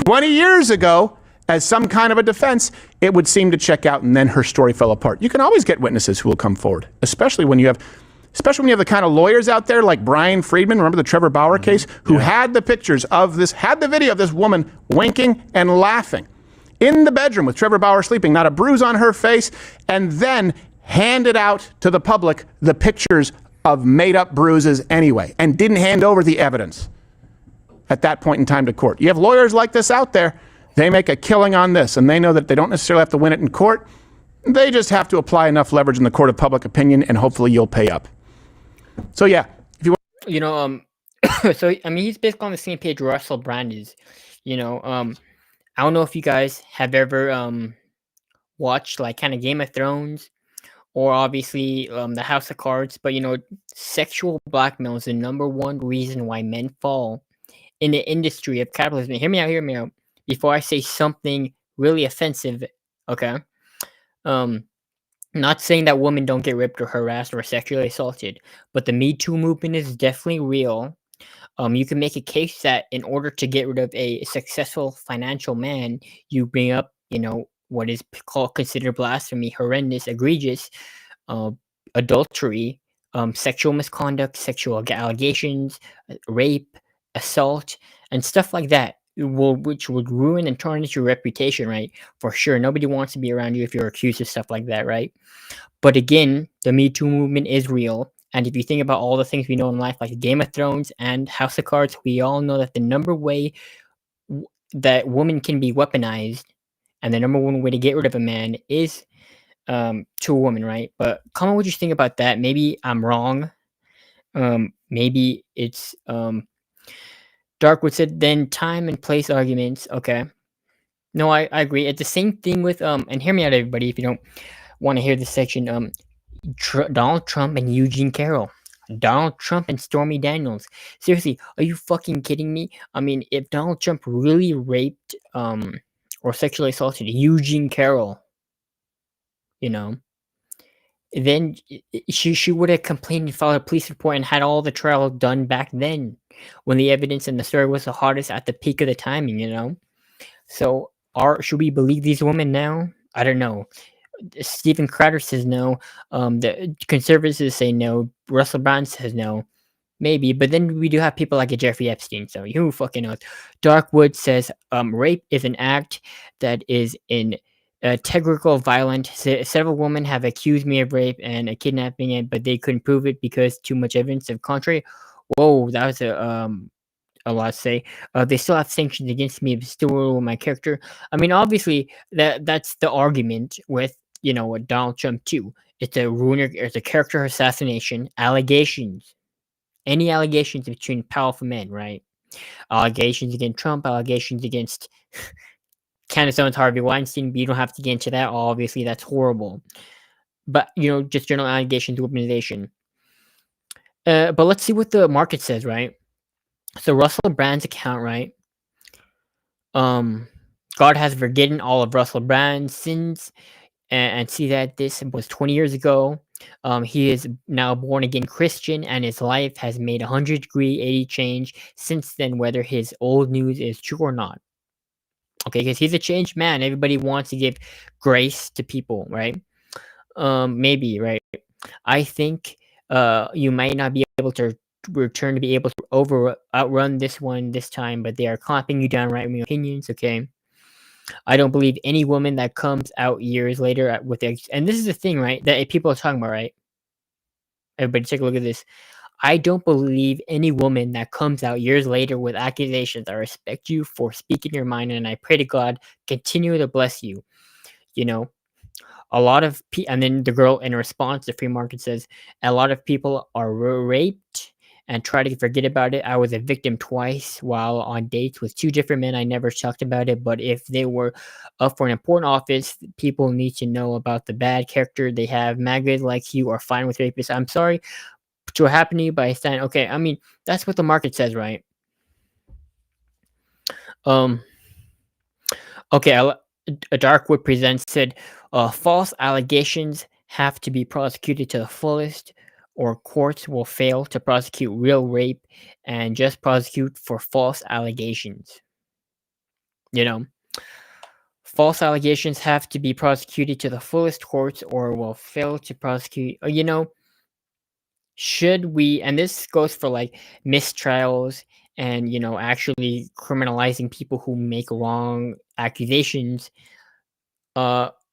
Speaker 3: 20 years ago as some kind of a defense, it would seem to check out, and then her story fell apart. You can always get witnesses who will come forward, especially when you have the kind of lawyers out there like Brian Friedman, remember the Trevor Bauer case, who had the pictures of this, had the video of this woman winking and laughing in the bedroom with Trevor Bauer sleeping, not a bruise on her face, and then handed out to the public the pictures of made-up bruises anyway, and didn't hand over the evidence at that point in time to court. You have lawyers like this out there. They make a killing on this, and they know that they don't necessarily have to win it in court. They just have to apply enough leverage in the court of public opinion, and hopefully you'll pay up. So yeah, if you want,
Speaker 1: so I mean, he's basically on the same page Russell Brand is. I don't know if you guys have ever watched like kind of Game of Thrones or obviously the House of Cards, but sexual blackmail is the number one reason why men fall in the industry of capitalism. Hear me out. Before I say something really offensive, okay? Not saying that women don't get raped or harassed or sexually assaulted, but the Me Too movement is definitely real. You can make a case that in order to get rid of a successful financial man, you bring up, what is considered blasphemy, horrendous, egregious, adultery, sexual misconduct, sexual allegations, rape, assault, and stuff like that. Which would ruin and tarnish your reputation, right? For sure. Nobody wants to be around you if you're accused of stuff like that, right? But again, the Me Too movement is real. And if you think about all the things we know in life, like Game of Thrones and House of Cards, we all know that the number way that woman can be weaponized and the number one way to get rid of a man is to a woman, right? But comment what you think about that. Maybe I'm wrong. Maybe it's Darkwood said then time and place arguments. Okay. No, I agree. It's the same thing with and hear me out, everybody, if you don't want to hear this section. Donald Trump and Eugene Carroll. Donald Trump and Stormy Daniels. Seriously, are you fucking kidding me? I mean, if Donald Trump really raped or sexually assaulted Eugene Carroll, then she would have complained and filed a police report and had all the trial done back then, when the evidence and the story was the hardest at the peak of the timing. So, should we believe these women now? I don't know. Stephen Crowder says no. The conservatives say no. Russell Brand says no. Maybe, but then we do have people like a Jeffrey Epstein. So who fucking knows? Darkwood says rape is an act that is integral violent. Several women have accused me of rape and a kidnapping, but they couldn't prove it because too much evidence of contrary. Whoa, that was a lot to say. They still have sanctions against me, but still rule my character. I mean, obviously that's the argument with with Donald Trump too. It's a character assassination, allegations. Any allegations between powerful men, right? Allegations against Trump, allegations against Candace Owens, Harvey Weinstein, but you don't have to get into that. Obviously, that's horrible. But just general allegations, weaponization. But let's see what the market says, right? So Russell Brand's account, right? God has forgiven all of Russell Brand's sins, and see that this was 20 years ago. He is now born again Christian, and his life has made a 100-degree 80 change since then, whether his old news is true or not. Okay, because he's a changed man. Everybody wants to give grace to people, right? Maybe, right? I think you might not be able to return to be able to outrun this one this time, but they are clamping you down, right? In my opinions, okay. I don't believe any woman that comes out years later with and this is the thing, right? That people are talking about, right? Everybody, take a look at this. I don't believe any woman that comes out years later with accusations. I respect you for speaking your mind, and I pray to God continue to bless you. A lot of and then the girl in response, the free market says, a lot of people are raped and try to forget about it. I was a victim twice while on dates with 2 different men. I never talked about it, but if they were up for an important office, people need to know about the bad character they have. Maggots like you are fine with rapists. I'm sorry to what happened to you, but I stand. Okay, I mean, that's what the market says, right? Okay, a Darkwood Presents said, false allegations have to be prosecuted to the fullest, or courts will fail to prosecute real rape and just prosecute for false allegations. False allegations have to be prosecuted to the fullest courts or will fail to prosecute. Should we, and this goes for like mistrials and, actually criminalizing people who make wrong accusations.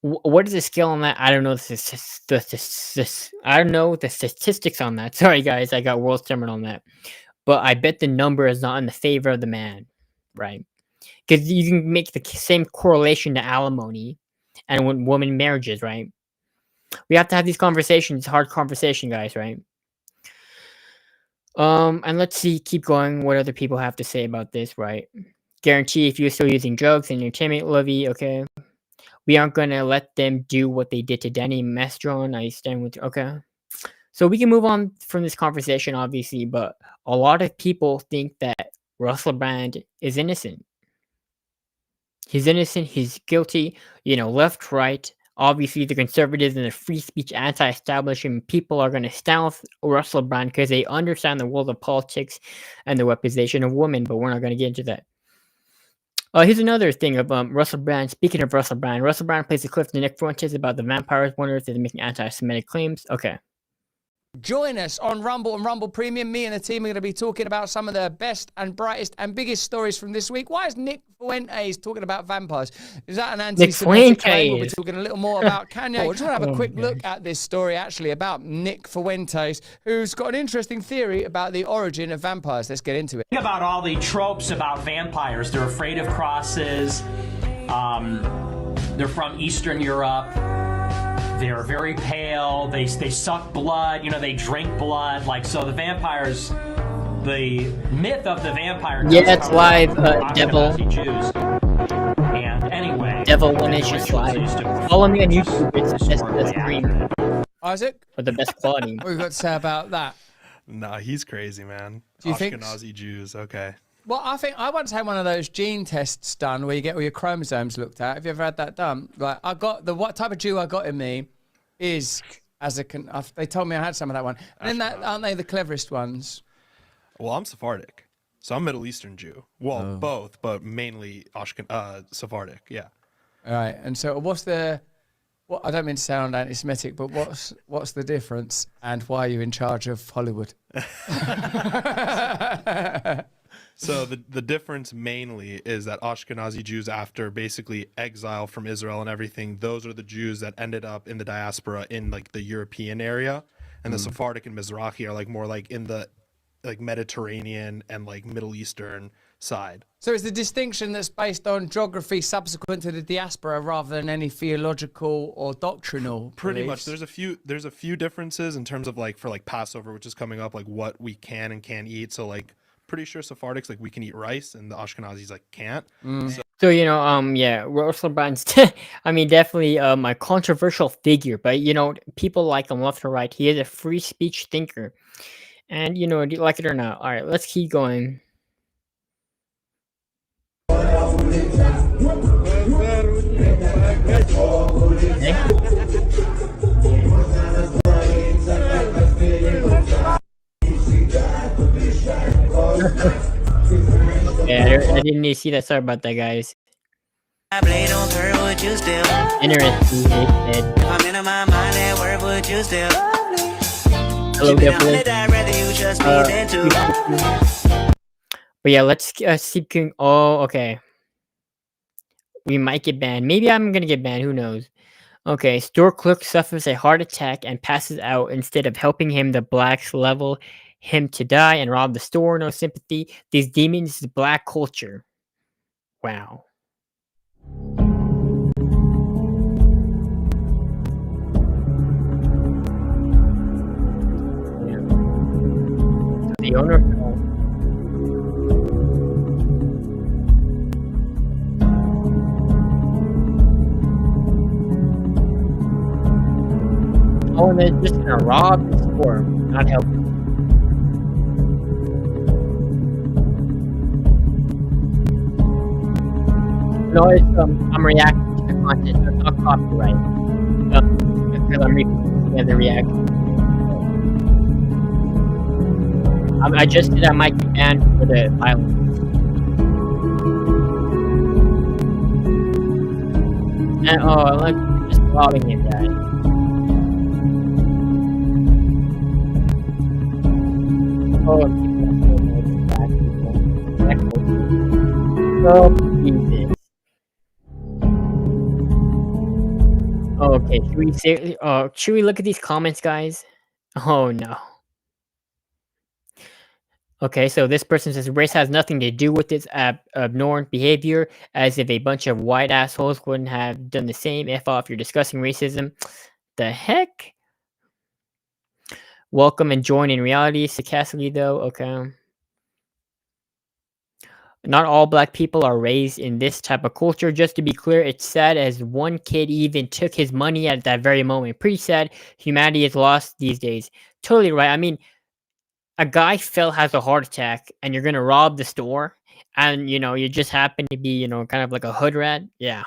Speaker 1: What is the scale on that? I don't know I don't know the statistics on that. Sorry, guys, I got world stammered on that. But I bet the number is not in the favor of the man, right? Because you can make the same correlation to alimony and when woman marriages, right? We have to have these conversations, hard conversation, guys, right? And let's see, keep going. What other people have to say about this, right? Guarantee if you're still using drugs and entertainment, Levy, okay. We aren't gonna let them do what they did to Danny Mastron. I stand with okay. So we can move on from this conversation, obviously, but a lot of people think that Russell Brand is innocent. He's innocent, he's guilty, left, right. Obviously, the conservatives and the free speech anti-establishment people are going to stand with Russell Brand because they understand the world of politics and the weaponization of women, but we're not going to get into that. Here's another thing of Russell Brand. Speaking of Russell Brand plays a clip to Nick Fuentes about the vampires. Wonder if they're making anti-Semitic claims. Okay.
Speaker 4: Join us on Rumble and Rumble Premium. Me and the team are going to be talking about some of the best and brightest and biggest stories from this week. Why is Nick Fuentes talking about vampires? Is that an anti-Semitic claim? We'll be talking a little more about Kanye. I just want to have a quick look at this story, actually, about Nick Fuentes, who's got an interesting theory about the origin of vampires. Let's get into it.
Speaker 16: Think about all the tropes about vampires. They're afraid of crosses. They're from Eastern Europe. They're very pale. They suck blood. They drink blood. So the vampires, the myth of the vampire.
Speaker 1: Yeah, it's live, Devil.
Speaker 16: Jews. And anyway,
Speaker 1: Devil One is just live. Follow me on YouTube. It's the stream.
Speaker 4: Isaac?
Speaker 1: For the best quality.
Speaker 4: What have you got to say about that?
Speaker 12: Nah, he's crazy, man.
Speaker 4: Do you think?
Speaker 12: Ashkenazi Jews, okay.
Speaker 4: Well, I once had one of those gene tests done where you get all your chromosomes looked at. Have you ever had that done? I got what type of Jew I got in me is they told me I had some of that one. And then aren't they the cleverest ones?
Speaker 12: Well, I'm Sephardic, so I'm Middle Eastern Jew. Well, both, but mainly Sephardic. Yeah.
Speaker 4: All right. And so, I don't mean to sound anti-Semitic, but what's the difference, and why are you in charge of Hollywood?
Speaker 12: So the difference mainly is that Ashkenazi Jews, after basically exile from Israel and everything, those are the Jews that ended up in the diaspora in the European area, and the Sephardic and Mizrahi are more in the Mediterranean and Middle Eastern side.
Speaker 4: So it's the distinction that's based on geography subsequent to the diaspora rather than any theological or doctrinal
Speaker 12: Pretty
Speaker 4: beliefs.
Speaker 12: much. There's a few differences in terms of for Passover, which is coming up, what we can and can't eat. So pretty sure Sephardics we can eat rice and the Ashkenazis can't. So
Speaker 1: So, yeah, Russell Brand's I mean, definitely, a controversial figure, but, people like him left or right. He is a free speech thinker. And, do you like it or not? All right, let's keep going. Yeah, I didn't even see that. Sorry about that, guys.
Speaker 6: I played on her, would you still?
Speaker 1: Interesting, they said.
Speaker 6: If I'm in my mind at work, would you still?
Speaker 1: Hello, definitely.
Speaker 6: I'd rather you trust me than to.
Speaker 1: But yeah, let's keep going. Oh, okay. We might get banned. Maybe I'm gonna get banned. Who knows? Okay, store clerk suffers a heart attack and passes out. Instead of helping him, the blacks level him to die and rob the store. No sympathy. These demons is black culture. Wow. The owner of oh, and they're just gonna rob the store, not help. No, it's I'm reacting to the content. So it's not copyright. Because I'm reposting the reaction. I just said I might get banned for the violence. And look, just robbing him, guys. Oh, black people. Oh, Jesus. Okay, should we look at these comments, guys? Oh no. Okay, so this person says race has nothing to do with this abnormal behavior, as if a bunch of white assholes wouldn't have done the same. F off, you're discussing racism. The heck? Welcome and join in reality. Sarcastically, though. Okay. Not all black people are raised in this type of culture. Just to be clear, it's sad as one kid even took his money at that very moment. Pretty sad. Humanity is lost these days. Totally right. I mean, a guy has a heart attack and you're gonna rob the store and you just happen to be kind of like a hood rat. Yeah,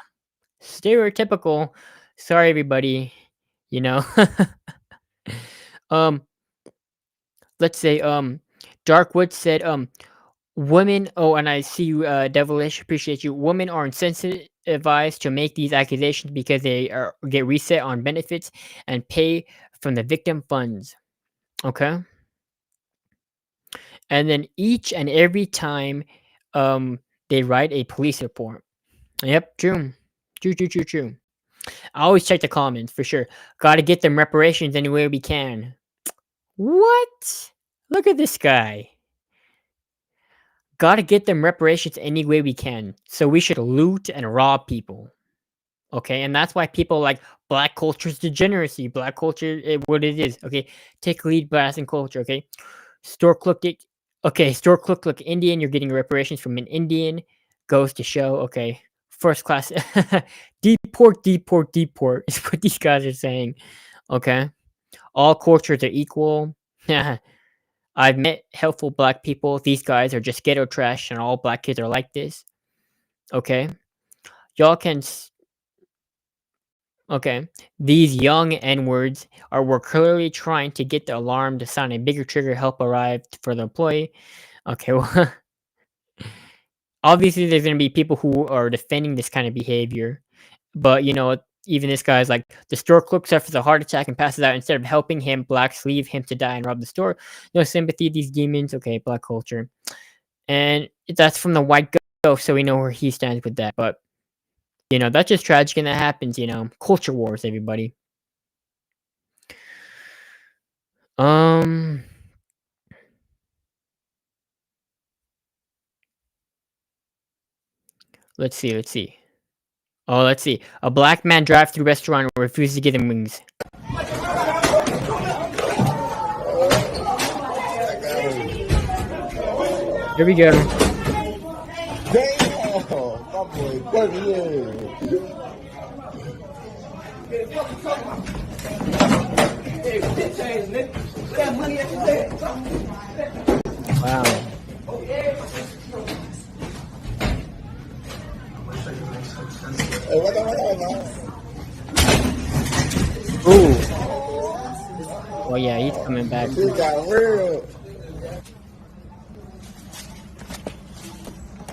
Speaker 1: stereotypical. Sorry everybody. Let's say Darkwood said women, oh, and I see you, Devilish, appreciate you. Women are incentivized to make these accusations because they get reset on benefits and pay from the victim funds. Okay. And then each and every time they write a police report. Yep, true. True. I always check the comments for sure. Gotta get them reparations any way we can. What? Look at this guy. Gotta get them reparations any way we can. So we should loot and rob people. Okay, and that's why people like black culture's degeneracy. Black culture, what it is. Okay, take lead, blast and culture. Okay, store clerk. Okay, store clerk look Indian. You're getting reparations from an Indian. Goes to show. Okay, first class. Deport is what these guys are saying. Okay, all cultures are equal. I've met helpful black people. These guys are just ghetto trash, and all black kids are like this. Okay, y'all can. Okay, these young N-words were clearly trying to get the alarm to sound a bigger trigger. Help arrive for the employee. Okay, well, obviously there's going to be people who are defending this kind of behavior, but even this guy's like, the store clerk suffers a heart attack and passes out. Instead of helping him, blacks leave him to die and rob the store. No sympathy, these demons. Okay, black culture. And that's from the white ghost, so we know where he stands with that, but that's just tragic and that happens, culture wars, everybody. Let's see. Oh, let's see. A black man drives through restaurant and refuses to give them wings. Here we go.
Speaker 5: Damn!
Speaker 1: Wow. Ooh. Oh yeah, he's coming back.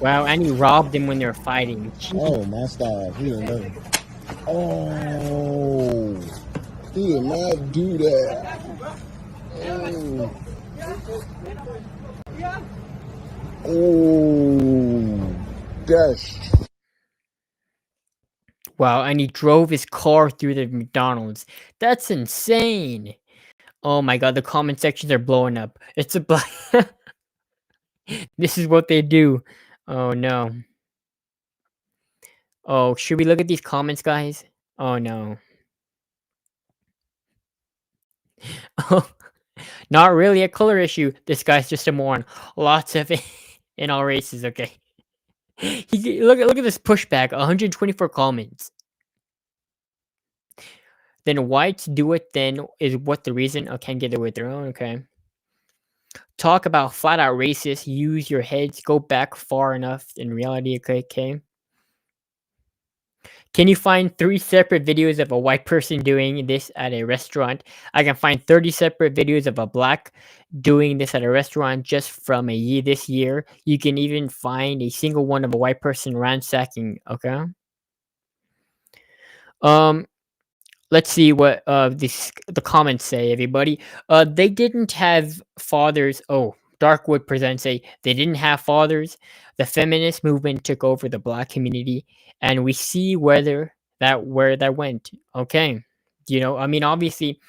Speaker 1: Wow, and he robbed him when they were fighting.
Speaker 5: Oh, my style. He didn't know. Oh, he did not do that. Oh, that's.
Speaker 1: Wow, and he drove his car through the McDonald's. That's insane. Oh my god, the comment sections are blowing up. It's a black. This is what they do. Oh no. Oh, should we look at these comments, guys? Oh no. Oh, not really a color issue. This guy's just a moron. Lots of it in all races. Okay. Look at this pushback. 124 comments. Then whites do it. Then is what the reason? Oh, can't get it with their own. Okay. Talk about flat out racist. Use your heads. Go back far enough in reality. Okay. Okay. Can you find 3 separate videos of a white person doing this at a restaurant? I can find 30 separate videos of a black doing this at a restaurant just from this year. You can even find a single one of a white person ransacking. Okay. Um. Let's see what the comments say. Everybody. They didn't have fathers. Oh, Darkwood presents they didn't have fathers. The feminist movement took over the black community, and we see where that went. Okay, I mean, obviously,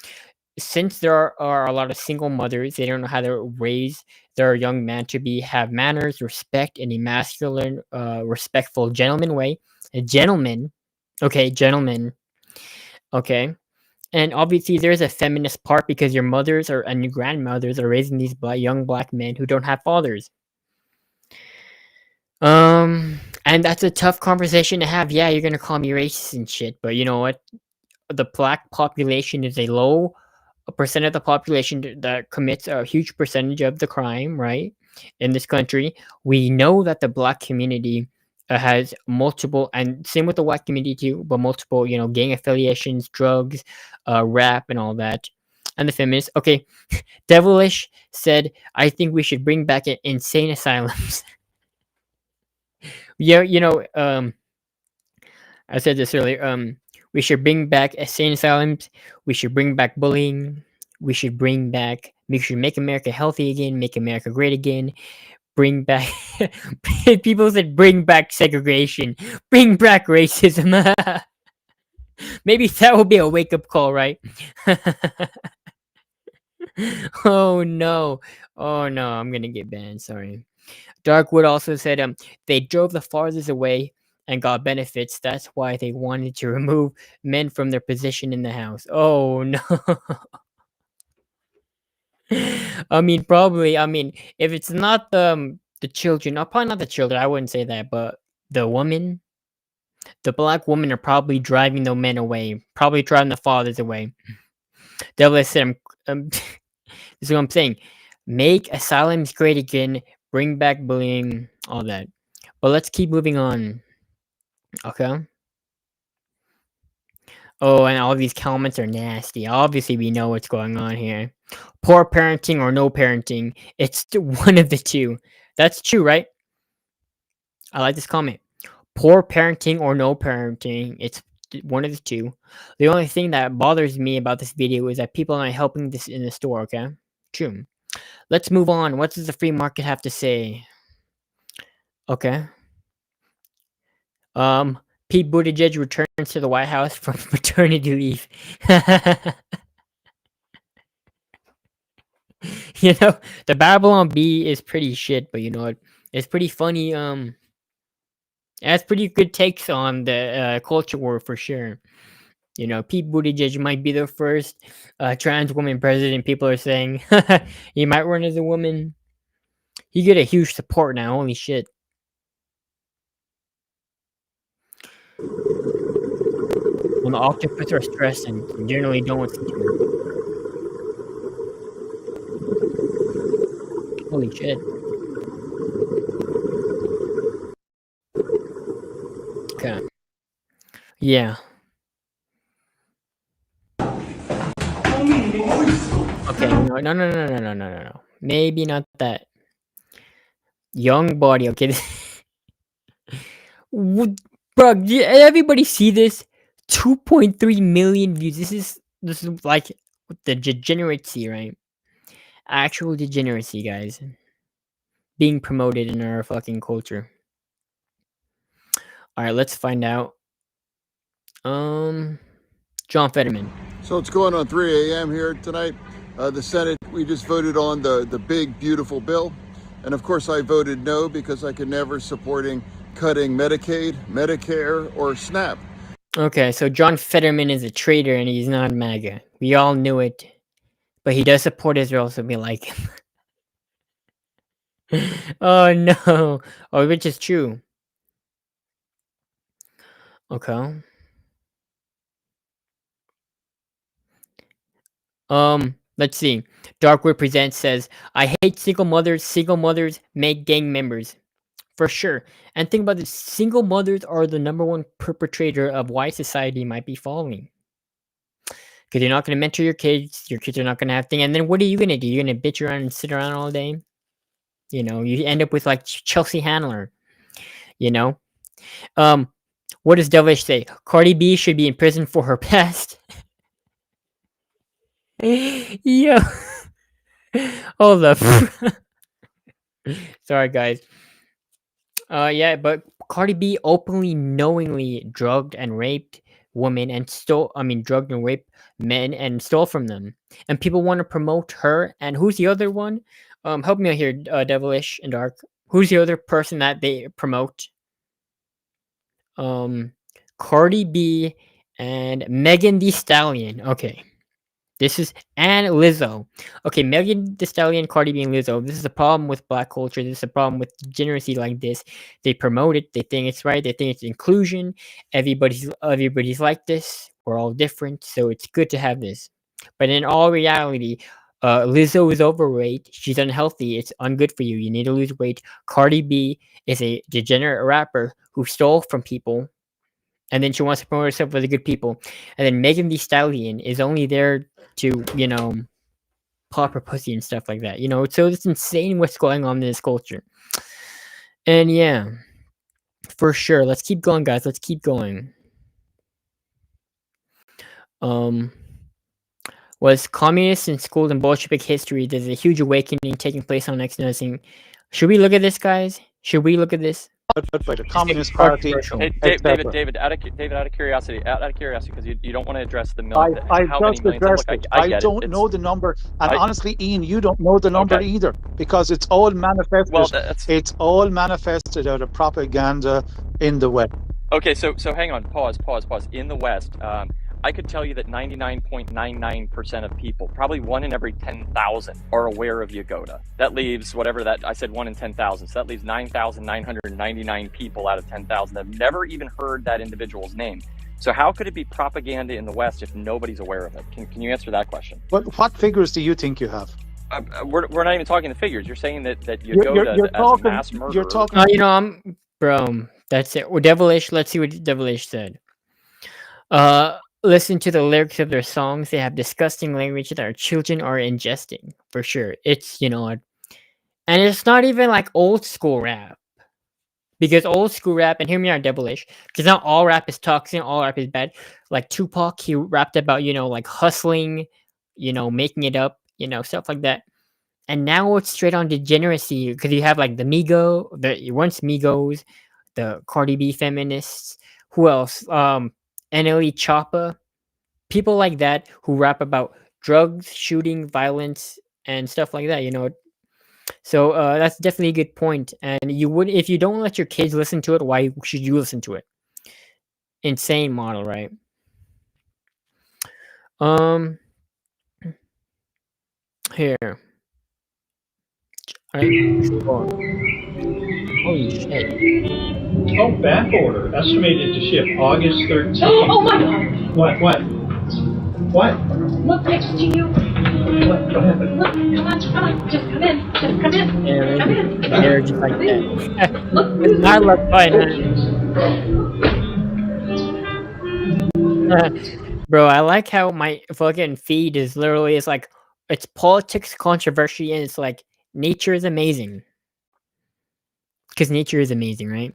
Speaker 1: since there are a lot of single mothers, they don't know how to raise their young man to have manners, respect, in a masculine, respectful gentleman way. A gentleman, okay, gentleman, okay. And obviously, there's a feminist part because your mothers and your grandmothers are raising these young black men who don't have fathers. And that's a tough conversation to have. Yeah, you're gonna call me racist and shit, but you know what? The black population is a low percent of the population that commits a huge percentage of the crime, right? In this country, we know that the black community has multiple, and same with the white community too, but multiple, gang affiliations, drugs, rap, and all that. And the feminists, okay, Devilish said, I think we should bring back insane asylums. Yeah, I said this earlier. We should bring back insane asylums. We should bring back bullying. We should make America healthy again, make America great again. Bring back. People said bring back segregation, bring back racism. Maybe that will be a wake up call, right? Oh no. Oh no, I'm gonna get banned. Sorry. Darkwood also said they drove the farthest away and got benefits. That's why they wanted to remove men from their position in the house. Oh no. I mean, probably. I mean, if it's not the children, probably not the children. I wouldn't say that, but the woman, the black women are probably driving the men away, probably driving the fathers away. Devil said, this is what I'm saying. Make asylums great again. Bring back bullying, all that. But let's keep moving on. Okay. Oh, and all these comments are nasty. Obviously, we know what's going on here. Poor parenting or no parenting. It's one of the two. That's true, right? I like this comment. Poor parenting or no parenting. It's one of the two. The only thing that bothers me about this video is that people are not helping this in the store, okay? True. Let's move on. What does the free market have to say? Okay. Pete Buttigieg returns to the White House from maternity leave. The Babylon Bee is pretty shit, but you know what? It's pretty funny. It has pretty good takes on the culture war for sure. Pete Buttigieg might be the first trans woman president. People are saying he might run as a woman. He get a huge support now. Holy shit. When the octopus are stressed and generally don't listen to it. Holy shit. Okay. Yeah. Okay, no. Maybe not that. Young body, okay. Bro, did everybody see this? 2.3 million views. This is like the degeneracy, right? Actual degeneracy, guys. Being promoted in our fucking culture. Alright, let's find out. John Fetterman.
Speaker 17: So it's going on 3 a.m. here tonight. The Senate, we just voted on the big, beautiful bill. And of course I voted no because I can never supporting cutting Medicaid, Medicare, or SNAP.
Speaker 1: Okay, so John Fetterman is a traitor and he's not MAGA. We all knew it. But he does support Israel, so we like him. Oh no. Oh, which is true. Okay. Let's see. Darkwood Presents says, I hate single mothers. Single mothers make gang members. For sure. And think about this, single mothers are the number one perpetrator of why society might be falling. Because you're not going to mentor your kids are not going to have things, and then what are you going to do? You're going to bitch around and sit around all day? You know, you end up with like Chelsea Handler, you know? What does Devilish say? Cardi B should be in prison for her past. Yo. Hold up. Sorry, guys. Yeah, but Cardi B openly, knowingly drugged and raped women and drugged and raped men and stole from them. And people want to promote her. And who's the other one? Help me out here, Devilish and Dark. Who's the other person that they promote? Cardi B and Megan Thee Stallion. Okay. This is and Lizzo. Okay, Megan Thee Stallion, Cardi B, and Lizzo. This is a problem with black culture. This is a problem with degeneracy like this. They promote it. They think it's right. They think it's inclusion. Everybody's like this. We're all different, so it's good to have this. But in all reality, Lizzo is overweight. She's unhealthy. It's ungood for you. You need to lose weight. Cardi B is a degenerate rapper who stole from people, and then she wants to promote herself with the good people. And then Megan Thee Stallion is only there to, pop her pussy and stuff like that. So it's insane what's going on in this culture. And yeah, for sure. Let's keep going, guys. Let's keep going. Was communists in school in Bolshevik history? There's a huge awakening taking place on next nursing. Should we look at this, guys? Should we look at this?
Speaker 18: By the Communist Party.
Speaker 19: Hey, David, out of curiosity, because you don't want to address the million.
Speaker 18: I just addressed it. I don't know the number, and honestly, Ian, you don't know the number either, because it's all manifested.
Speaker 19: Well,
Speaker 18: it's all manifested out of propaganda in the West.
Speaker 19: Okay, so hang on, pause. In the West, I could tell you that 99.99% of people, probably 1 in every 10,000, are aware of Yagoda. That leaves I said 1 in 10,000, so that leaves 9,999 people out of 10,000 that have never even heard that individual's name. So how could it be propaganda in the West if nobody's aware of it? Can you answer that question?
Speaker 18: What figures do you think you have?
Speaker 19: We're not even talking the figures. You're saying that Yagoda
Speaker 18: you're
Speaker 19: as
Speaker 18: talking,
Speaker 19: a mass murderer.
Speaker 18: You're talking.
Speaker 1: Bro, that's it. Well, Devilish, let's see what Devilish said. Listen to the lyrics of their songs. They have disgusting language that our children are ingesting, for sure. It's, and it's not even like old school rap. Because old school rap, and hear me out, Devilish, because not all rap is toxic, all rap is bad. Like Tupac, he rapped about, like hustling, making it up, stuff like that. And now it's straight on degeneracy, because you have like the Migos, the Cardi B feminists, who else? NLE Choppa, people like that who rap about drugs, shooting, violence, and stuff like that. So that's definitely a good point. And if you don't let your kids listen to it, why should you listen to it? Insane model, right? Here. All right. Holy shit.
Speaker 7: Oh, back order. Estimated to ship August 13th.
Speaker 9: Oh my God!
Speaker 7: What?
Speaker 9: Look next to you.
Speaker 7: What happened?
Speaker 9: Look, come on, just come in. Just come in.
Speaker 1: Yeah,
Speaker 9: Come in.
Speaker 1: they're just like
Speaker 9: Come in.
Speaker 1: that.
Speaker 9: Look
Speaker 1: It's
Speaker 9: who's
Speaker 1: not like Bro, I like how my fucking feed is literally it's like it's politics, controversy, and it's like nature is amazing. Because nature is amazing, right?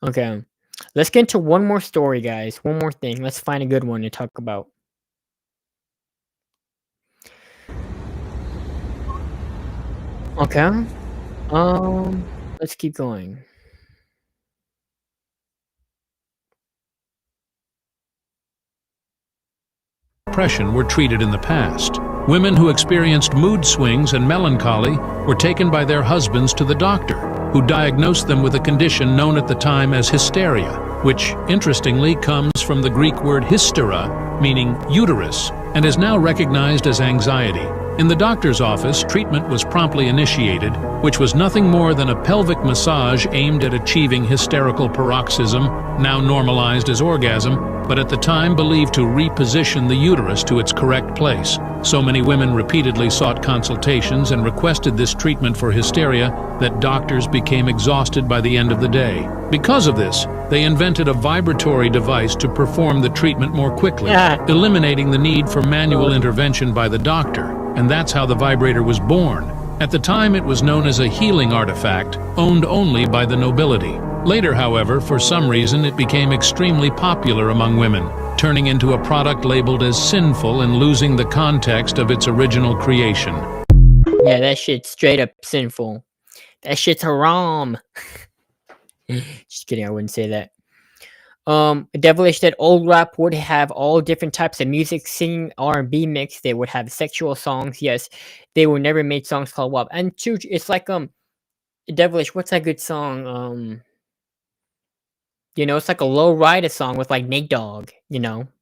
Speaker 1: Okay. Let's get into one more story, guys. One more thing. Let's find a good one to talk about. Okay. Let's keep going.
Speaker 22: Depression were treated in the past. Women who experienced mood swings and melancholy were taken by their husbands to the doctor, who diagnosed them with a condition known at the time as hysteria, which, interestingly, comes from the Greek word hystera, meaning uterus, and is now recognized as anxiety. In the doctor's office, treatment was promptly initiated, which was nothing more than a pelvic massage aimed at achieving hysterical paroxysm, now normalized as orgasm, but at the time believed to reposition the uterus to its correct place. So many women repeatedly sought consultations and requested this treatment for hysteria that doctors became exhausted by the end of the day. Because of this, they invented a vibratory device to perform the treatment more quickly, eliminating the need for manual intervention by the doctor, and that's how the vibrator was born. At the time, it was known as a healing artifact, owned only by the nobility. Later, however, for some reason, it became extremely popular among women, turning into a product labeled as sinful and losing the context of its original creation.
Speaker 1: Yeah, that shit's straight up sinful. That shit's haram. Just kidding, I wouldn't say that. Devilish said old rap would have all different types of music, singing, R&B mix. They would have sexual songs. Yes, they were never made songs called WAP. And two, it's like Devilish. What's that good song? It's like a low rider song with like Nate Dogg.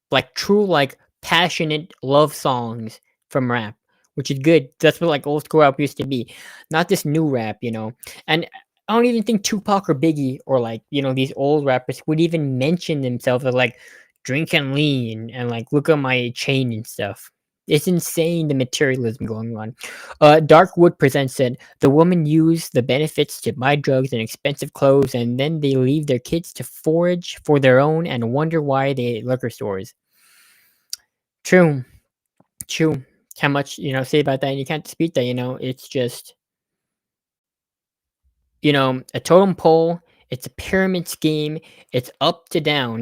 Speaker 1: Like true like passionate love songs from rap, which is good. That's what like old school rap used to be, not this new rap. And I don't even think Tupac or Biggie or like these old rappers would even mention themselves as like drinking lean and like look at my chain and stuff. It's insane the materialism going on. Darkwood presents it. The woman used the benefits to buy drugs and expensive clothes, and then they leave their kids to forage for their own and wonder why they ate liquor stores. True. True. How much say about that? And you can't dispute that. It's just a totem pole. It's a pyramid scheme. It's up to down.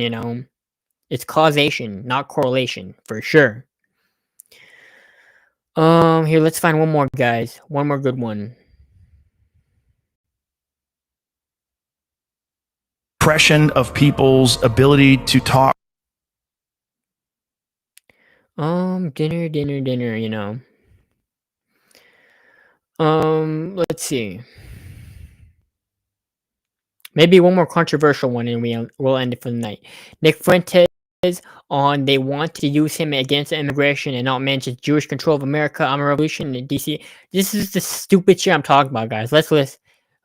Speaker 1: It's causation, not correlation, for sure. Here, let's find one more, guys. One more good one.
Speaker 23: Suppression of people's ability to talk.
Speaker 1: Dinner. Let's see. Maybe one more controversial one, and we'll end it for the night. Nick Fuentes on they want to use him against immigration and not mention Jewish control of America. I'm a revolution in DC. This is the stupid shit I'm talking about, guys. Let's look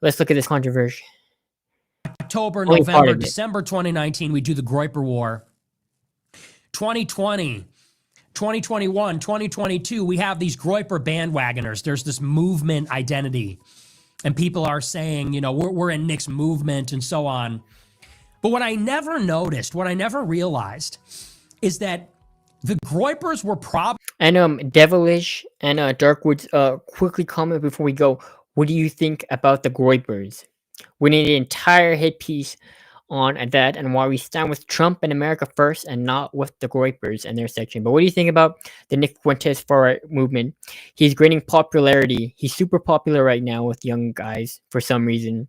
Speaker 1: at this controversy.
Speaker 16: October, November, December 2019, we do the Groiper War. 2020, 2021, 2022, we have these Groiper bandwagoners. There's this movement identity. And people are saying, we're in Nick's movement and so on. But what I never noticed, what I never realized, is that the Groipers were probably...
Speaker 1: And Devilish and Darkwoods, quickly comment before we go. What do you think about the Groipers? We need an entire hit piece on that and why we stand with Trump and America first and not with the Groipers and their section. But what do you think about the Nick Fuentes far-right movement? He's gaining popularity. He's super popular right now with young guys for some reason,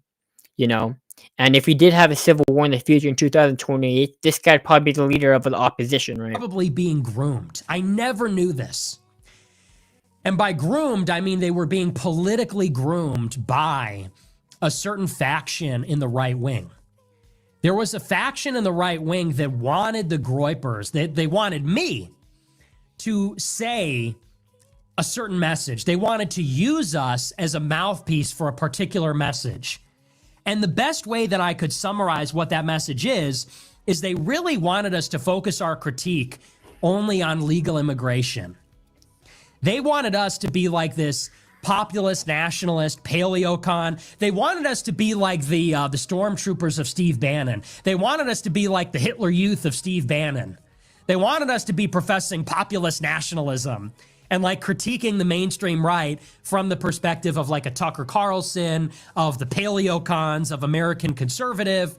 Speaker 1: And if we did have a civil war in the future in 2028, this guy'd probably be the leader of the opposition, right?
Speaker 16: Probably being groomed. I never knew this. And by groomed, I mean they were being politically groomed by a certain faction in the right wing. There was a faction in the right wing that wanted the Groipers, they wanted me to say a certain message. They wanted to use us as a mouthpiece for a particular message. And the best way that I could summarize what that message is they really wanted us to focus our critique only on legal immigration. They wanted us to be like this populist, nationalist, paleocon. They wanted us to be like the stormtroopers of Steve Bannon. They wanted us to be like the Hitler Youth of Steve Bannon. They wanted us to be professing populist nationalism and like critiquing the mainstream right from the perspective of like a Tucker Carlson, of the paleocons, of American conservative.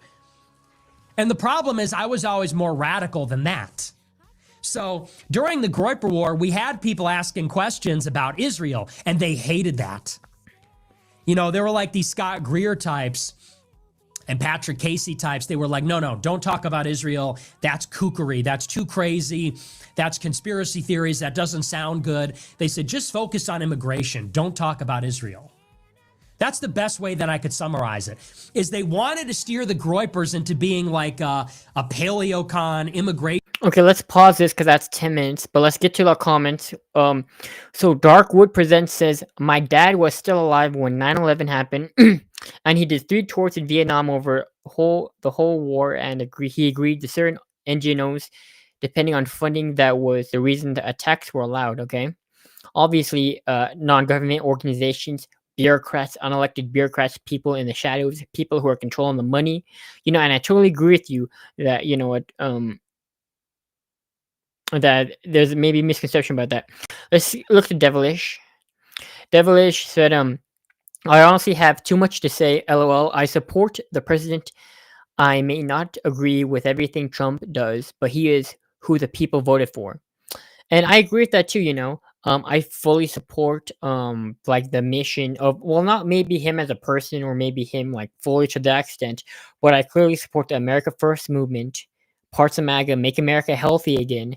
Speaker 16: And the problem is I was always more radical than that. So during the Groyper War, we had people asking questions about Israel, and they hated that. You know, there were like these Scott Greer types and Patrick Casey types. They were like, no, don't talk about Israel. That's kookery. That's too crazy. That's conspiracy theories. That doesn't sound good. They said, just focus on immigration. Don't talk about Israel. That's the best way that I could summarize it, is they wanted to steer the Groypers into being like a paleocon immigration.
Speaker 1: Okay, let's pause this because that's 10 minutes, but let's get to the comments. So Darkwood Presents says, my dad was still alive when 9/11 happened, and he did 3 tours in Vietnam over the whole war, and he agreed to certain NGOs, depending on funding, that was the reason the attacks were allowed, okay? Obviously, non-government organizations, bureaucrats, unelected bureaucrats, people in the shadows, people who are controlling the money, you know, and I totally agree with you that, you know what, that there's maybe a misconception about that. Let's look at Devilish. Devilish said, I honestly have too much to say, lol. I support the president. I may not agree with everything Trump does, but he is who the people voted for. And I agree with that too, you know. I fully support like the mission of, well, not maybe him as a person or maybe him like fully to that extent, but I clearly support the America First movement, parts of MAGA, make America healthy again,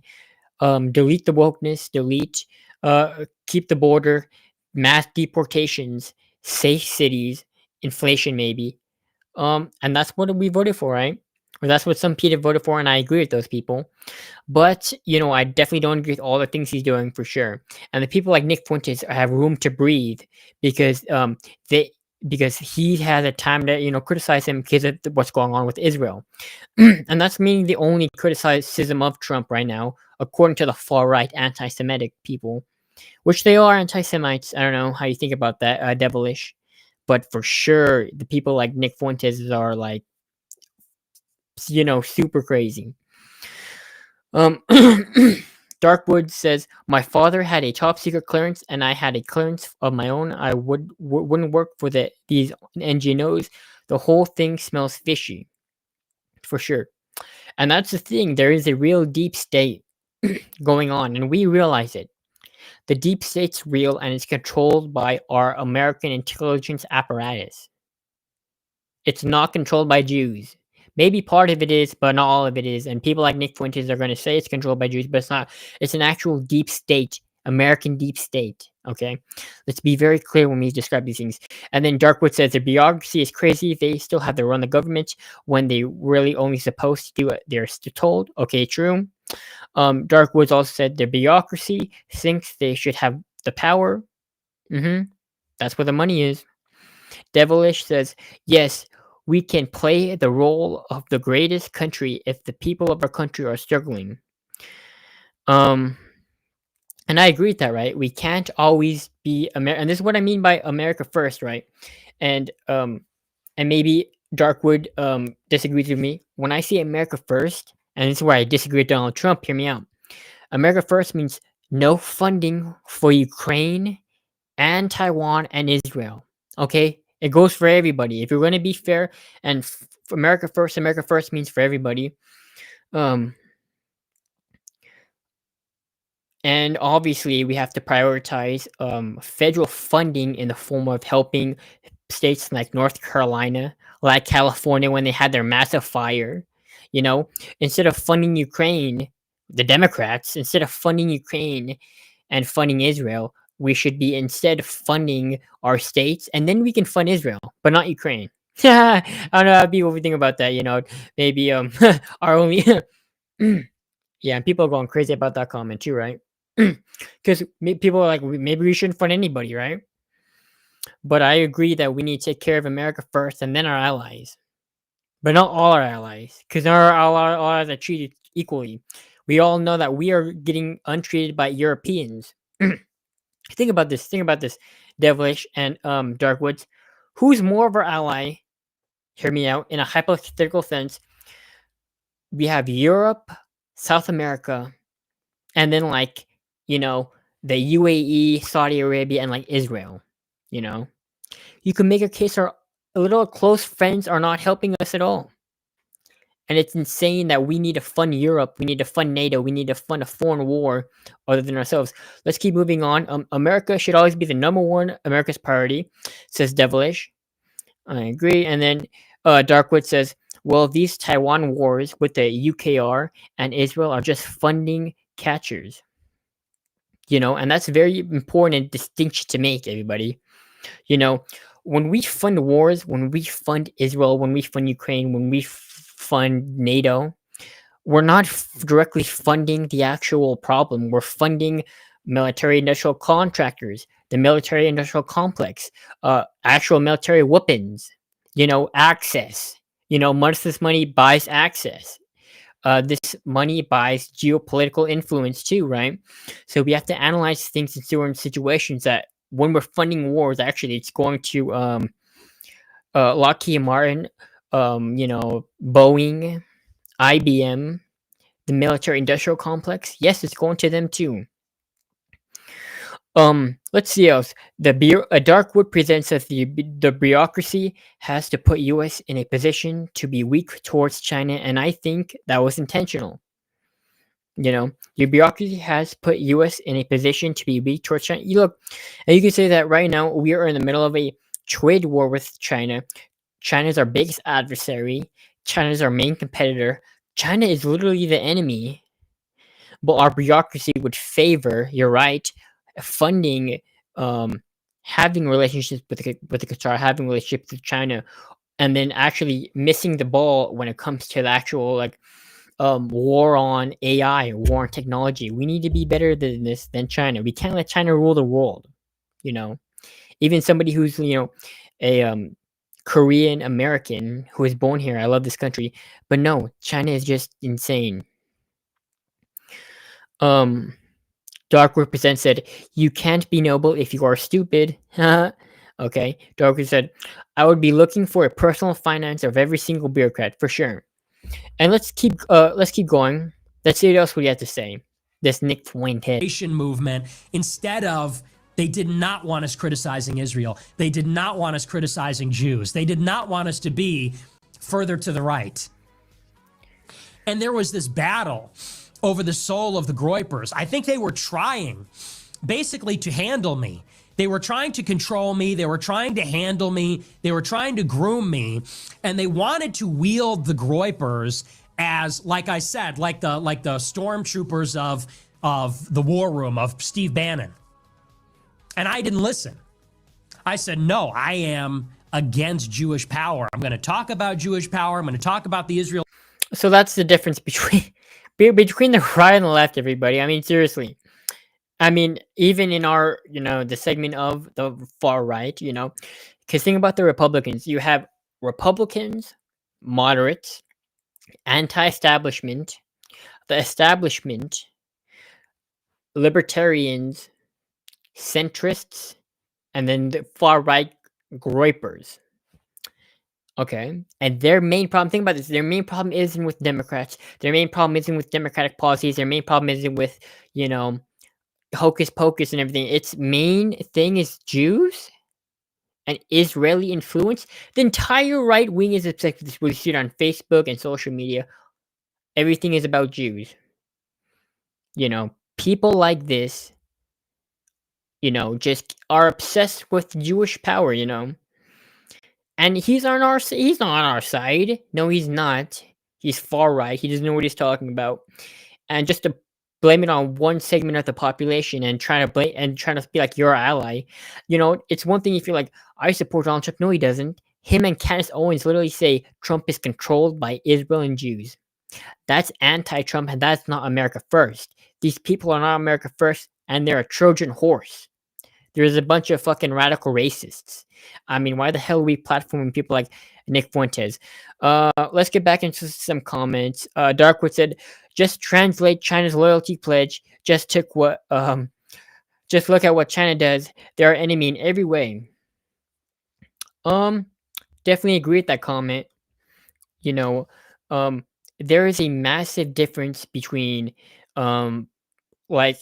Speaker 1: delete the wokeness, keep the border, mass deportations, safe cities, inflation maybe. And that's what we voted for, right? Or that's what some people voted for, and I agree with those people. But, you know, I definitely don't agree with all the things he's doing for sure. And the people like Nick Fuentes have room to breathe because because he has a time to, you know, criticize him because of what's going on with Israel. And that's meaning the only criticism of Trump right now, according to the far-right anti-Semitic people, which they are anti-Semites. I don't know how you think about that, Devilish. But for sure, the people like Nick Fuentes are like, you know, super crazy. Darkwood says, my father had a top secret clearance and I had a clearance of my own. I wouldn't work for these NGOs. The whole thing smells fishy. For sure. And that's the thing. There is a real deep state going on, and we realize it. The deep state's real, and it's controlled by our American intelligence apparatus. It's not controlled by Jews. Maybe part of it is, but not all of it is. And people like Nick Fuentes are going to say it's controlled by Jews, but it's not. It's an actual deep state, American deep state. Okay, let's be very clear when we describe these things. And then Darkwood says the bureaucracy is crazy. They still have to run the government when they really only supposed to do what they're told. Okay, true. Darkwood also said the bureaucracy thinks they should have the power. That's where the money is. Devilish says, yes, we can play the role of the greatest country if the people of our country are struggling. And I agree with that, right? We can't always be America, and this is what I mean by America first, right? And maybe Darkwood disagrees with me. When I say America first, and this is where I disagree with Donald Trump, hear me out. America first means no funding for Ukraine and Taiwan and Israel. Okay? It goes for everybody. If you're going to be fair, and America first means for everybody. And obviously, we have to prioritize federal funding in the form of helping states like North Carolina, like California when they had their massive fire. You know, instead of funding Ukraine, the Democrats, instead of funding Ukraine and funding Israel, we should be instead funding our states, and then we can fund Israel, but not Ukraine. I don't know how people think about that. You know, maybe our only. Yeah, and people are going crazy about that comment too, right? Because people are like, maybe we shouldn't fund anybody, right? But I agree that we need to take care of America first and then our allies. But not all our allies, because our allies are treated equally. We all know that we are getting untreated by Europeans. Think about this. Think about this, Devilish and Darkwoods. Who's more of our ally? Hear me out. In a hypothetical sense, we have Europe, South America, and then like the UAE, Saudi Arabia, and like Israel. You know, you can make a case our little close friends are not helping us at all. And it's insane that we need to fund Europe, we need to fund NATO, we need to fund a foreign war other than ourselves. Let's keep moving on. America should always be the number one America's priority, says Devilish. I agree. And then Darkwood says, well, these Taiwan wars with the UKR and Israel are just funding catchers. And that's very important distinction to make, everybody. When we fund wars, when we fund Israel, when we fund Ukraine, when we fund NATO, we're not directly funding the actual problem. We're funding military-industrial contractors, the military-industrial complex, actual military weapons, access. Much of this money buys access. This money buys geopolitical influence too, right? So we have to analyze things in certain situations that when we're funding wars, actually, it's going to Lockheed Martin, Boeing, IBM, the military-industrial complex. Yes, it's going to them too. Let's see else. Darkwood presents that the bureaucracy has to put U.S. in a position to be weak towards China, and I think that was intentional. The bureaucracy has put U.S. in a position to be weak towards China. You can say that right now we are in the middle of a trade war with China. China's our biggest adversary. China's our main competitor. China is literally the enemy. But our bureaucracy would favor, you're right, funding, having relationships with the Qatar, having relationships with China, and then actually missing the ball when it comes to the actual war on AI, war on technology. We need to be better than China. We can't let China rule the world. Even somebody who's a Korean American who was born here. I love this country, but no, China is just insane. Dark represents said, you can't be noble if you are stupid. Okay. Dark said, I would be looking for a personal finance of every single bureaucrat for sure. And let's keep going. Let's see what else we have to say. This Nick Fuente
Speaker 16: movement, instead of they did not want us criticizing Israel. They did not want us criticizing Jews. They did not want us to be further to the right. And there was this battle over the soul of the Groypers. I think they were trying basically to handle me. They were trying to control me. They were trying to handle me. They were trying to groom me. And they wanted to wield the Groypers as, like I said, like the stormtroopers of the war room of Steve Bannon. And I didn't listen. I said, no, I am against Jewish power. I'm going to talk about Jewish power. I'm going to talk about the Israel.
Speaker 1: So that's the difference between the right and the left, everybody. I mean, seriously. I mean, even in our, the segment of the far right, because think about the Republicans. You have Republicans, moderates, anti-establishment, the establishment, libertarians, centrists, and then the far right Groypers. Okay. And their main problem, think about this, their main problem isn't with Democrats. Their main problem isn't with democratic policies. Their main problem isn't with, hocus pocus and everything. Its main thing is Jews and Israeli influence. The entire right wing is obsessed with this. We see it on Facebook and social media. Everything is about Jews. People like this, just are obsessed with Jewish power, And he's not on our side. No, he's not. He's far right. He doesn't know what he's talking about. And just to blame it on one segment of the population and trying to be like your ally, it's one thing if you're like, I support Donald Trump. No, he doesn't. Him and Candace Owens literally say Trump is controlled by Israel and Jews. That's anti-Trump, and that's not America first. These people are not America first, and they're a Trojan horse. There's a bunch of fucking radical racists. I mean, why the hell are we platforming people like Nick Fuentes? Let's get back into some comments. Darkwood said, "Just translate China's loyalty pledge. Just look at what China does. They're our enemy in every way." Definitely agree with that comment. You know, um, there is a massive difference between, um, like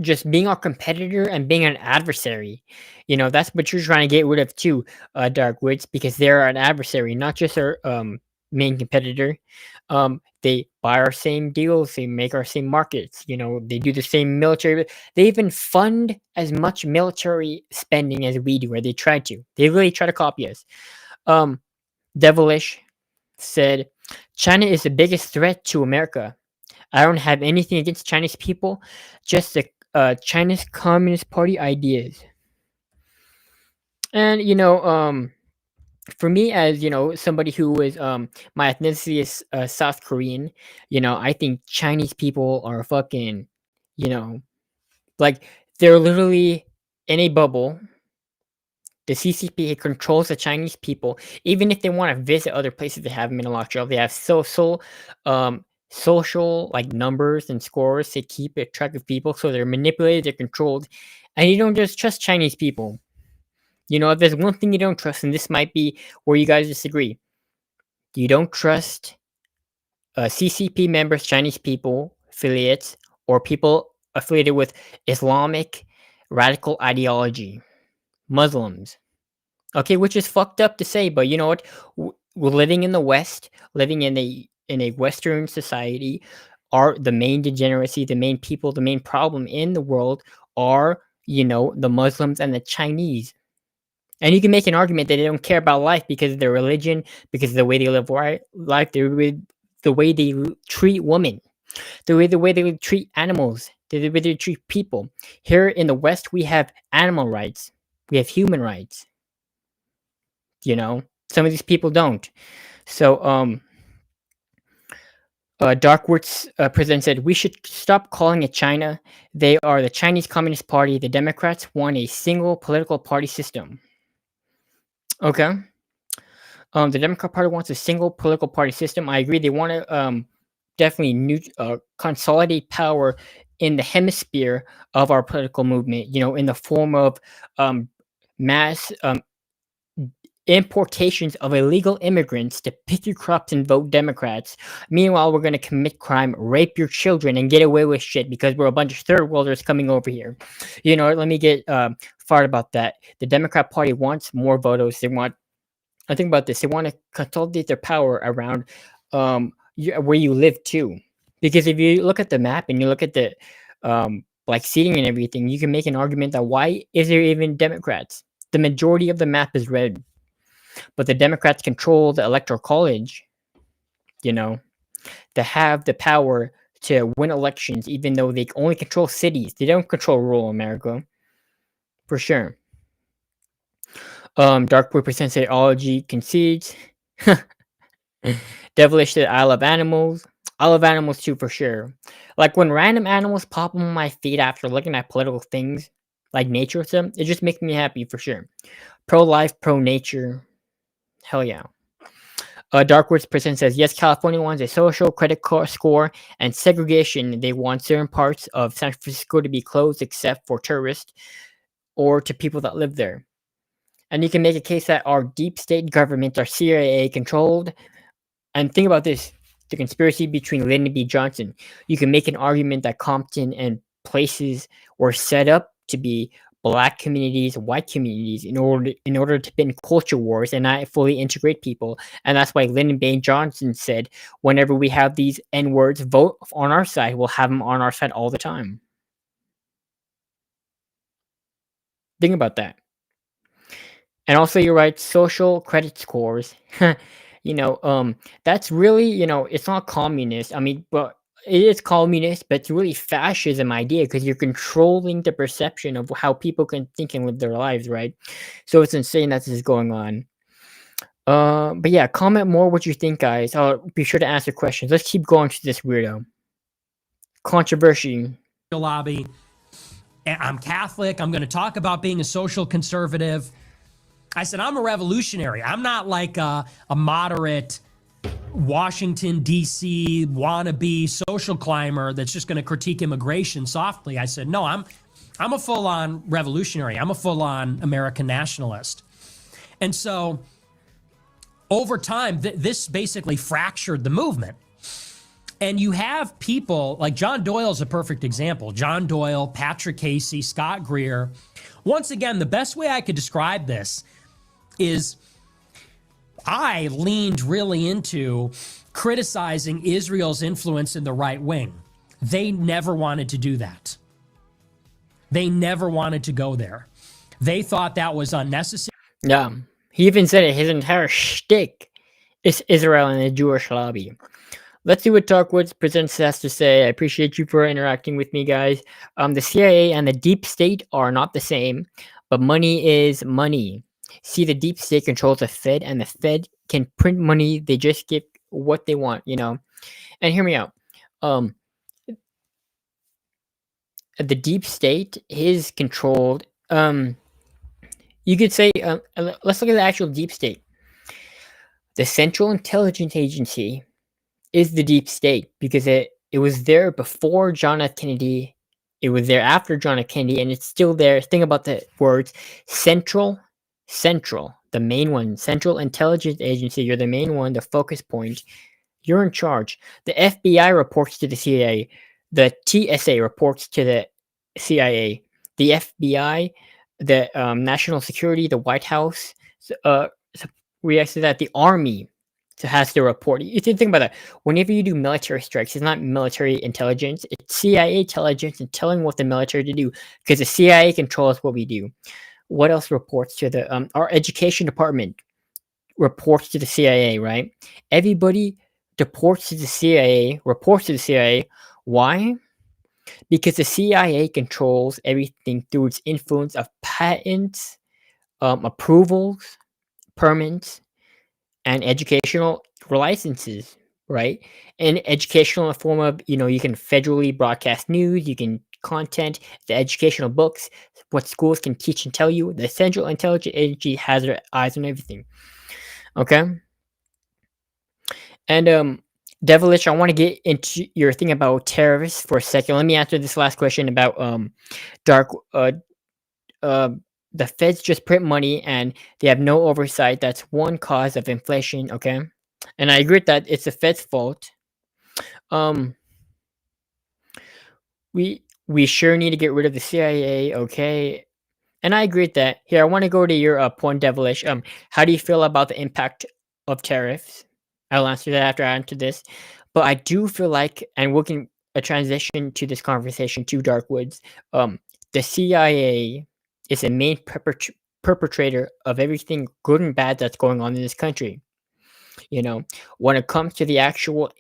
Speaker 1: just being our competitor and being an adversary. That's what you're trying to get rid of too, Dark Woods, because they're an adversary, not just our main competitor. They buy our same deals, they make our same markets, they do the same military. They even fund as much military spending as we do, or they try to. They really try to copy us. Devilish said, "China is the biggest threat to America. I don't have anything against Chinese people, just the China's Communist Party ideas." And for me, as somebody who is my ethnicity is South Korean, I think Chinese people are fucking, you know, like they're literally in a bubble. The CCP controls the Chinese people. Even if they want to visit other places, they have them in a lockjaw. They have social like numbers and scores to keep a track of people. So they're manipulated, they're controlled, and you don't just trust Chinese people. If there's one thing you don't trust, and this might be where you guys disagree, you don't trust CCP members, Chinese people, affiliates, or people affiliated with Islamic radical ideology, Muslims. Okay, which is fucked up to say, but you know what? We're living in the West, living in a Western society. Are the main degeneracy, the main people, the main problem in the world are the Muslims and the Chinese. And you can make an argument that they don't care about life because of their religion, because of the way they live life, the way they treat women, the way they treat animals, the way they treat people. Here in the West, we have animal rights, we have human rights. Some of these people don't. So, Darkwoods president said, "We should stop calling it China. They are the Chinese Communist Party. The Democrats want a single political party system." Okay. The Democrat Party wants a single political party system. I agree. They want to definitely consolidate power in the hemisphere of our political movement. In the form of mass importations of illegal immigrants to pick your crops and vote Democrats. Meanwhile, we're going to commit crime, rape your children, and get away with shit because we're a bunch of third worlders coming over here. Let me get fired about that. The Democrat Party wants more voters. I think about this. They want to consolidate their power around where you live too. Because if you look at the map and you look at the like seating and everything, you can make an argument that why is there even Democrats? The majority of the map is red. But the Democrats control the electoral college, they have the power to win elections, even though they only control cities. They don't control rural America, for sure. Darkwood presents ideology concedes. Devilish said, "I love animals." I love animals too, for sure. Like when random animals pop on my feed after looking at political things, like nature stuff, it just makes me happy, for sure. Pro-life, pro-nature. Hell yeah. Darkwoods person says, "Yes, California wants a social credit score and segregation. They want certain parts of San Francisco to be closed except for tourists or to people that live there." And you can make a case that our deep state government are CIA controlled. And think about this, the conspiracy between Lyndon B. Johnson. You can make an argument that Compton and places were set up to be black communities, white communities, in order to win culture wars and not fully integrate people. And that's why Lyndon B. Johnson said, whenever we have these N-words, vote on our side. We'll have them on our side all the time. Think about that. And also, you're right, social credit scores. That's really, it's not communist. I mean, but it is communist, but it's really fascism idea because you're controlling the perception of how people can think and live their lives, right? So it's insane that this is going on. But yeah, comment more what you think, guys. Be sure to answer questions. Let's keep going to this weirdo. Controversy.
Speaker 16: Lobby I'm Catholic. I'm going to talk about being a social conservative. I said, I'm a revolutionary. I'm not like a moderate Washington, D.C. wannabe social climber that's just going to critique immigration softly. I said, no, I'm a full-on revolutionary. I'm a full-on American nationalist. And so over time, this basically fractured the movement. And you have people like John Doyle's a perfect example. John Doyle, Patrick Casey, Scott Greer. Once again, the best way I could describe this is I leaned really into criticizing Israel's influence in the right wing. They never wanted to do that. They never wanted to go there. They thought that was unnecessary.
Speaker 1: Yeah. He even said it. His entire shtick is Israel and the Jewish lobby. Let's see what Darkwoods Presents has to say. I appreciate you for interacting with me, guys. The CIA and the deep state are not the same, but money is money. See, the deep state controls the Fed, and the Fed can print money. They just get what they want, you know. And hear me out. The deep state is controlled. You could say, let's look at the actual deep state. The Central Intelligence Agency is the deep state because it was there before John F. Kennedy. It was there after John F. Kennedy, and it's still there. Think about the words central, the main one, Central Intelligence Agency. You're the main one, the focus point. You're in charge. The FBI reports to the CIA. The TSA reports to the CIA. The FBI, the National Security, the White House reacts to that. The Army has to report. You think about that. Whenever you do military strikes, it's not military intelligence. It's CIA intelligence and telling what the military to do because the CIA controls what we do. What else reports to the our education department reports to the CIA, right? Everybody reports to the CIA. Why? Because the CIA controls everything through its influence of patents, approvals, permits, and educational licenses, right? And educational in the form of, you can federally broadcast news, you can content, the educational books, what schools can teach and tell you. The Central Intelligence Agency has their eyes on everything. Okay? And Devilish, I want to get into your thing about tariffs for a second. Let me answer this last question about dark the feds just print money and they have no oversight. That's one cause of inflation, okay? And I agree that it's the Fed's fault. We sure need to get rid of the CIA, okay? And I agree with that. Here, I want to go to your point, Devilish. How do you feel about the impact of tariffs? I'll answer that after I answer this. But I do feel like, and we can transition to this conversation to Darkwoods. The CIA is the main perpetrator of everything good and bad that's going on in this country. When it comes to the actual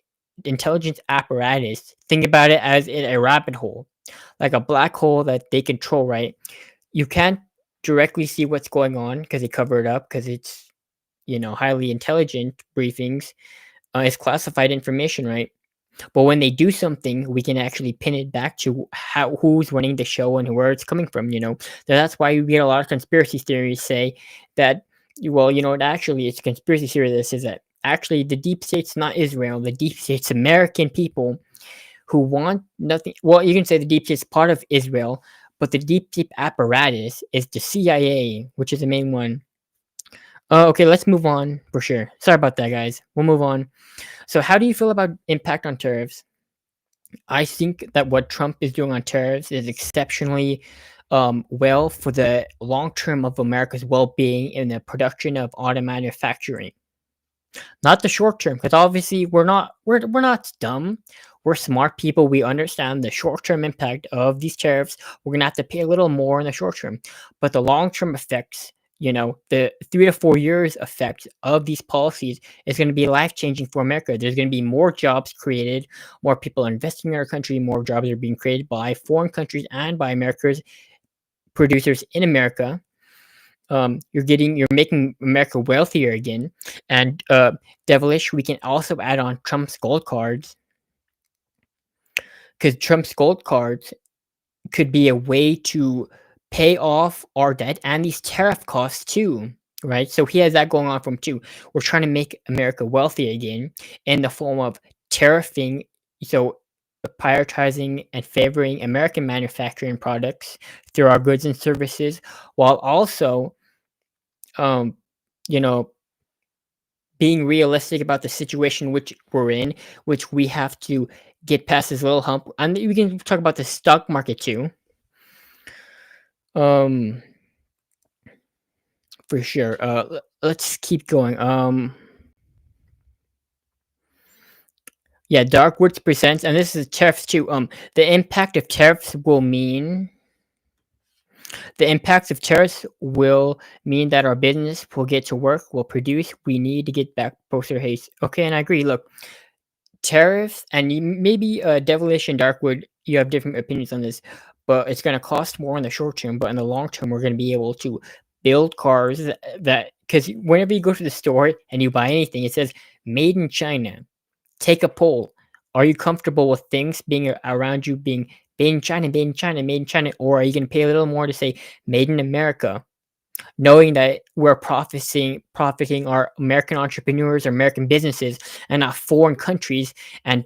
Speaker 1: intelligence apparatus, think about it as in a rabbit hole, like a black hole that they control, right? You can't directly see what's going on because they cover it up because it's, highly intelligent briefings. It's classified information, right? But when they do something, we can actually pin it back to who's running the show and where it's coming from. That's why you get a lot of conspiracy theories say that, well, actually it's conspiracy theory that says that actually the deep state's not Israel. The deep state's American people who want nothing. Well, you can say the deep state's part of Israel, but the deep state apparatus is the CIA, which is the main one. Okay, let's move on for sure. Sorry about that, guys. We'll move on. So how do you feel about impact on tariffs? I think that what Trump is doing on tariffs is exceptionally well for the long term of America's well-being in the production of auto manufacturing. Not the short term, because obviously we're not dumb. We're smart people. We understand the short term impact of these tariffs. We're gonna have to pay a little more in the short term, but the long term effects, the 3 to 4 years effect of these policies is going to be life changing for America. There's going to be more jobs created, more people are investing in our country, more jobs are being created by foreign countries and by America's producers in America. You're making America wealthier again. And Devilish, we can also add on Trump's gold cards, because Trump's gold cards could be a way to pay off our debt and these tariff costs too, right? So he has that going on for him too. We're trying to make America wealthy again in the form of tariffing, so prioritizing and favoring American manufacturing products through our goods and services, while also, um, you know, being realistic about the situation which we're in, which we have to get past this little hump. And we can talk about the stock market too. Um, for sure. Let's keep going. Yeah, Darkwoods presents, and this is tariffs too. The impact of tariffs will mean the impacts of tariffs will mean that our business will get to work, will produce. We need to get back poster haste. Okay, and I agree. Look, tariffs and maybe Devilish and Darkwood, you have different opinions on this, but it's going to cost more in the short term. But in the long term, we're going to be able to build cars that because whenever you go to the store and you buy anything, it says made in China. Take a poll. Are you comfortable with things being around you being made in China, made in China, made in China, or are you going to pay a little more to say made in America? Knowing that we're profiting our American entrepreneurs or American businesses and not foreign countries, and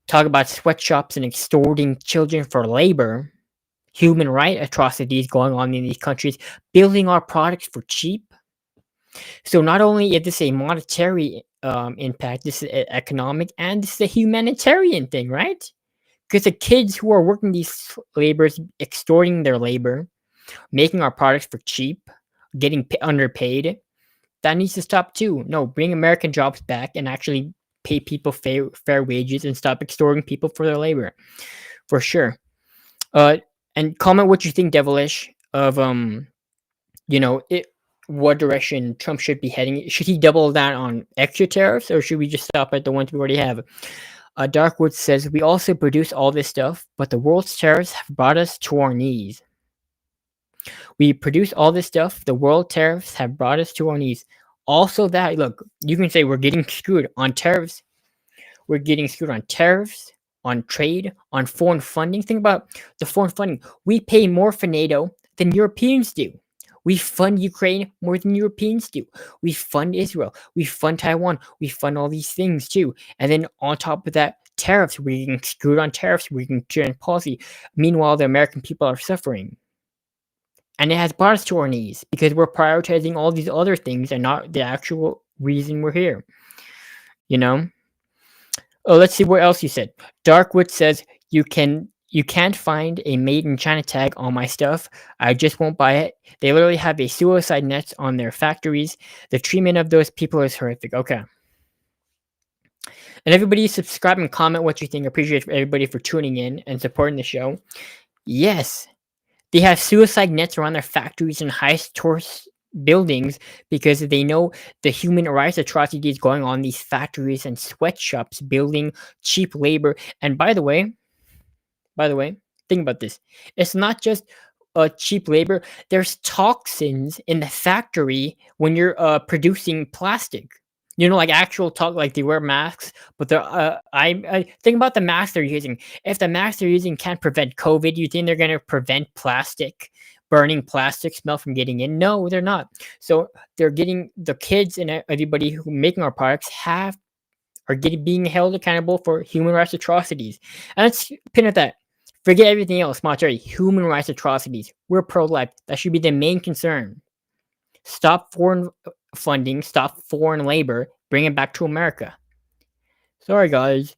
Speaker 1: talk about sweatshops and extorting children for labor, human right atrocities going on in these countries, building our products for cheap. So not only is this a monetary impact, this is economic, and this is a humanitarian thing, right? Because the kids who are working these labors, extorting their labor, making our products for cheap, getting underpaid, that needs to stop too. No, bring American jobs back and actually pay people fair wages and stop extorting people for their labor, for sure. And comment what you think, Devilish, of what direction Trump should be heading. Should he double down on extra tariffs, or should we just stop at the ones we already have? Darkwood says we also produce all this stuff, but the world's tariffs have brought us to our knees. We produce all this stuff. The world tariffs have brought us to our knees. Also, that look, you can say we're getting screwed on tariffs. We're getting screwed on tariffs, on trade, on foreign funding. Think about the foreign funding. We pay more for NATO than Europeans do. We fund Ukraine more than Europeans do. We fund Israel. We fund Taiwan. We fund all these things too. And then on top of that, tariffs. We're getting screwed on tariffs. We're getting screwed on policy. Meanwhile, the American people are suffering. And it has brought us to our knees because we're prioritizing all these other things and not the actual reason we're here. You know? Oh, let's see what else you said. Darkwood says you can't find a made in China tag on my stuff. I just won't buy it. They literally have a suicide net on their factories. The treatment of those people is horrific. Okay. And everybody subscribe and comment what you think. I appreciate everybody for tuning in and supporting the show. Yes, they have suicide nets around their factories and high-source buildings because they know the human rights atrocities going on in these factories and sweatshops building cheap labor. And by the way, think about this. It's not just cheap labor. There's toxins in the factory when you're producing plastic. Like actual talk, like they wear masks, but they're. I think about the masks they're using. If the masks they're using can't prevent COVID, you think they're going to prevent burning plastic smell from getting in? No, they're not. So they're getting the kids and everybody who making our products are being held accountable for human rights atrocities. And let's pin at that. Forget everything else, monetary. Human rights atrocities. We're pro-life. That should be the main concern. Stop foreign funding, stop foreign labor, bring it back to America. Sorry, guys.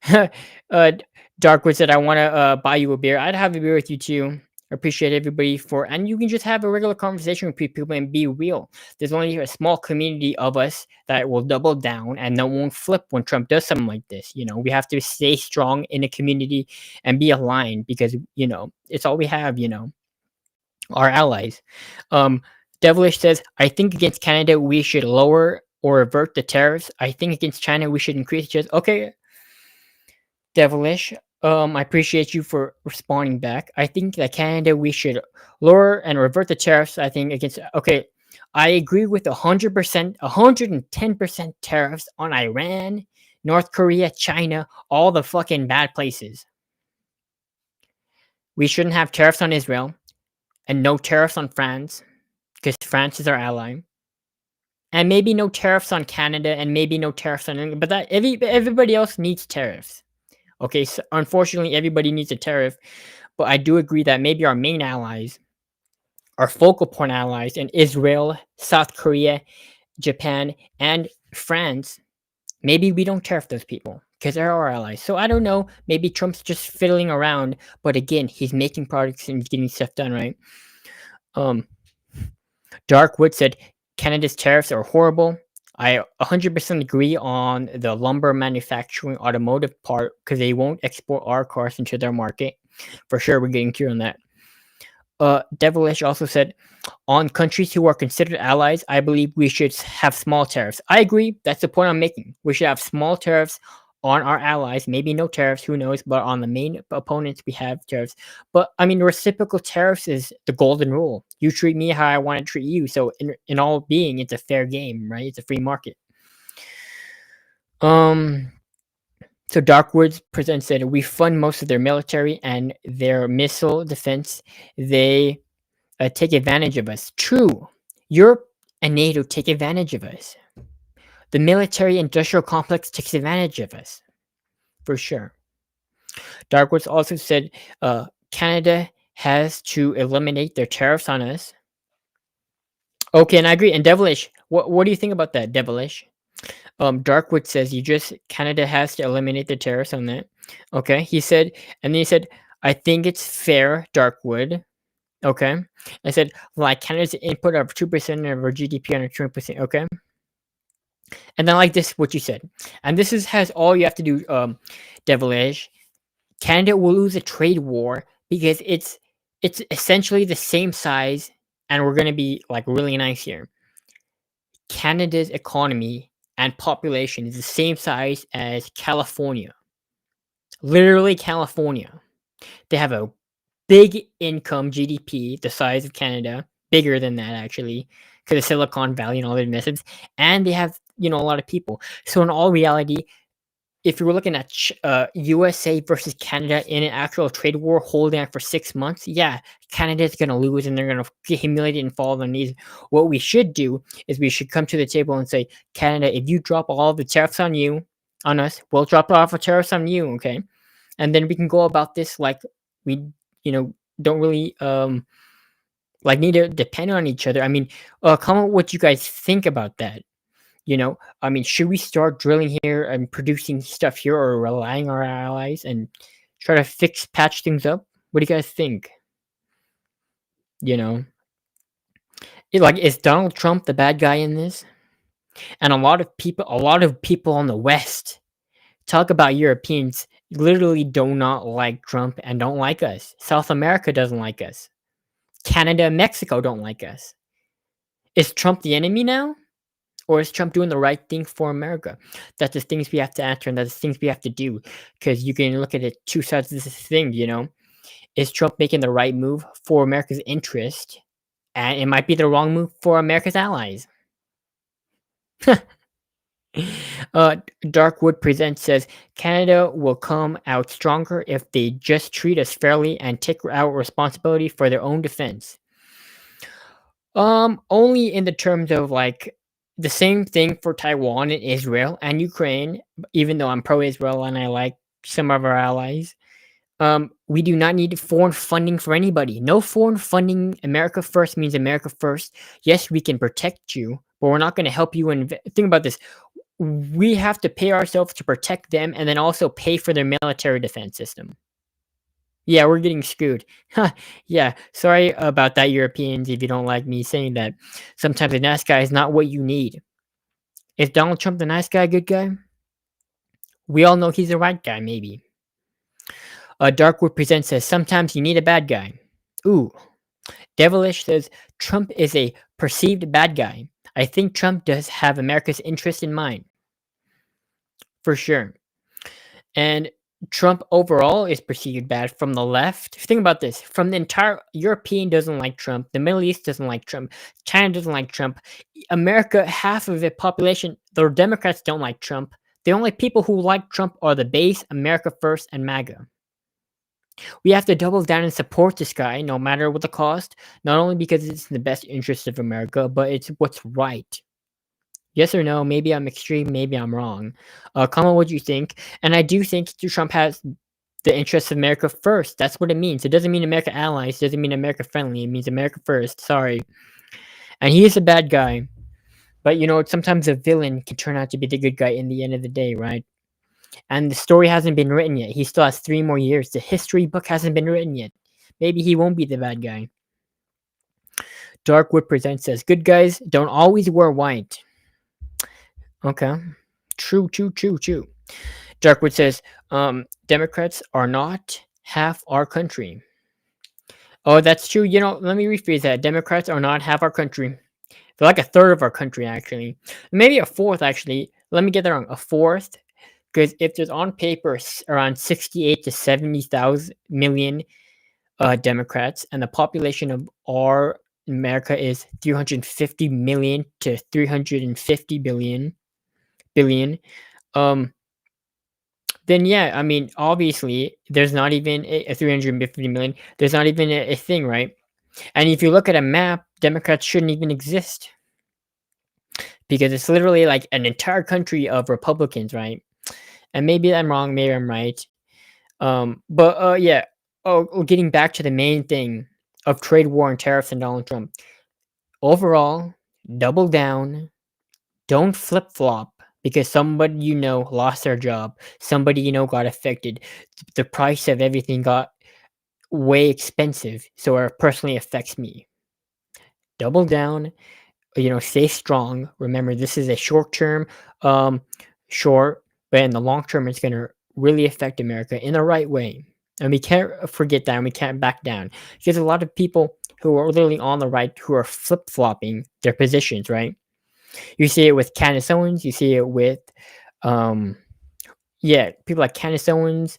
Speaker 1: Darkwood said, I want to buy you a beer. I'd have a beer with you too. I appreciate everybody and you can just have a regular conversation with people and be real. There's only a small community of us that will double down and that won't flip when Trump does something like this. We have to stay strong in the community and be aligned because, it's all we have, our allies. Devilish says, I think against Canada, we should lower or revert the tariffs. I think against China, we should increase the tariffs. Okay, Devilish, I appreciate you for responding back. I think that Canada, we should lower and revert the tariffs. I think against, okay, I agree with 100%, 110% tariffs on Iran, North Korea, China, all the fucking bad places. we shouldn't have tariffs on Israel and no tariffs on France because France is our ally. And maybe no tariffs on Canada and maybe no tariffs on England, but that everybody else needs tariffs. Okay, so unfortunately everybody needs a tariff, but I do agree that maybe our main allies, our focal point allies in Israel, South Korea, Japan, and France, maybe we don't tariff those people because they're our allies. So I don't know. Maybe Trump's just fiddling around, but again, he's making products and getting stuff done right. Darkwood said Canada's tariffs are horrible. I 100% agree on the lumber manufacturing automotive part because they won't export our cars into their market. For sure, we're getting clear on that. Devilish also said, on countries who are considered allies, I believe we should have small tariffs. I agree. That's the point I'm making. We should have small tariffs on our allies. Maybe no tariffs, who knows? But on the main opponents, we have tariffs. But I mean, reciprocal tariffs is the golden rule. You treat me how I want to treat you. So in all being, it's a fair game, right? It's a free market. So Darkwoods presents that we fund most of their military and their missile defense. They take advantage of us. True. Europe and NATO take advantage of us. The military-industrial complex takes advantage of us. For sure. Darkwoods also said Canada has to eliminate their tariffs on us. Okay, and I agree. And Devilish, what do you think about that, Devilish? Darkwood says Canada has to eliminate the tariffs on that. Okay, he said, and then he said, I think it's fair, Darkwood. Okay, I said, like Canada's input of 2% of our GDP on a 20%. Okay, and then like this, what you said, and this has all you have to do, Devilish. Canada will lose a trade war because it's essentially the same size, and we're gonna be like really nice here. Canada's economy and population is the same size as California. Literally California. They have a big income GDP, the size of Canada, bigger than that actually, because of Silicon Valley and all their methods, and they have a lot of people. So in all reality, if you were looking at USA versus Canada in an actual trade war holding out for 6 months, yeah, Canada's going to lose and they're going to get humiliated and fall on their knees. What we should do is we should come to the table and say, Canada, if you drop all the tariffs on us, we'll drop off the tariffs on you, okay? And then we can go about this like we, don't really need to depend on each other. I mean, comment what you guys think about that. I mean, should we start drilling here and producing stuff here or relying on our allies and try to patch things up? What do you guys think? Is Donald Trump the bad guy in this? And a lot of people on the West talk about Europeans literally do not like Trump and don't like us. South America doesn't like us. Canada and Mexico don't like us. Is Trump the enemy now? Or is Trump doing the right thing for America? That's the things we have to answer, and that's the things we have to do. Because you can look at it two sides of this thing, Is Trump making the right move for America's interest? And it might be the wrong move for America's allies. Darkwood Presents says, Canada will come out stronger if they just treat us fairly and take out responsibility for their own defense. Only in the terms of the same thing for Taiwan and Israel and Ukraine, even though I'm pro-Israel and I like some of our allies. We do not need foreign funding for anybody. No foreign funding. America first means America first. Yes, we can protect you, but we're not going to help you. Think about this. We have to pay ourselves to protect them and then also pay for their military defense system. Yeah, we're getting screwed. Yeah, sorry about that, Europeans, if you don't like me saying that. Sometimes a nice guy is not what you need. Is Donald Trump the nice guy, good guy? We all know he's the right guy, maybe. Darkwood Presents says, sometimes you need a bad guy. Ooh. Devilish says, Trump is a perceived bad guy. I think Trump does have America's interest in mind. For sure. And Trump overall is perceived bad from the left. Think about this. From the entire European doesn't like Trump. The Middle East doesn't like Trump. China doesn't like Trump. America, half of the population, the Democrats don't like Trump. The only people who like Trump are the base, America First, and MAGA. We have to double down and support this guy, no matter what the cost, not only because it's in the best interest of America, but it's what's right. Yes or no? Maybe I'm extreme, maybe I'm wrong. Comment what you think. And I do think Trump has the interests of America first. That's what it means. It doesn't mean America allies, it doesn't mean America friendly. It means America first. Sorry. And he is a bad guy. But you know, sometimes a villain can turn out to be the good guy in the end of the day, right? And the story hasn't been written yet. He still has 3 more years. The history book hasn't been written yet. Maybe he won't be the bad guy. Darkwood Presents says, good guys don't always wear white. Okay. True. Darkwood says, Democrats are not half our country. Oh, that's true. You know, let me rephrase that. Democrats are not half our country. They're like a third of our country, actually. Maybe a fourth, actually. Let me get that wrong. A fourth. Because if there's on paper around 68 to 70,000 million Democrats, and the population of our America is 350 million to 350 billion, then yeah, I mean, obviously, there's not even a 350 million. There's not even a thing, right? And if you look at a map, Democrats shouldn't even exist. Because it's literally like an entire country of Republicans, right? And maybe I'm wrong, maybe I'm right. Yeah. Getting back to the main thing of trade war and tariffs and Donald Trump. Overall, double down. Don't flip-flop because somebody you know lost their job. Somebody you know got affected. The price of everything got way expensive, so it personally affects me. Double down. You know, stay strong. Remember, this is a short-term, short, but in the long term, it's going to really affect America in the right way. And we can't forget that, and we can't back down. Because a lot of people who are literally on the right who are flip-flopping their positions, right? You see it with Candace Owens. You see it with, people like Candace Owens.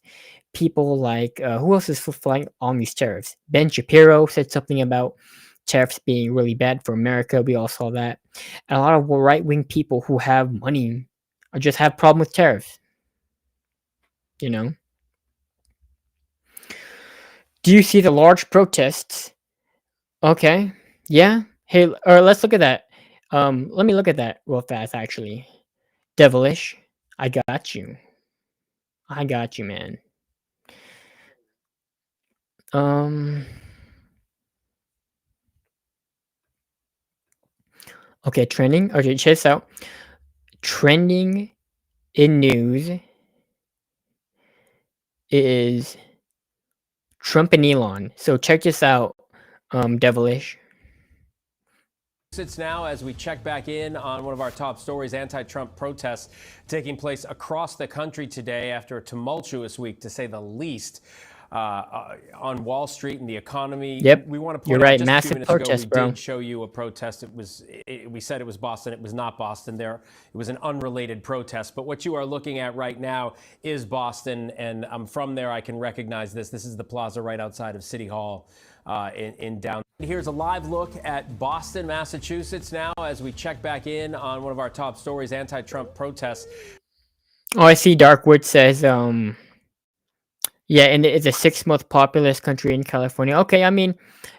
Speaker 1: People like, who else is flip-flopping on these tariffs? Ben Shapiro said something about tariffs being really bad for America. We all saw that. And a lot of right-wing people who have money or just have problem with tariffs. You know? Do you see the large protests? Okay. Yeah. Hey, or let's look at that. Let me look at that real fast, actually. Devilish. I got you. Man. Okay, trending. Okay, check this out. Trending in news is Trump and Elon. So check this out, Devilish.
Speaker 8: It's now as we check back in on one of our top stories, anti-Trump protests taking place across the country today after a tumultuous week, to say the least, on Wall Street and the economy.
Speaker 1: Yep,
Speaker 8: we want to point
Speaker 1: you're
Speaker 8: out
Speaker 1: right.
Speaker 8: just
Speaker 1: Massive
Speaker 8: a few minutes
Speaker 1: protest,
Speaker 8: ago, we
Speaker 1: bro.
Speaker 8: did show you a protest. We said it was Boston. It was not Boston. It was an unrelated protest. But what you are looking at right now is Boston, and I'm from there. I can recognize this. This is the plaza right outside of City Hall in downtown. Here's a live look at Boston, Massachusetts now as we check back in on one of our top stories, anti-Trump protests.
Speaker 1: Oh, I see Darkwood says, and it's a 6th most populous country in California. Okay, I mean,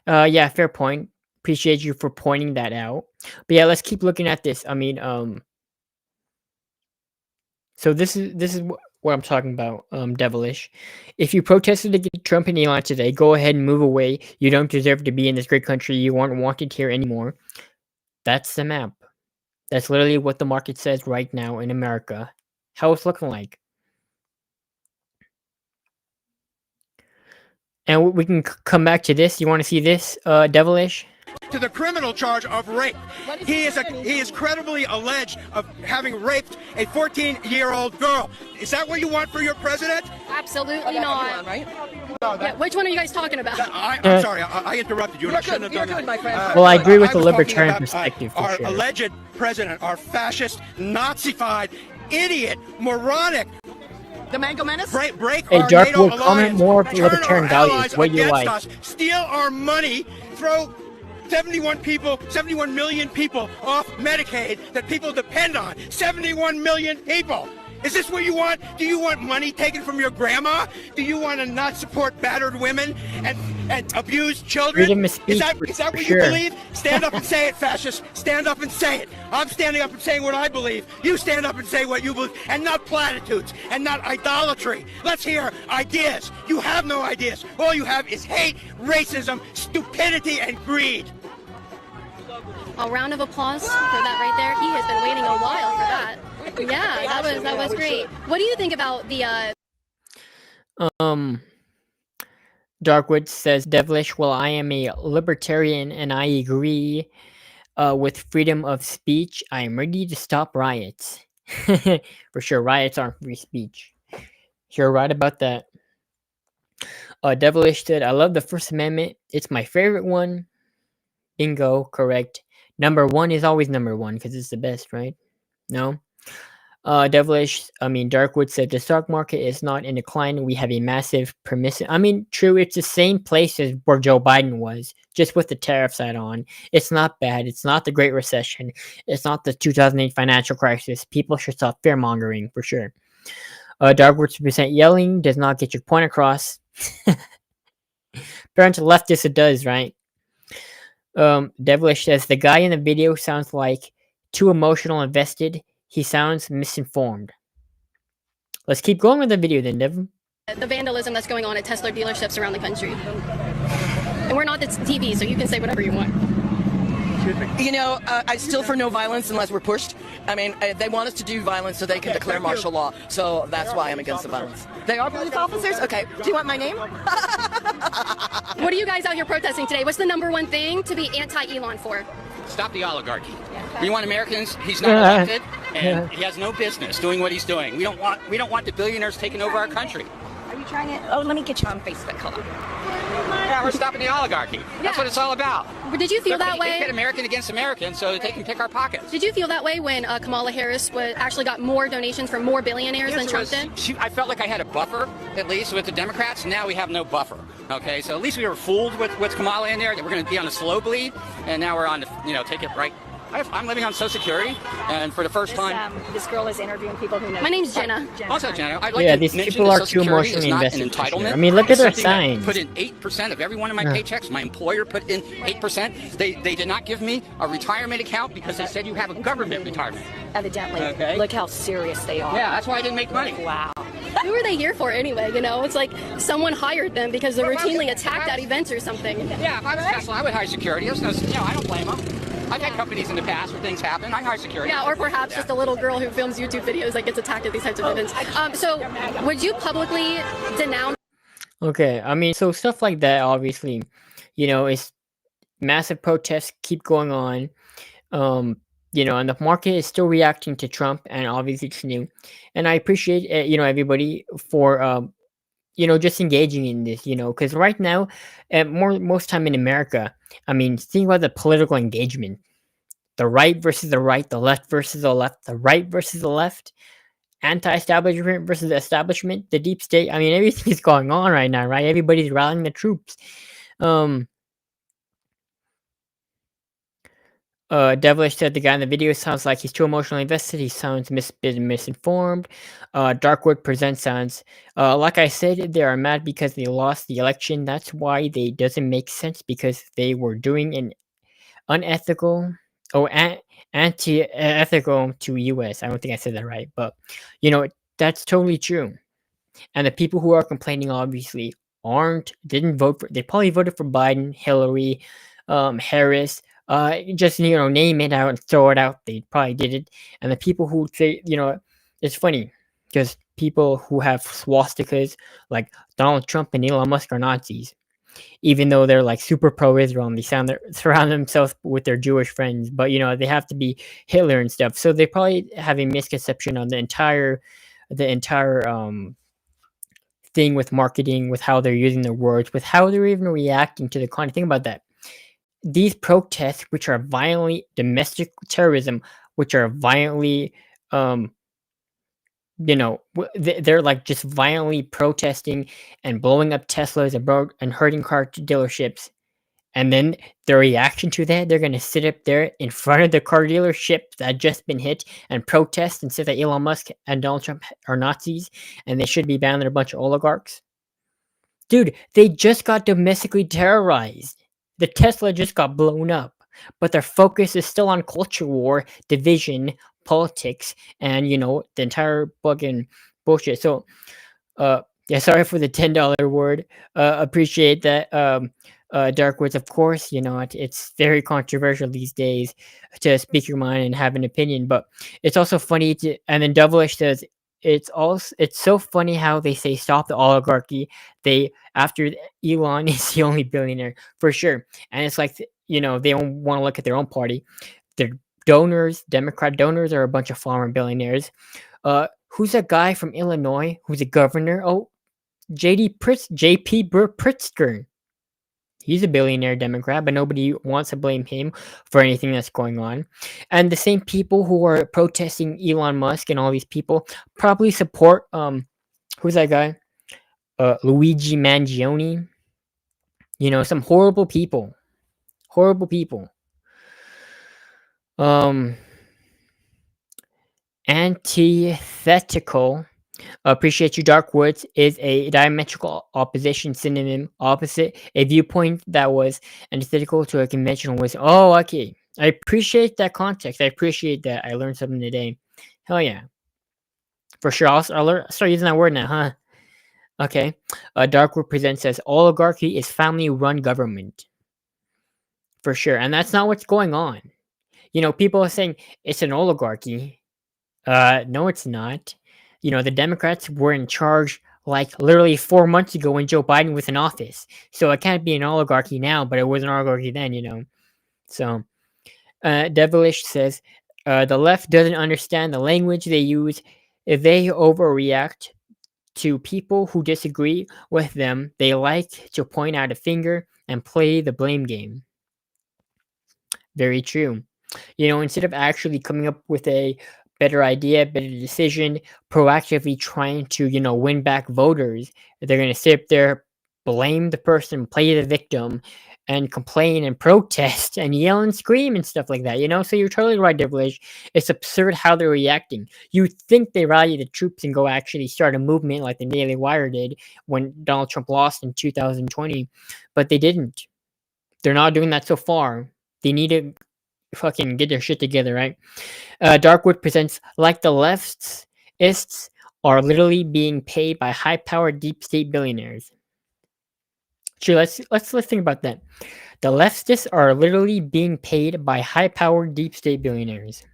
Speaker 1: yeah, fair point. Appreciate you for pointing that out. But yeah, let's keep looking at this. I mean, so this is what I'm talking about, Devilish. If you protested against Trump and Elon today, go ahead and move away. You don't deserve to be in this great country. You aren't wanted here anymore. That's the map. That's literally what the market says right now in America. How it's looking like. And we can come back to this. You want to see this, Devilish?
Speaker 11: To the criminal charge of rape. He is credibly alleged of having raped a 14-year-old girl. Is that what you want for your president?
Speaker 20: Absolutely not. Right? Yeah, which one are you guys talking about?
Speaker 11: I'm sorry, I interrupted you. And I shouldn't have done that.
Speaker 20: My friend.
Speaker 1: Well, I agree with the
Speaker 11: was talking
Speaker 1: libertarian
Speaker 11: about,
Speaker 1: perspective, for
Speaker 11: our
Speaker 1: sure.
Speaker 11: alleged president, our fascist, Nazified, idiot, moronic.
Speaker 20: The Mango Menace?
Speaker 11: Break
Speaker 1: Hey,
Speaker 11: our
Speaker 1: Dark
Speaker 11: NATO
Speaker 1: will comment
Speaker 11: alliance,
Speaker 1: more of the
Speaker 11: turn
Speaker 1: libertarian
Speaker 11: our
Speaker 1: values.
Speaker 11: allies
Speaker 1: What you
Speaker 11: against
Speaker 1: like?
Speaker 11: us, steal our money, throw 71 million people off Medicaid that people depend on. 71 million people. Is this what you want? Do you want money taken from your grandma? Do you want to not support battered women and abused children?
Speaker 1: Freedom of speech,
Speaker 11: Is that
Speaker 1: for
Speaker 11: what you
Speaker 1: sure.
Speaker 11: believe? Stand up and say it, fascist. Stand up and say it. I'm standing up and saying what I believe. You stand up and say what you believe, and not platitudes, and not idolatry. Let's hear ideas. You have no ideas. All you have is hate, racism, stupidity, and greed.
Speaker 20: A round of applause for that right there. He has been waiting a while for that. Yeah, that was great. What do you think about the
Speaker 1: Darkwood says, devilish. Well, I am a libertarian and I agree with freedom of speech. I am ready to stop riots. For sure, riots aren't free speech. You're right about that. Devilish said, I love the First Amendment. It's my favorite one. Bingo, correct. Number one is always number one because it's the best, right? No? Darkwood said the stock market is not in decline. We have a massive permissive. True, it's the same place as where Joe Biden was, just with the tariff side on. It's not bad. It's not the Great Recession. It's not the 2008 financial crisis. People should stop fear mongering for sure. Darkwood's percent yelling does not get your point across. Apparently, leftist it does, right? Devilish says the guy in the video sounds like too emotional invested. He sounds misinformed. Let's keep going with the video then, Devin.
Speaker 20: the vandalism that's going on at Tesla dealerships around the country? And we're not the TV, so you can say whatever you want.
Speaker 13: You know, I'm still for no violence unless we're pushed. I mean, they want us to do violence so they can declare martial law. So that's why I'm against the violence. They are police officers? Okay. Do you want my name?
Speaker 20: What are you guys out here protesting today? What's the number one thing to be anti-Elon for?
Speaker 14: Stop the oligarchy. We want Americans. He's not elected, and he has no business doing what he's doing. We don't want the billionaires taking over our country.
Speaker 13: Are you trying it? Oh, let me get you on Facebook. Hold on.
Speaker 14: Yeah, we're stopping the oligarchy. That's what it's all about.
Speaker 20: Did you feel that way?
Speaker 14: They pit American against American so that they can pick our pockets.
Speaker 20: Did you feel that way when Kamala Harris actually got more donations from more billionaires than Trump did?
Speaker 14: I felt like I had a buffer, at least, with the Democrats. Now we have no buffer. Okay, so at least we were fooled with Kamala in there that we're going to be on a slow bleed, and now we're on the, take it right. I'm living on Social Security, and for the first time...
Speaker 13: This girl is interviewing people who know.
Speaker 20: My name's Jenna.
Speaker 14: Also, Jenna, I'd like to
Speaker 1: these
Speaker 14: mention
Speaker 1: people
Speaker 14: that
Speaker 1: are
Speaker 14: Social
Speaker 1: too
Speaker 14: Security is
Speaker 1: emotionally
Speaker 14: not an
Speaker 1: invested.
Speaker 14: entitlement.
Speaker 1: I mean, look at their
Speaker 14: It's something
Speaker 1: signs.
Speaker 14: I put in 8% of every one of my paychecks. My employer put in 8%. They did not give me a retirement account because they said you have a government retirement.
Speaker 13: Evidently.
Speaker 14: Okay.
Speaker 13: Look how serious they are.
Speaker 14: Yeah, that's why I didn't make money.
Speaker 13: Wow.
Speaker 20: Who are they here for anyway? You know, it's like someone hired them because they're routinely attacked at events or something.
Speaker 14: Yeah, if I was Tesla, I would hire security. There's no, I don't blame them. I've had companies in the past where things happen. I hire security.
Speaker 20: Yeah, or perhaps just a little girl who films YouTube videos that gets attacked at these types of events. So, would you publicly denounce?
Speaker 1: Okay, so stuff like that, obviously, is massive protests keep going on. And the market is still reacting to Trump, and obviously it's new. And I appreciate, everybody for, just engaging in this, because right now, most time in America, think about the political engagement. The right versus the right, the left versus the left, the right versus the left, anti-establishment versus the establishment, the deep state. Everything is going on right now, right? Everybody's rallying the troops. Devilish said the guy in the video sounds like he's too emotionally invested. He sounds misinformed. Darkwood presents sounds like I said, they are mad because they lost the election. That's why they doesn't make sense, because they were doing an unethical anti-ethical to US. I don't think I said that right, but that's totally true. And the people who are complaining obviously didn't vote for. They probably voted for Biden, Hillary, Harris. Just name it out and throw it out. They probably did it. And the people who say, it's funny because people who have swastikas like Donald Trump and Elon Musk are Nazis, even though they're like super pro-Israel and they surround themselves with their Jewish friends. But they have to be Hitler and stuff. So they probably have a misconception on the entire thing with marketing, with how they're using their words, with how they're even reacting to the content. Think about that. These protests, which are violently domestic terrorism, which are violently, they're like just violently protesting and blowing up Teslas and hurting car dealerships. And then the reaction to that, they're going to sit up there in front of the car dealership that just been hit and protest and say that Elon Musk and Donald Trump are Nazis and they should be banned. They're a bunch of oligarchs. Dude, they just got domestically terrorized. The Tesla just got blown up, but their focus is still on culture war, division, politics, and the entire fucking bullshit. So, yeah, sorry for the $10 word. Appreciate that. Dark words, of course. It's very controversial these days to speak your mind and have an opinion, but it's also funny to. And then Devilish says it's so funny how they say stop the oligarchy. They after Elon is the only billionaire for sure, and it's like they don't want to look at their own party. Their donors, Democrat donors, are a bunch of farmer billionaires. Who's that guy from Illinois who's a governor? Oh, JP Pritzker. He's a billionaire Democrat, but nobody wants to blame him for anything that's going on. And the same people who are protesting Elon Musk and all these people probably support who's that guy? Luigi Mangione. Some horrible people. Horrible people. Antithetical. Appreciate you, Dark Woods is a diametrical opposition synonym opposite a viewpoint that was antithetical to a conventional wisdom. Oh, okay. I appreciate that context. I appreciate that. I learned something today. Hell yeah. For sure. I'll start using that word now, huh? Okay. Dark Wood presents as oligarchy is family-run government. For sure. And that's not what's going on. People are saying it's an oligarchy. No, it's not. The Democrats were in charge like literally 4 months ago when Joe Biden was in office. So it can't be an oligarchy now, but it was an oligarchy then. So, Devilish says, the left doesn't understand the language they use. If they overreact to people who disagree with them, they like to point out a finger and play the blame game. Very true. Instead of actually coming up with a better idea, better decision, proactively trying to, win back voters, they're going to sit there, blame the person, play the victim, and complain and protest and yell and scream and stuff like that, So you're totally right, Devilish. It's absurd how they're reacting. You think they rally the troops and go actually start a movement like the Daily Wire did when Donald Trump lost in 2020, but they didn't. They're not doing that so far. They need to fucking get their shit together, right? Darkwood presents like the leftists are literally being paid by high-powered deep state billionaires. Sure, let's think about that. The leftists are literally being paid by high-powered deep state billionaires.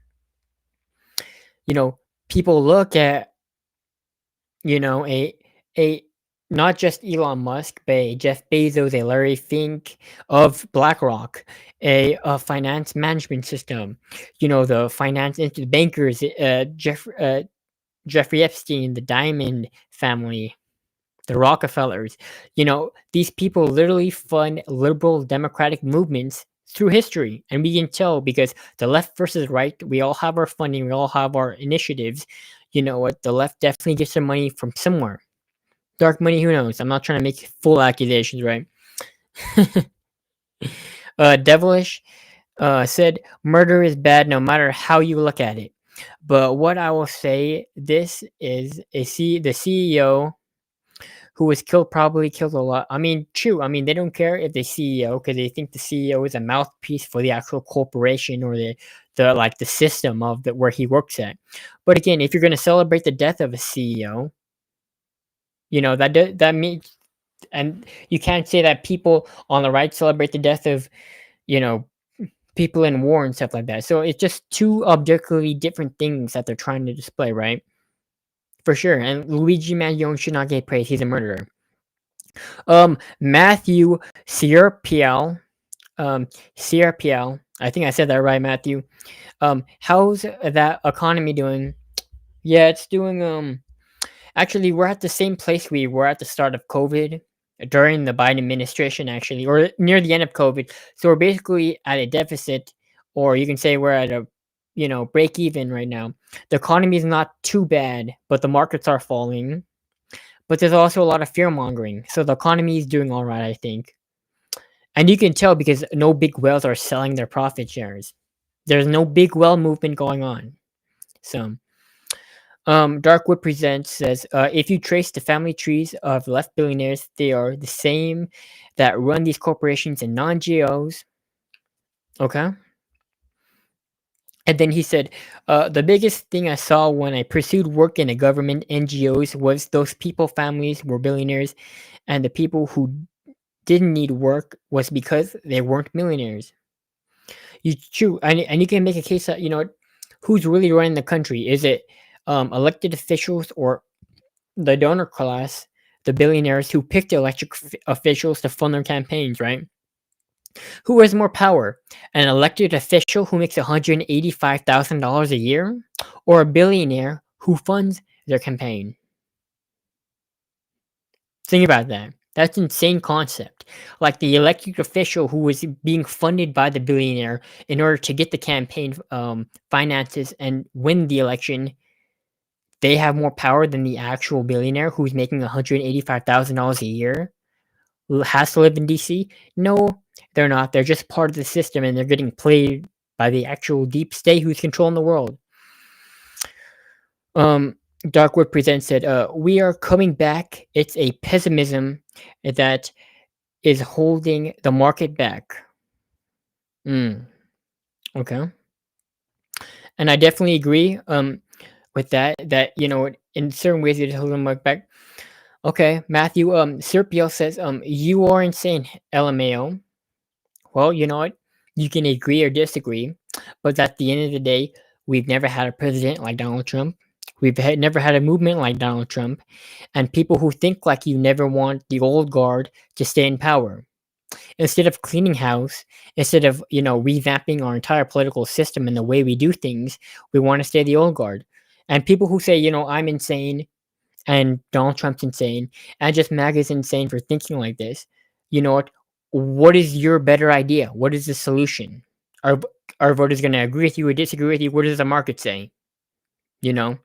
Speaker 1: People look at a not just Elon Musk, but a Jeff Bezos, a Larry Fink of BlackRock, a finance management system. The finance into the bankers, Jeffrey Epstein, the Diamond family, the Rockefellers. These people literally fund liberal democratic movements through history, and we can tell because the left versus right, we all have our funding, we all have our initiatives. What the left definitely gets their money from somewhere. Dark money, who knows? I'm not trying to make full accusations, right? Devilish said, murder is bad no matter how you look at it. But what I will say, this is the CEO who was killed probably killed a lot. I mean, true. I mean, they don't care if the CEO because they think the CEO is a mouthpiece for the actual corporation or the system of where he works at. But again, if you're going to celebrate the death of a CEO, that means, and you can't say that people on the right celebrate the death of, people in war and stuff like that. So it's just two objectively different things that they're trying to display, right? For sure. And Luigi Mangione should not get praised. He's a murderer. Matthew CRPL, CRPL. I think I said that right, Matthew. How's that economy doing? Yeah, it's doing. Actually, we're at the same place we were at the start of COVID during the Biden administration, actually, or near the end of COVID. So we're basically at a deficit, or you can say we're at a, break even right now. The economy is not too bad, but the markets are falling. But there's also a lot of fear mongering. So the economy is doing all right, I think. And you can tell because no big whales are selling their profit shares. There's no big whale movement going on. So, Darkwood Presents says, if you trace the family trees of left billionaires, they are the same that run these corporations and non-GOs. Okay. And then he said, the biggest thing I saw when I pursued work in the government NGOs was those people families were billionaires, and the people who didn't need work was because they weren't millionaires. You true, and you can make a case that who's really running the country. Is it elected officials or the donor class, the billionaires who picked elected officials to fund their campaigns, right? Who has more power? An elected official who makes $185,000 a year, or a billionaire who funds their campaign? Think about that. That's an insane concept. Like the elected official who was being funded by the billionaire in order to get the campaign finances and win the election, they have more power than the actual billionaire who's making $185,000 a year, has to live in DC? No, they're not. They're just part of the system and they're getting played by the actual deep state who's controlling the world. Darkwood Presents said, we are coming back. It's a pessimism that is holding the market back. Okay. And I definitely agree with that, in certain ways it is holding the market back. Okay, Matthew, Serpio says, you are insane, LMAO. Well, you know what? You can agree or disagree, but at the end of the day, we've never had a president like Donald Trump. Never had a movement like Donald Trump, and people who think like you never want the old guard to stay in power. Instead of cleaning house, instead of revamping our entire political system and the way we do things, we want to stay the old guard. And people who say, I'm insane and Donald Trump's insane and just MAGA's insane for thinking like this, you know what? What is your better idea? What is the solution? Are voters going to agree with you or disagree with you? What does the market say? And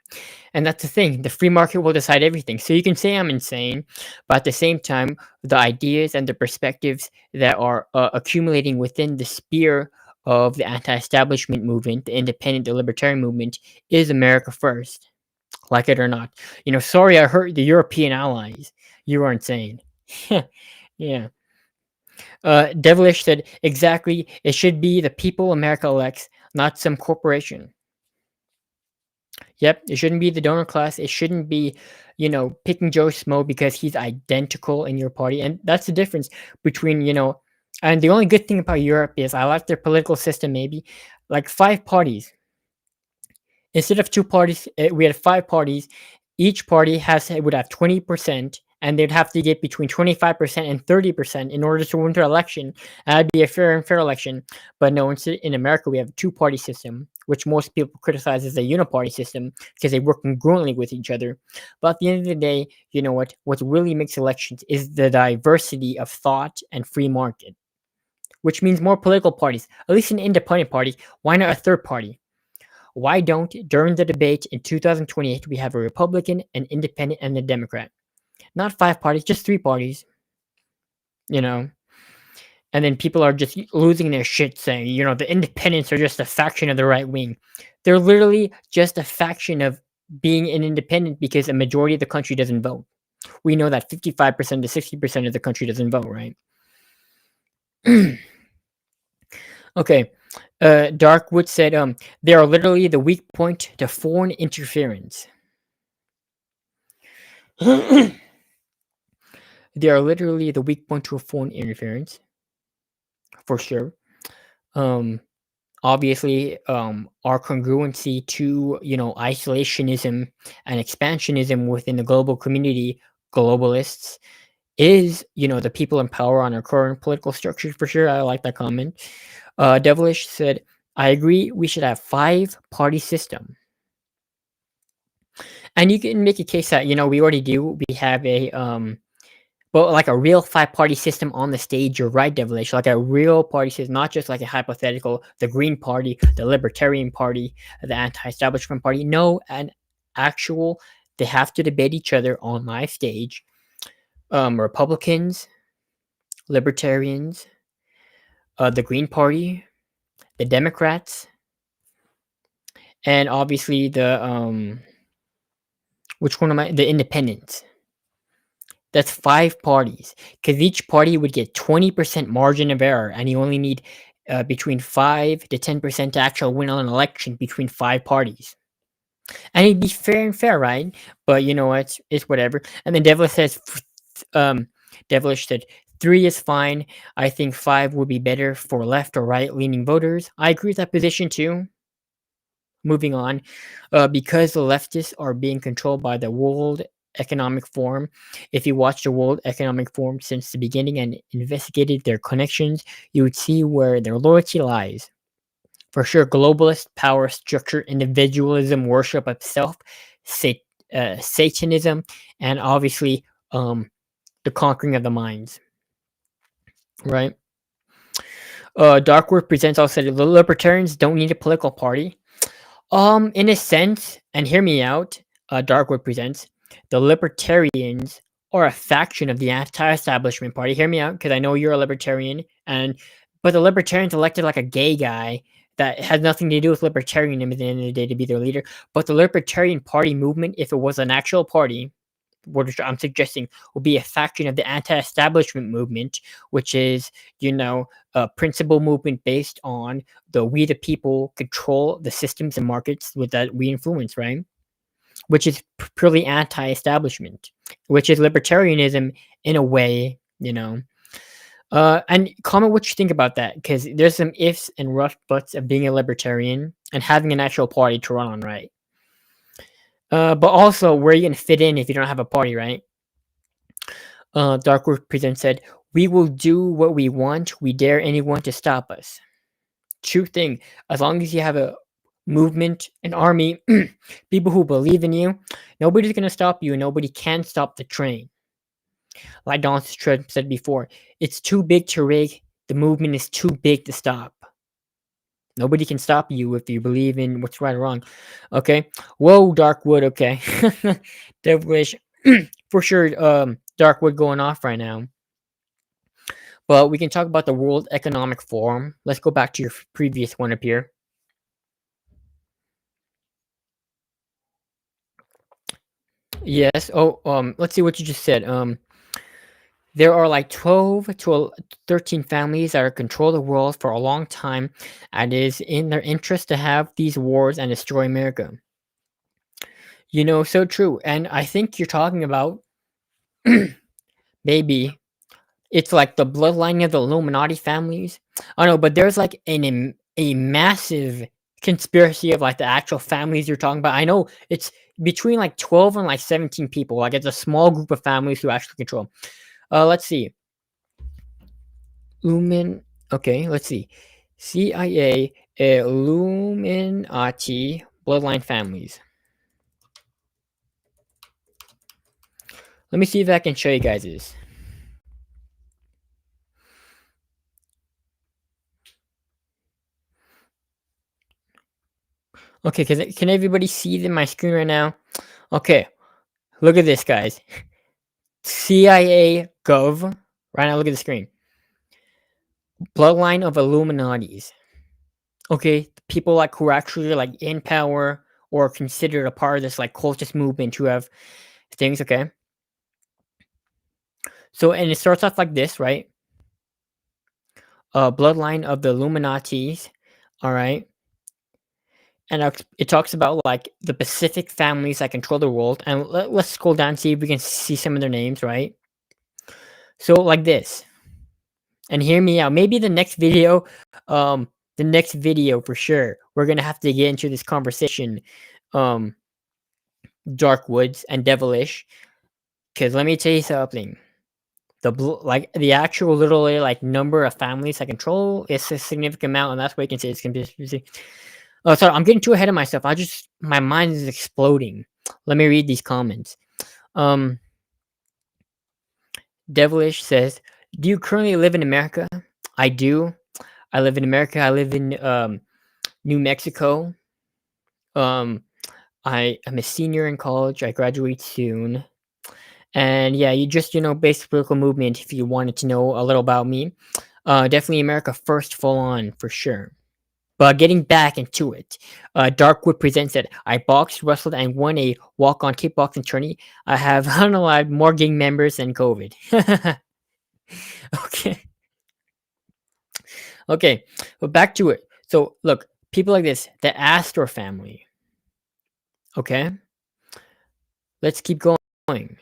Speaker 1: that's the thing. The free market will decide everything. So you can say I'm insane, but at the same time, the ideas and the perspectives that are accumulating within the sphere of the anti-establishment movement, the independent, the libertarian movement, is America first. Like it or not. Sorry I hurt the European allies. You are insane. Yeah. Devilish said, exactly. It should be the people America elects, not some corporation. Yep, it shouldn't be the donor class. It shouldn't be, picking Joe Smo because he's identical in your party. And that's the difference between, and the only good thing about Europe is I like their political system, maybe. Like 5 parties. Instead of 2 parties, we had 5 parties. Each party would have 20%, and they'd have to get between 25% and 30% in order to win the election. That'd be a fair and fair election. But no, instead in America, we have a 2-party system, which most people criticize as a uniparty system because they work congruently with each other. But at the end of the day, you know what? What really makes elections is the diversity of thought and free market, which means more political parties. At least an independent party. Why not a third party? Why don't, during the debate in 2028, we have a Republican, an Independent, and a Democrat? Not 5 parties, just 3 parties. And then people are just losing their shit saying, the independents are just a faction of the right wing. They're literally just a faction of being an independent because a majority of the country doesn't vote. We know that 55% to 60% of the country doesn't vote, right? Okay. Darkwood said, they are literally the weak point to foreign interference. They are literally the weak point to a foreign interference. For sure. Obviously, our congruency to, isolationism and expansionism within the global community, globalists, is, the people in power on our current political structure, for sure. I like that comment. Devilish said, I agree, we should have 5-party system. And you can make a case that, we already do. We have like a real 5-party system on the stage. You're right, Devilish. Like a real party system, not just like a hypothetical, the Green Party, the Libertarian Party, the Anti-Establishment Party. No, an actual, they have to debate each other on my stage. Republicans, Libertarians, the Green Party, the Democrats, and obviously which one am I? The Independents. That's 5 parties, because each party would get 20% margin of error, and you only need between 5 to 10% to actually win on an election between 5 parties. And it'd be fair and fair, right? But you know what? It's whatever. And then Devilish said 3 is fine. I think 5 would be better for left or right leaning voters. I agree with that position too. Moving on, because the leftists are being controlled by the World Economic Forum. If you watch the World Economic Forum since the beginning and investigated their connections, you would see where their loyalty lies. For sure, globalist power structure, individualism, worship of self, Satanism, and obviously the conquering of the minds. Right? Darkwood Presents also said the libertarians don't need a political party. In a sense, and hear me out, Darkwood Presents, the libertarians are a faction of the anti-establishment party. Hear me out, because I know you're a libertarian, but the libertarians elected like a gay guy that has nothing to do with libertarianism at the end of the day to be their leader. But the Libertarian Party movement, if it was an actual party, what I'm suggesting will be a faction of the anti-establishment movement, which is, a principle movement based on we the people control the systems and markets with that we influence, right? Which is purely anti-establishment, which is libertarianism in a way, and comment what you think about that, because there's some ifs and rough buts of being a libertarian and having an actual party to run on, right? But also, where are you gonna fit in if you don't have a party, right? Darkwood Present said, "We will do what we want. We dare anyone to stop us." True thing. As long as you have a movement, an army, people who believe in you, nobody's gonna stop you, and nobody can stop the train. Like Donald Trump said before, it's too big to rig. The movement is too big to stop. Nobody can stop you if you believe in what's right or wrong. Okay. Whoa, Darkwood. Okay. Devilish. For sure, Darkwood going off right now. But we can talk about the World Economic Forum. Let's go back to your previous one up here. Yes. Oh, let's see what you just said. There are like 12 to 13 families that are control the world for a long time, and it is in their interest to have these wars and destroy America. So true. And I think you're talking about maybe it's like the bloodline of the Illuminati families. I don't know, but there's like a massive conspiracy of like the actual families you're talking about. I know it's between like 12 and like 17 people. Like it's a small group of families who actually control. Let's see. Okay, let's see. CIA, Illuminati, bloodline families. Let me see if I can show you guys this. Okay, can everybody see my screen right now? Okay, look at this, guys. CIA Gov. Right now, look at the screen. Bloodline of Illuminatis. Okay, people like who are actually like in power or considered a part of this like cultist movement who have things. Okay. So, and it starts off like this, right? Bloodline of the Illuminatis. All right. And it talks about like the Pacific families that control the world. And let's scroll down and see if we can see some of their names, right? So like this. And hear me out. Maybe the next video for sure, we're gonna have to get into this conversation. Dark Woods and Devilish. Because let me tell you something. The actual literally like number of families that control is a significant amount, and that's why you can say it's conspiracy. Oh, sorry, I'm getting too ahead of myself. My mind is exploding. Let me read these comments. Devilish says, "Do you currently live in America?" I do. I live in America. I live in New Mexico. I am a senior in college. I graduate soon. And yeah, basic political movement if you wanted to know a little about me. Definitely America First full on for sure. But getting back into it, Darkwood presents that I boxed, wrestled, and won a walk-on kickboxing tourney. I have unalived more gang members than COVID. Okay. Okay, but back to it. So look, people like this, the Astor family. Okay, let's keep going.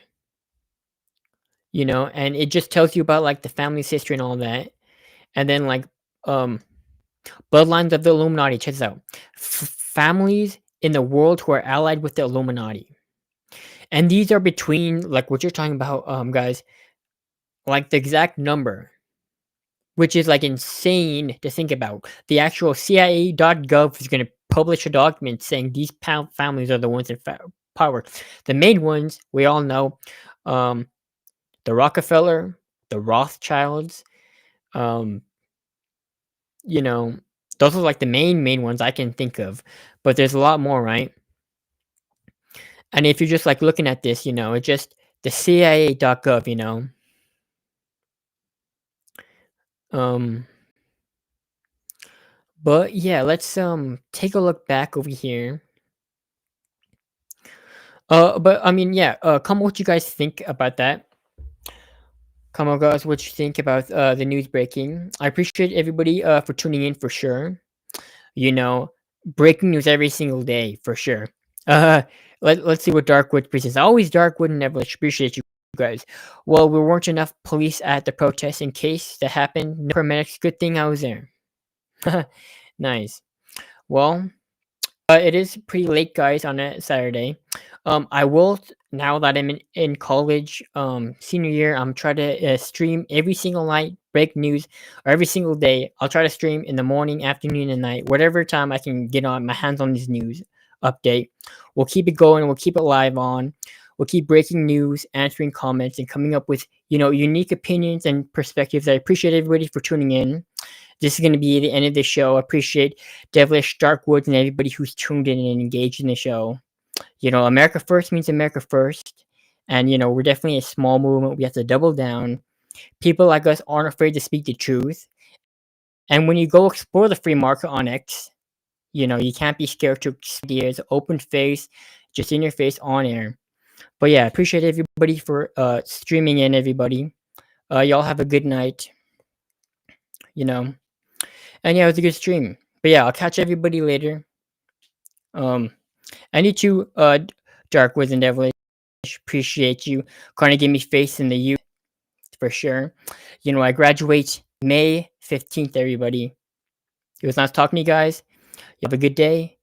Speaker 1: You know, and it just tells you about like the family's history and all that, and then like bloodlines of the Illuminati. Check this out: families in the world who are allied with the Illuminati, and these are between like what you're talking about, guys. Like the exact number, which is like insane to think about. The actual CIA.gov is going to publish a document saying these families are the ones in power. The main ones we all know, the Rockefeller, the Rothschilds, you know, those are like the main ones I can think of. But there's a lot more, right? And if you're just like looking at this, you know, it's just the CIA.gov, you know. But yeah, let's take a look back over here. But I mean, yeah, come on, what you guys think about that? Come on, guys, what you think about the news breaking? I appreciate everybody for tuning in for sure. You know, breaking news every single day for sure. Uh, let's see what Darkwood presents. Always Darkwood and Neville. Appreciate you guys. Well, we weren't enough police at the protest in case that happened. No paramedics. Good thing I was there. Nice. Well, it is pretty late, guys, on a Saturday. I will now that I'm in college, senior year. I'm trying to stream every single night, break news, or every single day. I'll try to stream in the morning, afternoon, and night, whatever time I can get on my hands on this news update. We'll keep it going. We'll keep it live on. We'll keep breaking news, answering comments, and coming up with unique opinions and perspectives. I appreciate everybody for tuning in. This is going to be the end of the show. I appreciate Devilish, Darkwoods, and everybody who's tuned in and engaged in the show. You know, America First means America First. And, you know, we're definitely a small movement. We have to double down. People like us aren't afraid to speak the truth. And when you go explore the free market on X, you know, you can't be scared to ideas, open face, just in your face on air. But yeah, I appreciate everybody for streaming in, everybody. Y'all have a good night. You know. And yeah, it was a good stream. But yeah, I'll catch everybody later. I need to Darkwoods and Devilish. Appreciate you. Kind of give me faith in the youth for sure. You know, I graduate May 15th, everybody. It was nice talking to you guys. You have a good day.